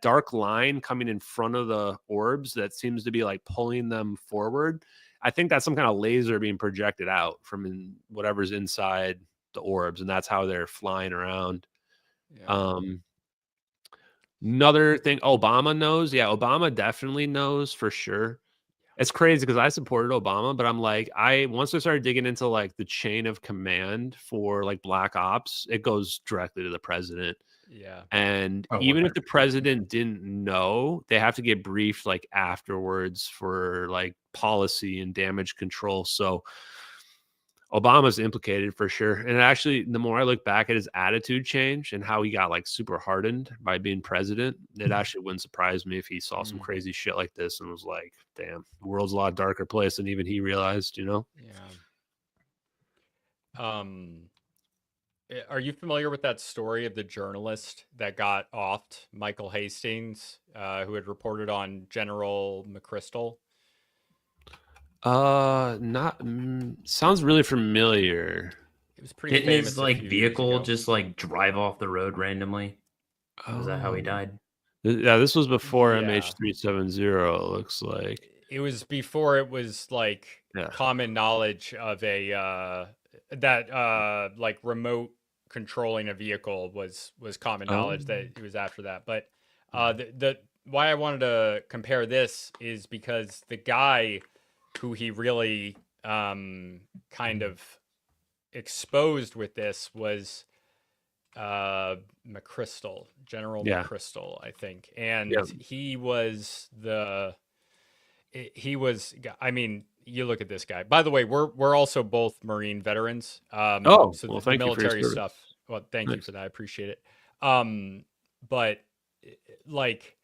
dark line coming in front of the orbs that seems to be like pulling them forward, I think that's some kind of laser being projected out from whatever's inside the orbs, and that's how they're flying around. Yeah. Another thing, Obama knows. Yeah, Obama definitely knows for sure. It's crazy because I supported Obama, but I'm like, once I started digging into like the chain of command for like black ops, it goes directly to the president. Yeah. And even if the president didn't know, they have to get briefed like afterwards for like policy and damage control. So Obama's implicated for sure. And actually, the more I look back at his attitude change and how he got like super hardened by being president, it actually wouldn't surprise me if he saw some crazy shit like this and was like, damn, the world's a lot darker place than even he realized, you know? Yeah. Are you familiar with that story of the journalist that got offed, Michael Hastings, who had reported on General McChrystal? Sounds really familiar. It was pretty Didn't famous. his like vehicle just like drive off the road randomly? Was that how he died? Yeah, this was before MH370, it looks like. It was before it was like common knowledge of a like remote controlling a vehicle was common knowledge. That it was after that. But the why I wanted to compare this is because the guy who he really kind of exposed with this was McChrystal, General McChrystal, I think. And he was I mean, you look at this guy. By the way, we're also both Marine veterans. So the military stuff. Well, thank you for that. I appreciate it. But like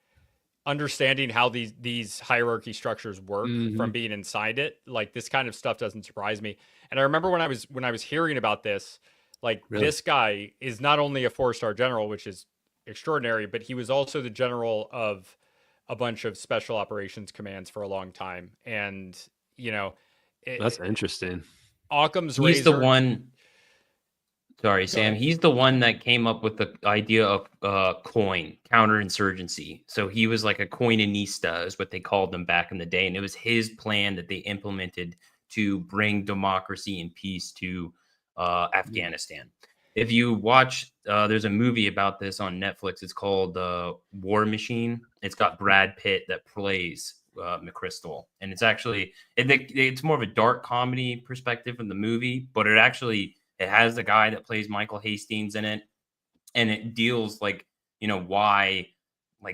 understanding how these hierarchy structures work from being inside it. Like this kind of stuff doesn't surprise me. And I remember when I was hearing about this, like this guy is not only a 4-star general, which is extraordinary, but he was also the general of a bunch of special operations commands for a long time. And That's interesting. Occam's He's razor. the one. Sorry, Sam. He's the one that came up with the idea of coin counterinsurgency. So he was like a coinista, is what they called them back in the day, and it was his plan that they implemented to bring democracy and peace to Afghanistan. If you watch, there's a movie about this on Netflix. It's called War Machine. It's got Brad Pitt that plays McChrystal, and it's actually it's more of a dark comedy perspective in the movie, but it has the guy that plays Michael Hastings in it, and it deals why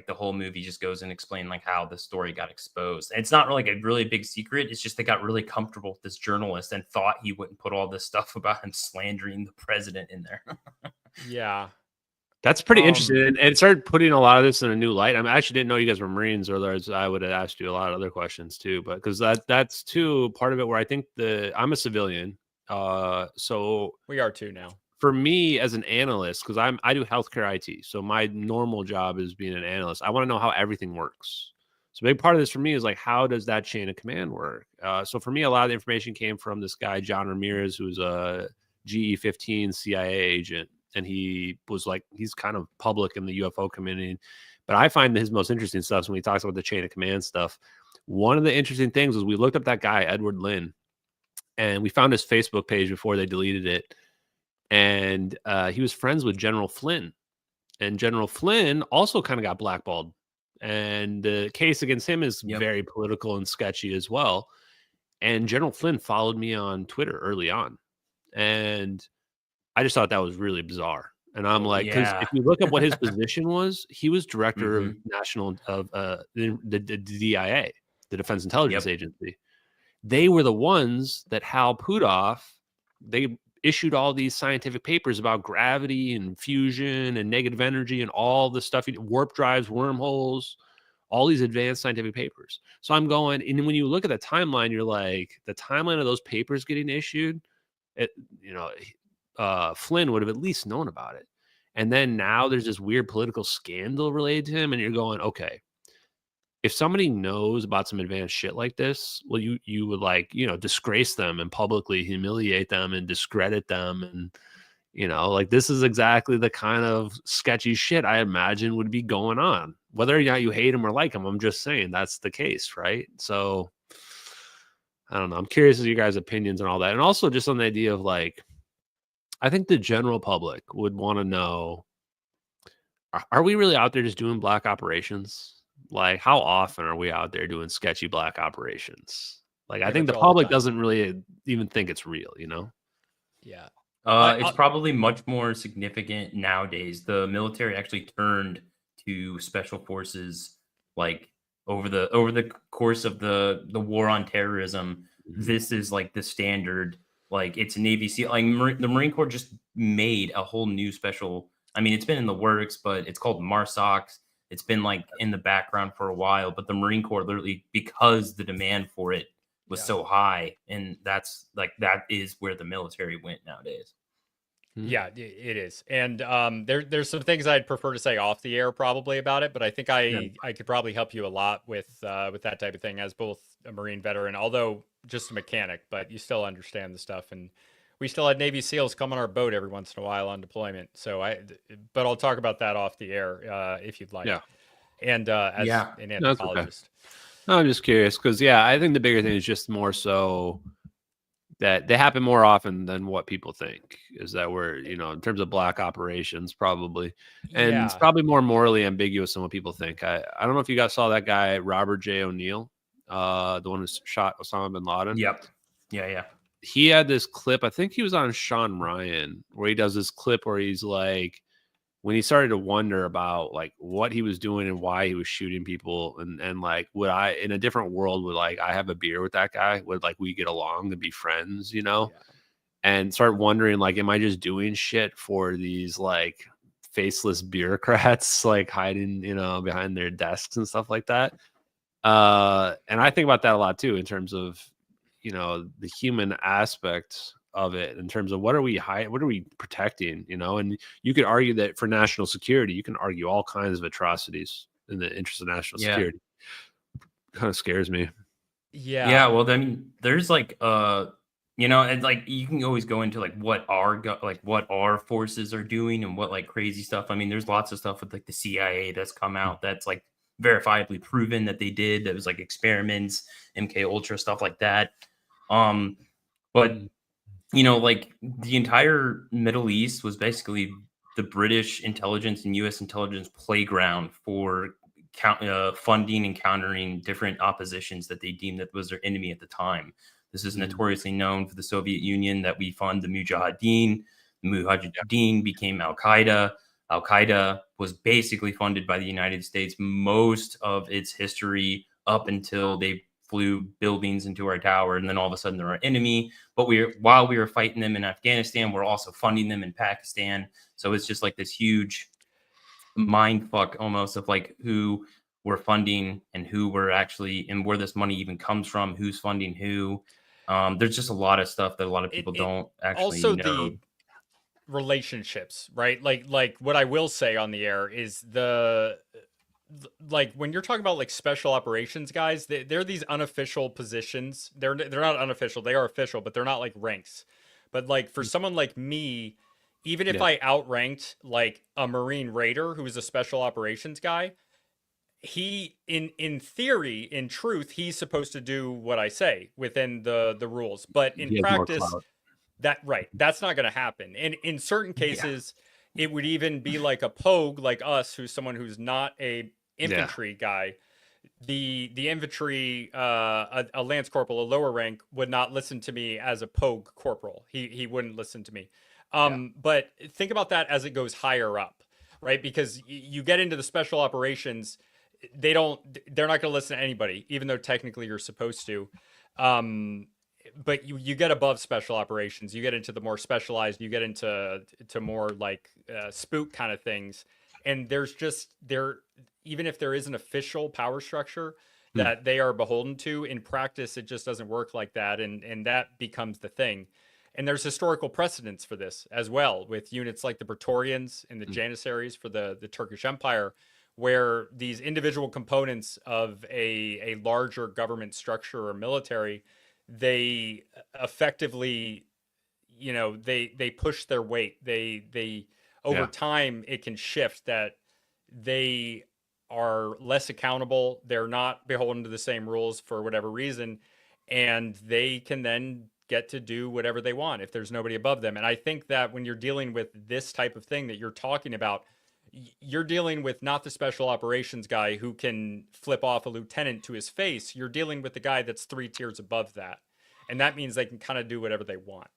the whole movie just goes and explain how the story got exposed. And it's not really a really big secret. It's just they got really comfortable with this journalist and thought he wouldn't put all this stuff about him slandering the president in there. Yeah. That's pretty interesting. And it started putting a lot of this in a new light. I mean, I actually didn't know you guys were Marines, or otherwise I would have asked you a lot of other questions too. But because that's too part of it where I think I'm a civilian. So we are too now. For me as an analyst, because I do healthcare IT, so my normal job is being an analyst. I want to know how everything works. So a big part of this for me is how does that chain of command work? So for me, a lot of the information came from this guy John Ramirez, who's a GE-15 CIA agent, and he's kind of public in the UFO community. But I find his most interesting stuff when he talks about the chain of command stuff. One of the interesting things was we looked up that guy Edward Lynn, and we found his Facebook page before they deleted it. And he was friends with General Flynn. And General Flynn also kind of got blackballed. And the case against him is very political and sketchy as well. And General Flynn followed me on Twitter early on. And I just thought that was really bizarre. And I'm like, because if you look at what his position was, he was director of the DIA, the Defense Intelligence Agency. They were the ones that Hal Puthoff, they issued all these scientific papers about gravity and fusion and negative energy and all the stuff, warp drives, wormholes, all these advanced scientific papers. So I'm going, and when you look at the timeline, you're like, the timeline of those papers getting issued, Flynn would have at least known about it. And then now there's this weird political scandal related to him, and you're going, okay, if somebody knows about some advanced shit like this, well, you would disgrace them and publicly humiliate them and discredit them. And, this is exactly the kind of sketchy shit I imagine would be going on. Whether or not you hate him or like him, I'm just saying that's the case, right? So, I don't know. I'm curious as to your guys' opinions and all that. And also just on the idea of I think the general public would want to know, are we really out there just doing black operations? How often are we out there doing sketchy black operations? I think the public doesn't really even think it's real, Yeah. It's probably much more significant nowadays. The military actually turned to special forces over the course of the war on terrorism. This is the standard. It's Navy SEAL. The Marine Corps just made a whole new special. I mean, it's been in the works, but it's called MARSOC. It's been in the background for a while, but the Marine Corps literally, because the demand for it was so high, and that's that is where the military went nowadays. Yeah, it is. And there's some things I'd prefer to say off the air probably about it, but I think I could probably help you a lot with that type of thing as both a Marine veteran, although just a mechanic, but you still understand the stuff. And we still had Navy SEALs come on our boat every once in a while on deployment. But I'll talk about that off the air if you'd like. Yeah. And as an anthropologist. No, I'm just curious because, I think the bigger thing is just more so that they happen more often than what people think, is that we're, in terms of black operations, probably. And it's probably more morally ambiguous than what people think. I don't know if you guys saw that guy, Robert J. O'Neill, the one who shot Osama bin Laden. Yep. Yeah. He had this clip, I think he was on Sean Ryan, where he does this clip where he's when he started to wonder about what he was doing and why he was shooting people, and would I, in a different world, would I have a beer with that guy? Would we get along and be friends, and start wondering, am I just doing shit for these faceless bureaucrats like hiding, behind their desks and stuff like that. And I think about that a lot too, in terms of, the human aspect of it, in terms of what are we protecting, and you could argue that for national security, you can argue all kinds of atrocities in the interest of national security. Kind of scares me. Yeah, well, I mean, there's like and like you can always go into like what our forces are doing and what like crazy stuff. I mean, there's lots of stuff with like the CIA that's come out that's like verifiably proven that they did. That was like experiments, MK Ultra, stuff like that. But like the entire Middle East was basically the British intelligence and U.S. intelligence playground for funding and countering different oppositions that they deemed that was their enemy at the time. This is notoriously known for the Soviet Union, that we fund the Mujahideen. The Mujahideen became Al-Qaeda. Al-Qaeda was basically funded by the United States most of its history up until they flew buildings into our tower, and then all of a sudden they're our enemy. But while we were fighting them in Afghanistan, we're also funding them in Pakistan. So it's just like this huge mind fuck almost of like who we're funding and who we're actually, and where this money even comes from, who's funding who. There's just a lot of stuff that a lot of people don't actually also know. The relationships, right? Like what I will say on the air is like when you're talking about like special operations guys, they're these unofficial positions. They're not unofficial, they are official, but they're not like ranks. But like for someone like me, even if I outranked like a Marine Raider who's a special operations guy, he in theory, in truth, he's supposed to do what I say within the rules. But in practice, that's not going to happen. And in certain cases, it would even be like a pogue like us, who's someone who's not a infantry guy. The infantry, a lance corporal, a lower rank, would not listen to me as a pogue corporal. He wouldn't listen to me. But think about that as it goes higher up, right? Because you get into the special operations, they're not going to listen to anybody, even though technically you're supposed to. But you get above special operations, you get into the more specialized, you get into more like spook kind of things. And there's even if there is an official power structure that they are beholden to, in practice, it just doesn't work like that. And that becomes the thing. And there's historical precedents for this as well, with units like the Praetorians and the Janissaries for the Turkish Empire, where these individual components of a larger government structure or military, they effectively, they push their weight. They over time, it can shift that they are less accountable. They're not beholden to the same rules for whatever reason, and they can then get to do whatever they want if there's nobody above them. And I think that when you're dealing with this type of thing that you're talking about, you're dealing with not the special operations guy who can flip off a lieutenant to his face. You're dealing with the guy that's 3 tiers above that. And that means they can kind of do whatever they want.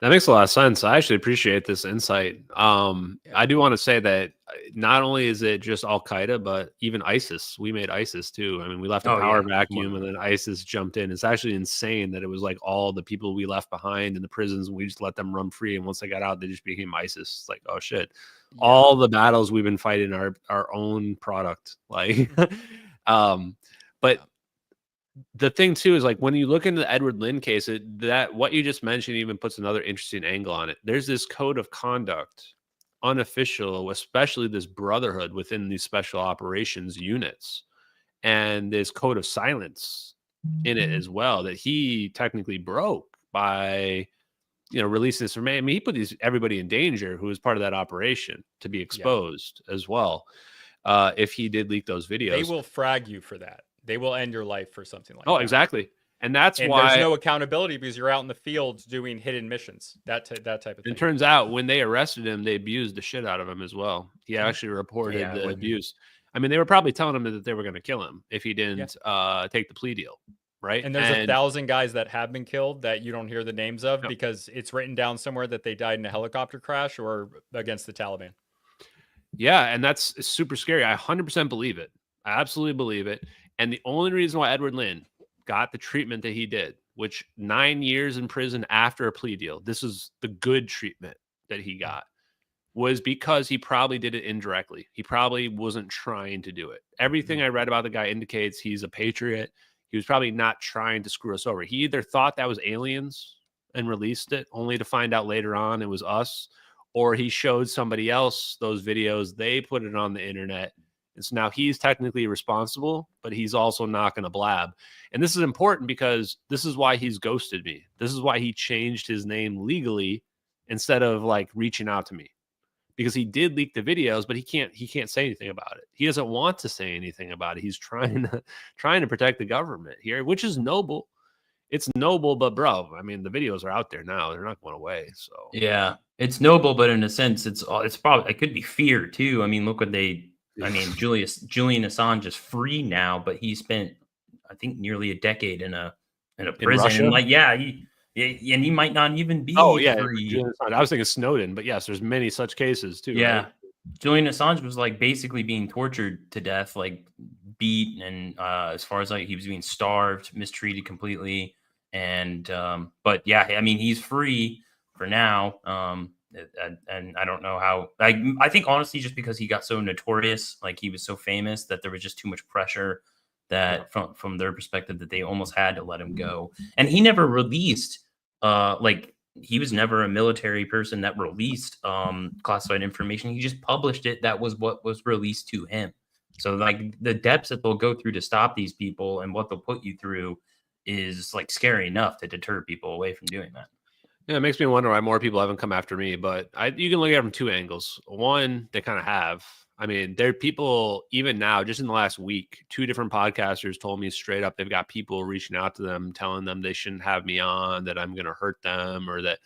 That makes a lot of sense. I actually appreciate this insight. I do want to say that not only is it just Al-Qaeda, but even ISIS. We made ISIS too. I mean, we left a power vacuum and then ISIS jumped in. It's actually insane that it was like all the people we left behind in the prisons, and we just let them run free. And once they got out, they just became ISIS. It's like, oh shit. Yeah. All the battles we've been fighting are our own product. Like, but the thing too is like when you look into the Edward Lynn case, that what you just mentioned even puts another interesting angle on it. There's this code of conduct, unofficial, especially this brotherhood within these special operations units, and this code of silence in it as well that he technically broke by, releasing this. I mean, he put everybody in danger who was part of that operation to be exposed as well. If he did leak those videos, they will frag you for that. They will end your life for something like that. Oh, exactly. And that's why there's no accountability, because you're out in the fields doing hidden missions, that type of thing. It turns out when they arrested him, they abused the shit out of him as well. He actually reported the abuse. I mean, they were probably telling him that they were going to kill him if he didn't take the plea deal, right? And there's 1,000 guys that have been killed that you don't hear the names of because it's written down somewhere that they died in a helicopter crash or against the Taliban. Yeah, and that's super scary. I 100% believe it. I absolutely believe it. And the only reason why Edward Lynn got the treatment that he did, which 9 years in prison after a plea deal, this is the good treatment that he got, was because he probably did it indirectly. He probably wasn't trying to do it. Everything I read about the guy indicates he's a patriot. He was probably not trying to screw us over. He either thought that was aliens and released it only to find out later on it was us, or he showed somebody else those videos. They put it on the internet. And so now he's technically responsible, but he's also not going to blab. And this is important because this is why he's ghosted me. This is why he changed his name legally instead of like reaching out to me, because he did leak the videos, but he can't say anything about it. He doesn't want to say anything about it. He's trying to protect the government here, which is noble. It's noble, but bro, I mean, the videos are out there now. They're not going away. So Yeah, it's noble, but in a sense, it's probably, it could be fear too. I mean, look what Julian Assange is free now, but he spent, I think, nearly a decade in a prison. Russia? And like, and he might not even be free. I was thinking Snowden, but yes, there's many such cases too. Yeah. Right? Julian Assange was like basically being tortured to death, like beat, and as far as like he was being starved, mistreated completely. And but yeah, I mean, he's free for now. And I don't know how. I think honestly, just because he got so notorious, like he was so famous, that there was just too much pressure that from their perspective that they almost had to let him go. And he never released like he was never a military person that released classified information. He just published it. That was what was released to him. So like the depths that they'll go through to stop these people and what they'll put you through is like scary enough to deter people away from doing that. Yeah, it makes me wonder why more people haven't come after me. But you can look at it from two angles. One, they kind of have. I mean, there are people even now, just in the last week, 2 different podcasters told me straight up they've got people reaching out to them, telling them they shouldn't have me on, that I'm going to hurt them, or like,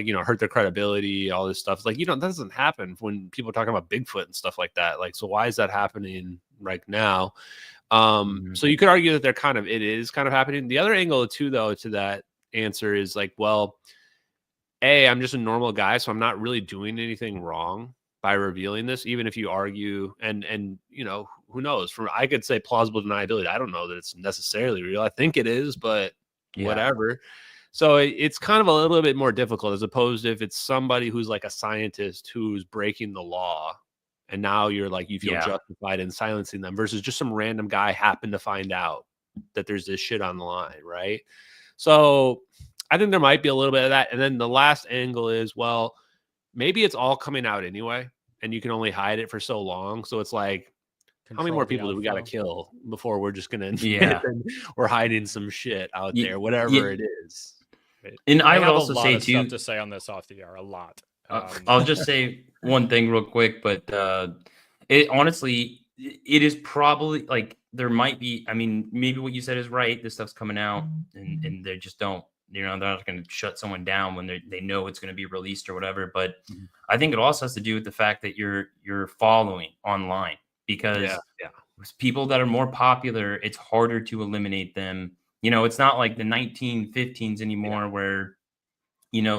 hurt their credibility, all this stuff. It's like, that doesn't happen when people are talking about Bigfoot and stuff like that. Like, so why is that happening right now? So you could argue that it is kind of happening. The other angle too, though, to that answer is like, well, I'm just a normal guy, so I'm not really doing anything wrong by revealing this, even if you argue and who knows? I could say plausible deniability. I don't know that it's necessarily real. I think it is, but whatever. So it's kind of a little bit more difficult, as opposed to if it's somebody who's like a scientist who's breaking the law, and now you're like, you feel justified in silencing them, versus just some random guy happened to find out that there's this shit on the line, right? So I think there might be a little bit of that. And then the last angle is, well, maybe it's all coming out anyway, and you can only hide it for so long. So it's like, how many more people do we got to kill before we're just going to, we're hiding some shit out there, whatever it is. Right? And I would have also a lot say of too, stuff to say on this off the air, a lot. I'll just say one thing real quick, but it honestly, it is probably like, there might be, I mean, maybe what you said is right. This stuff's coming out and they just don't, they're not going to shut someone down when they know it's going to be released or whatever. But I think it also has to do with the fact that you're following online, because with people that are more popular, it's harder to eliminate them. It's not like the 1915s anymore where,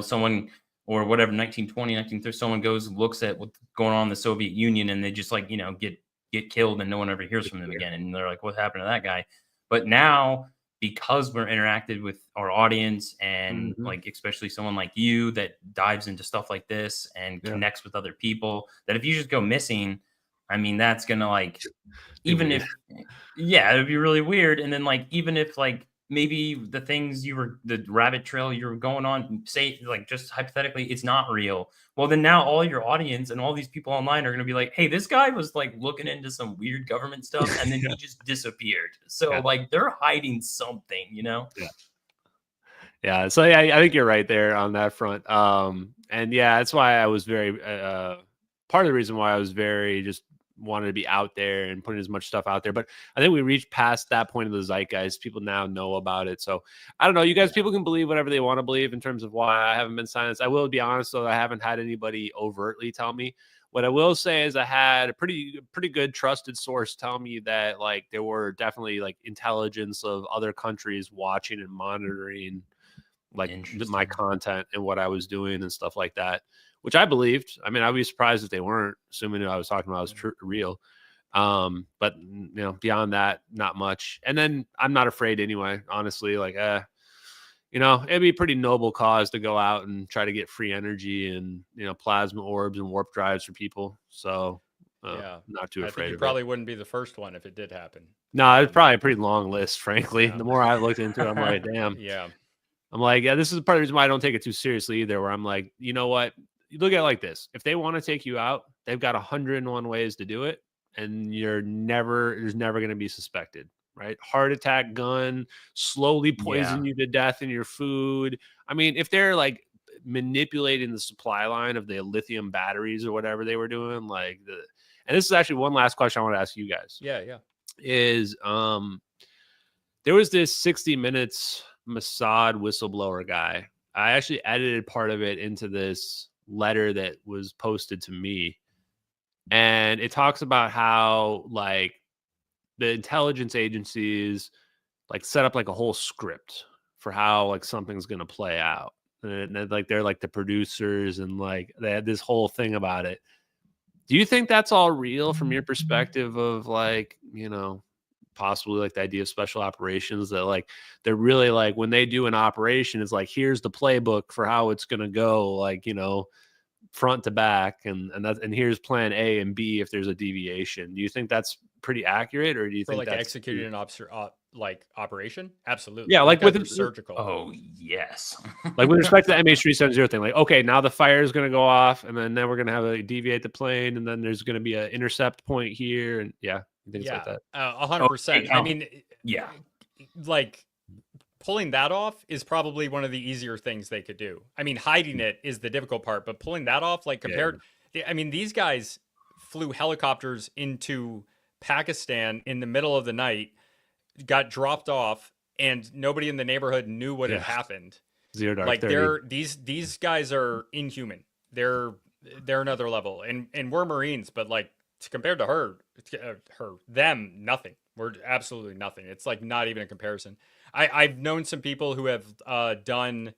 someone or whatever, 1920, 1930, someone goes and looks at what's going on in the Soviet Union and they just like, get killed and no one ever hears from them again. And they're like, what happened to that guy? But now, because we're interacted with our audience and like, especially someone like you that dives into stuff like this and connects with other people, that if you just go missing, I mean, that's going to like, even if, it'd be really weird. And then like, even if like, maybe the things the rabbit trail you were going on, say like just hypothetically, it's not real. Well, then now all your audience and all these people online are going to be like, hey, this guy was like looking into some weird government stuff and then he just disappeared. So like they're hiding something, Yeah. So I think you're right there on that front. And that's why I was very, part of the reason why I was very just wanted to be out there and putting as much stuff out there. But I think we reached past that point of the zeitgeist. People now know about it. So I don't know, you guys, people can believe whatever they want to believe in terms of why I haven't been silenced. I will be honest, though, I haven't had anybody overtly tell me. What I will say is I had a pretty good trusted source tell me that like there were definitely like intelligence of other countries watching and monitoring like my content and what I was doing and stuff like that, which I believed. I mean, I'd be surprised if they weren't, assuming what I was talking about was real. But beyond that, not much. And then I'm not afraid anyway, honestly. Like, you know, it'd be a pretty noble cause to go out and try to get free energy and, you know, plasma orbs and warp drives for people. So not too I afraid think you of probably it. wouldn't be the first one if it did happen. No, it's probably a pretty long list, frankly. Yeah. The more I looked into it, I'm like, damn. Yeah. I'm like, yeah, this is part of the reason why I don't take it too seriously either, where I'm like, you know what? You look at it like this. If they want to take you out, they've got 101 ways to do it, and there's never going to be suspected, right? Heart attack, gun, slowly poison you to death in your food. I mean, if they're like manipulating the supply line of the lithium batteries or whatever they were doing, like and this is actually one last question I want to ask you guys. Yeah. Is there was this 60 Minutes Mossad whistleblower guy. I actually edited part of it into this letter that was posted to me. And it talks about how like the intelligence agencies like set up like a whole script for how like something's going to play out. And like they're like the producers and like they had this whole thing about it. Do you think that's all real from your perspective of like, you know, possibly like the idea of special operations, that like they're really like when they do an operation, it's like here's the playbook for how it's going to go, like, you know, front to back, and here's plan A and B if there's a deviation. Do you think that's pretty accurate, or do you For think like that's executing an like operation? Absolutely. Yeah, like with surgical. Oh yes. like with respect to the MH370 thing, like, okay, now the fire is going to go off, and then we're going to have a deviate the plane, and then there's going to be an intercept point here, and things like that. 100%. I mean, Yeah. like pulling that off is probably one of the easier things they could do. I mean, hiding it is the difficult part, but pulling that off, like compared, I mean, these guys flew helicopters into Pakistan in the middle of the night, got dropped off, and nobody in the neighborhood knew what had happened. Zero Dark Like 30. these guys are inhuman. They're another level, and we're Marines, but like compared to them, nothing. We're absolutely nothing. It's like not even a comparison. I've known some people who have done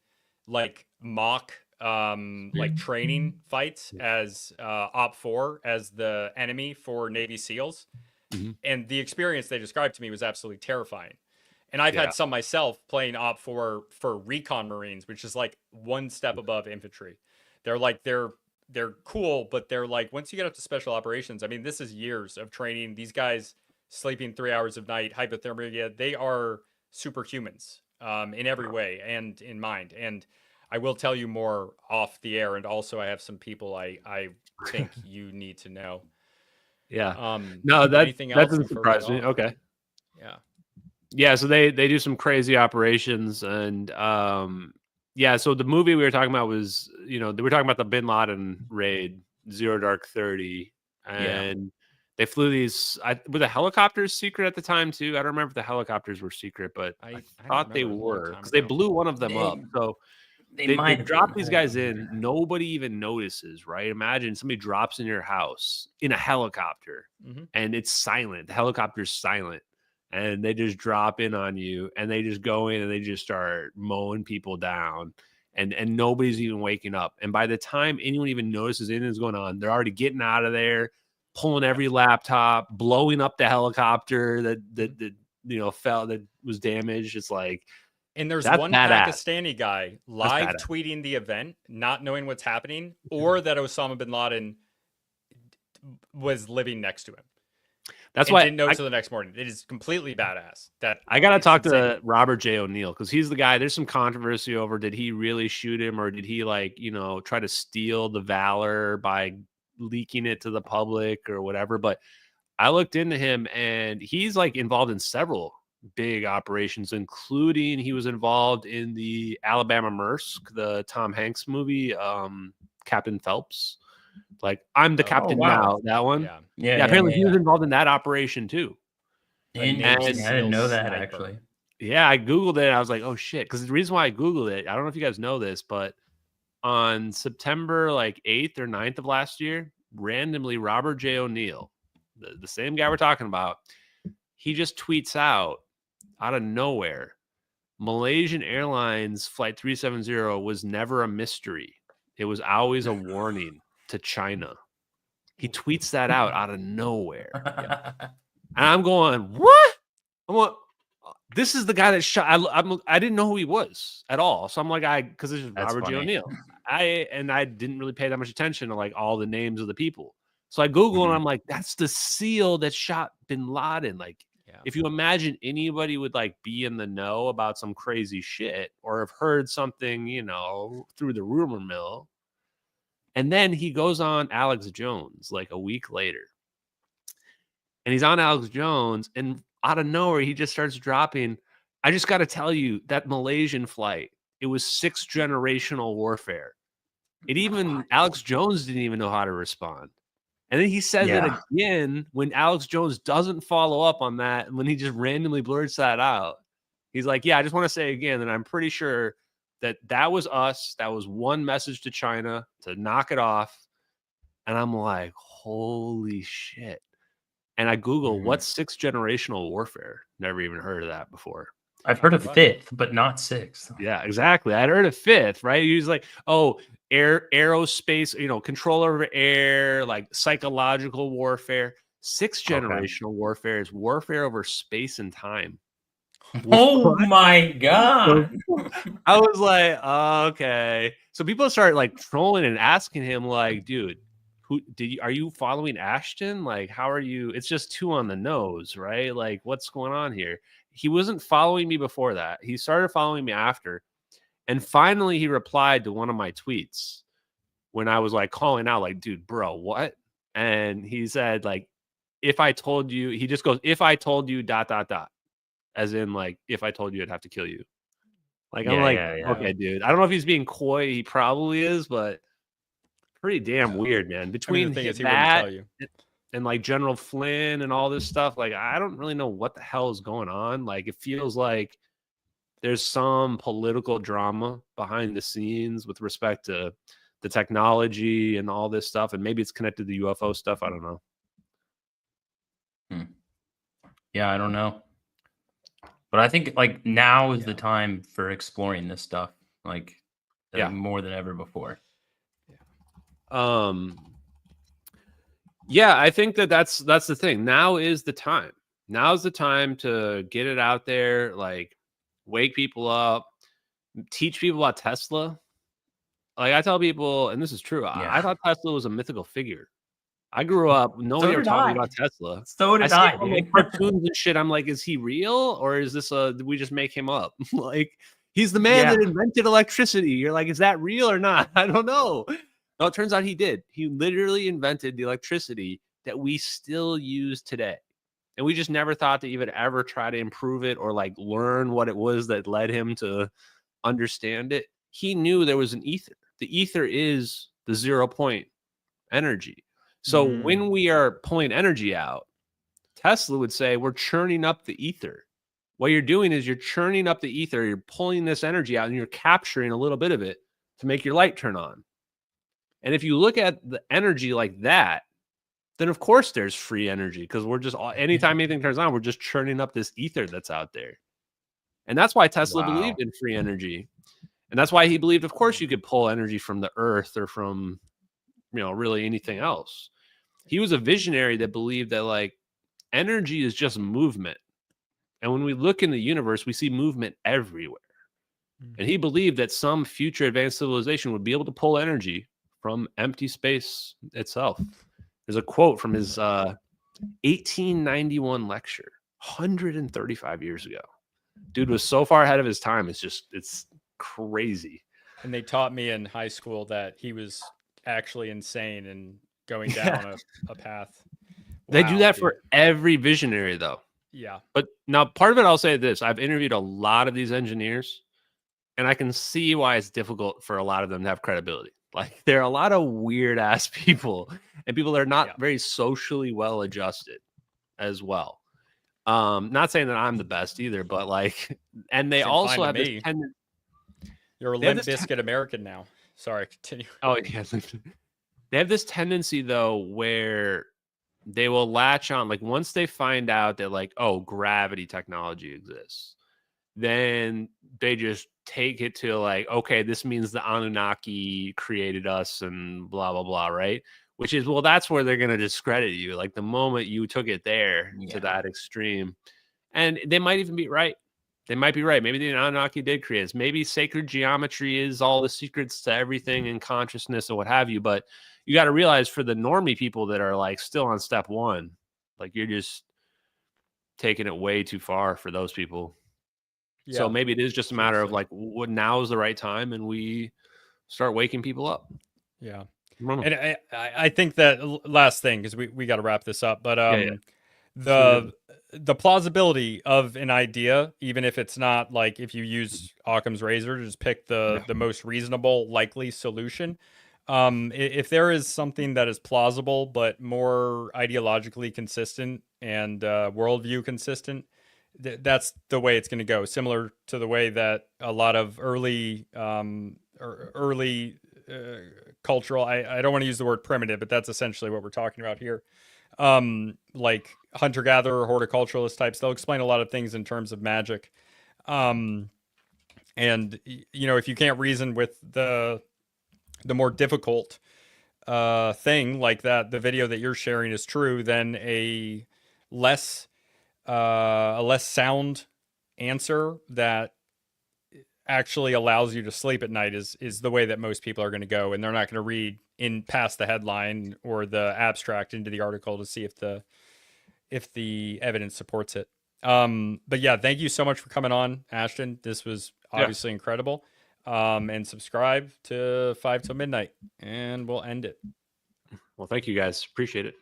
like mock like training fights as Op 4 as the enemy for Navy SEALs. And the experience they described to me was absolutely terrifying. And I've had some myself playing Op 4 for recon Marines, which is like one step above infantry. They're like they're cool, but they're like once you get up to special operations, I mean, this is years of training. These guys sleeping 3 hours of night, hypothermia, they are superhumans in every way and in mind. And I will tell you more off the air. And also I have some people I think you need to know. No, that doesn't surprise me. Okay. So they do some crazy operations, and so the movie we were talking about was, you know, they were talking about the Bin Laden raid, Zero Dark 30, and they flew these. Were the helicopters secret at the time too? I don't remember if the helicopters were secret, but I thought they were, because they blew one of them up. So they drop these guys in. Nobody even notices, right? Imagine somebody drops in your house in a helicopter, and it's silent. The helicopter's silent, and they just drop in on you, and they just go in and they just start mowing people down, and nobody's even waking up. And by the time anyone even notices anything's going on, they're already getting out of there, pulling every laptop, blowing up the helicopter that you know fell, that was damaged. It's like. And there's one Pakistani guy live tweeting the event, not knowing what's happening, or that Osama bin Laden was living next to him. That's why I didn't know until the next morning. It is completely badass. That I gotta talk to Robert J. O'Neill, because he's the guy. There's some controversy over did he really shoot him, or did he like, you know, try to steal the valor by leaking it to the public or whatever. But I looked into him, and he's like involved in several big operations, including he was involved in the Alabama Maersk, the Tom Hanks movie, Captain Phelps. Like, I'm the captain now. That one. Apparently he was involved in that operation too. And I didn't know that actually. Yeah, I Googled it. I was like, oh shit. Because the reason why I Googled it, I don't know if you guys know this, but on September like 8th or 9th of last year, randomly Robert J. O'Neill, the same guy we're talking about, he just tweets out of nowhere, Malaysian Airlines Flight 370 was never a mystery. It was always a warning to China. He tweets that out of nowhere. And I'm going, what? I'm going, this is the guy that shot. I didn't know who he was at all. So I'm like, because this is That's Robert J. funny. O'Neill. I didn't really pay that much attention to like all the names of the people. So I Google and I'm like, that's the SEAL that shot Bin Laden. Like, if you imagine anybody would like be in the know about some crazy shit or have heard something, you know, through the rumor mill. And then he goes on Alex Jones like a week later. And he's on Alex Jones, and out of nowhere, he just starts dropping. I just got to tell you that Malaysian flight, it was 6th generational warfare. Alex Jones didn't even know how to respond. And then he says it again when Alex Jones doesn't follow up on that, and when he just randomly blurts that out. He's like, yeah, I just want to say again that I'm pretty sure that was us. That was one message to China to knock it off. And I'm like, holy shit. And I Google what's 6th generational warfare. Never even heard of that before. I've heard of 5th, but not 6th. Yeah, exactly. I'd heard of 5th, right? He was like, oh, aerospace, you know, control over air, like psychological warfare. 6th generational warfare is warfare over space and time. Oh my God. I was like, okay. So people start like trolling and asking him, like, dude, are you following Ashton? Like, how are you? It's just too on the nose, right? Like, what's going on here? He wasn't following me before that. He started following me after. And finally, he replied to one of my tweets when I was like calling out, like, dude, bro, what? And he said, like, if I told you, he just goes, if I told you, ... As in, like, if I told you, I'd have to kill you. Like, I'm like, okay, dude. I don't know if he's being coy. He probably is, but pretty damn weird, man. Between the thing is, he that wouldn't tell you. and like General Flynn and all this stuff, like, I don't really know what the hell is going on. Like, it feels like there's some political drama behind the scenes with respect to the technology and all this stuff. And maybe it's connected to the UFO stuff. I don't know. Yeah, I don't know. But I think like now is the time for exploring this stuff, like more than ever before. Yeah, I think that's the thing. Now is the time. Now's the time to get it out there, like wake people up, teach people about Tesla. Like I tell people, and this is true, I thought Tesla was a mythical figure. I grew up, nobody ever talking about Tesla. So did I. Like cartoons and shit. I'm like, is he real or is this did we just make him up? Like, he's the man that invented electricity. You're like, is that real or not? I don't know. No, it turns out he did. He literally invented the electricity that we still use today. And we just never thought to even ever try to improve it or like learn what it was that led him to understand it. He knew there was an ether. The ether is the 0 point energy. So when we are pulling energy out, Tesla would say, we're churning up the ether. What you're doing is you're churning up the ether. You're pulling this energy out and you're capturing a little bit of it to make your light turn on. And if you look at the energy like that, then of course there's free energy because we're just, anytime anything turns on, we're just churning up this ether that's out there. And that's why Tesla believed in free energy. And that's why he believed, of course, you could pull energy from the earth or from, you know, really anything else. He was a visionary that believed that like energy is just movement. And when we look in the universe, we see movement everywhere. And he believed that some future advanced civilization would be able to pull energy from empty space itself. There's a quote from his 1891 lecture, 135 years ago. Dude was so far ahead of his time. It's crazy. And they taught me in high school that he was actually insane and going down a path. They do that for every visionary, though. Yeah. But now part of it, I'll say this. I've interviewed a lot of these engineers, and I can see why it's difficult for a lot of them to have credibility. Like, there are a lot of weird-ass people, and people that are not very socially well-adjusted as well. Not saying that I'm the best either, but, like, and they also have this tendency. You're a Limp Bizkit American now. Sorry, continue. Oh, yeah. They have this tendency, though, where they will latch on, like, once they find out that, like, oh, gravity technology exists, then they just take it to, like, okay, this means the Anunnaki created us and blah, blah, blah, right? Which is, well, that's where they're going to discredit you. Like, the moment you took it there to that extreme. And they might even be right. They might be right. Maybe the Anunnaki did create us. Maybe sacred geometry is all the secrets to everything and consciousness and what have you. But you got to realize for the normie people that are like still on step one, like you're just taking it way too far for those people. Yeah. So maybe it is just a matter of Seriously. like, what now is the right time, and we start waking people up. Yeah. I don't know. And I think that last thing, because we got to wrap this up, but Yeah. the plausibility of an idea, even if it's not like if you use Occam's razor to just pick the most reasonable likely solution. If there is something that is plausible but more ideologically consistent and worldview consistent, that's the way it's going to go. Similar to the way that a lot of early cultural, I don't want to use the word primitive, but that's essentially what we're talking about here. Like hunter-gatherer, horticulturalist types, they'll explain a lot of things in terms of magic. And if you can't reason with the more difficult thing like that, the video that you're sharing is true, then a less sound answer that actually allows you to sleep at night is the way that most people are going to go, and they're not going to read in past the headline or the abstract into the article to see if the evidence supports it. But yeah, thank you so much for coming on, Ashton. This was obviously incredible. And subscribe to 5 till midnight, and we'll end it. Well, thank you guys. Appreciate it.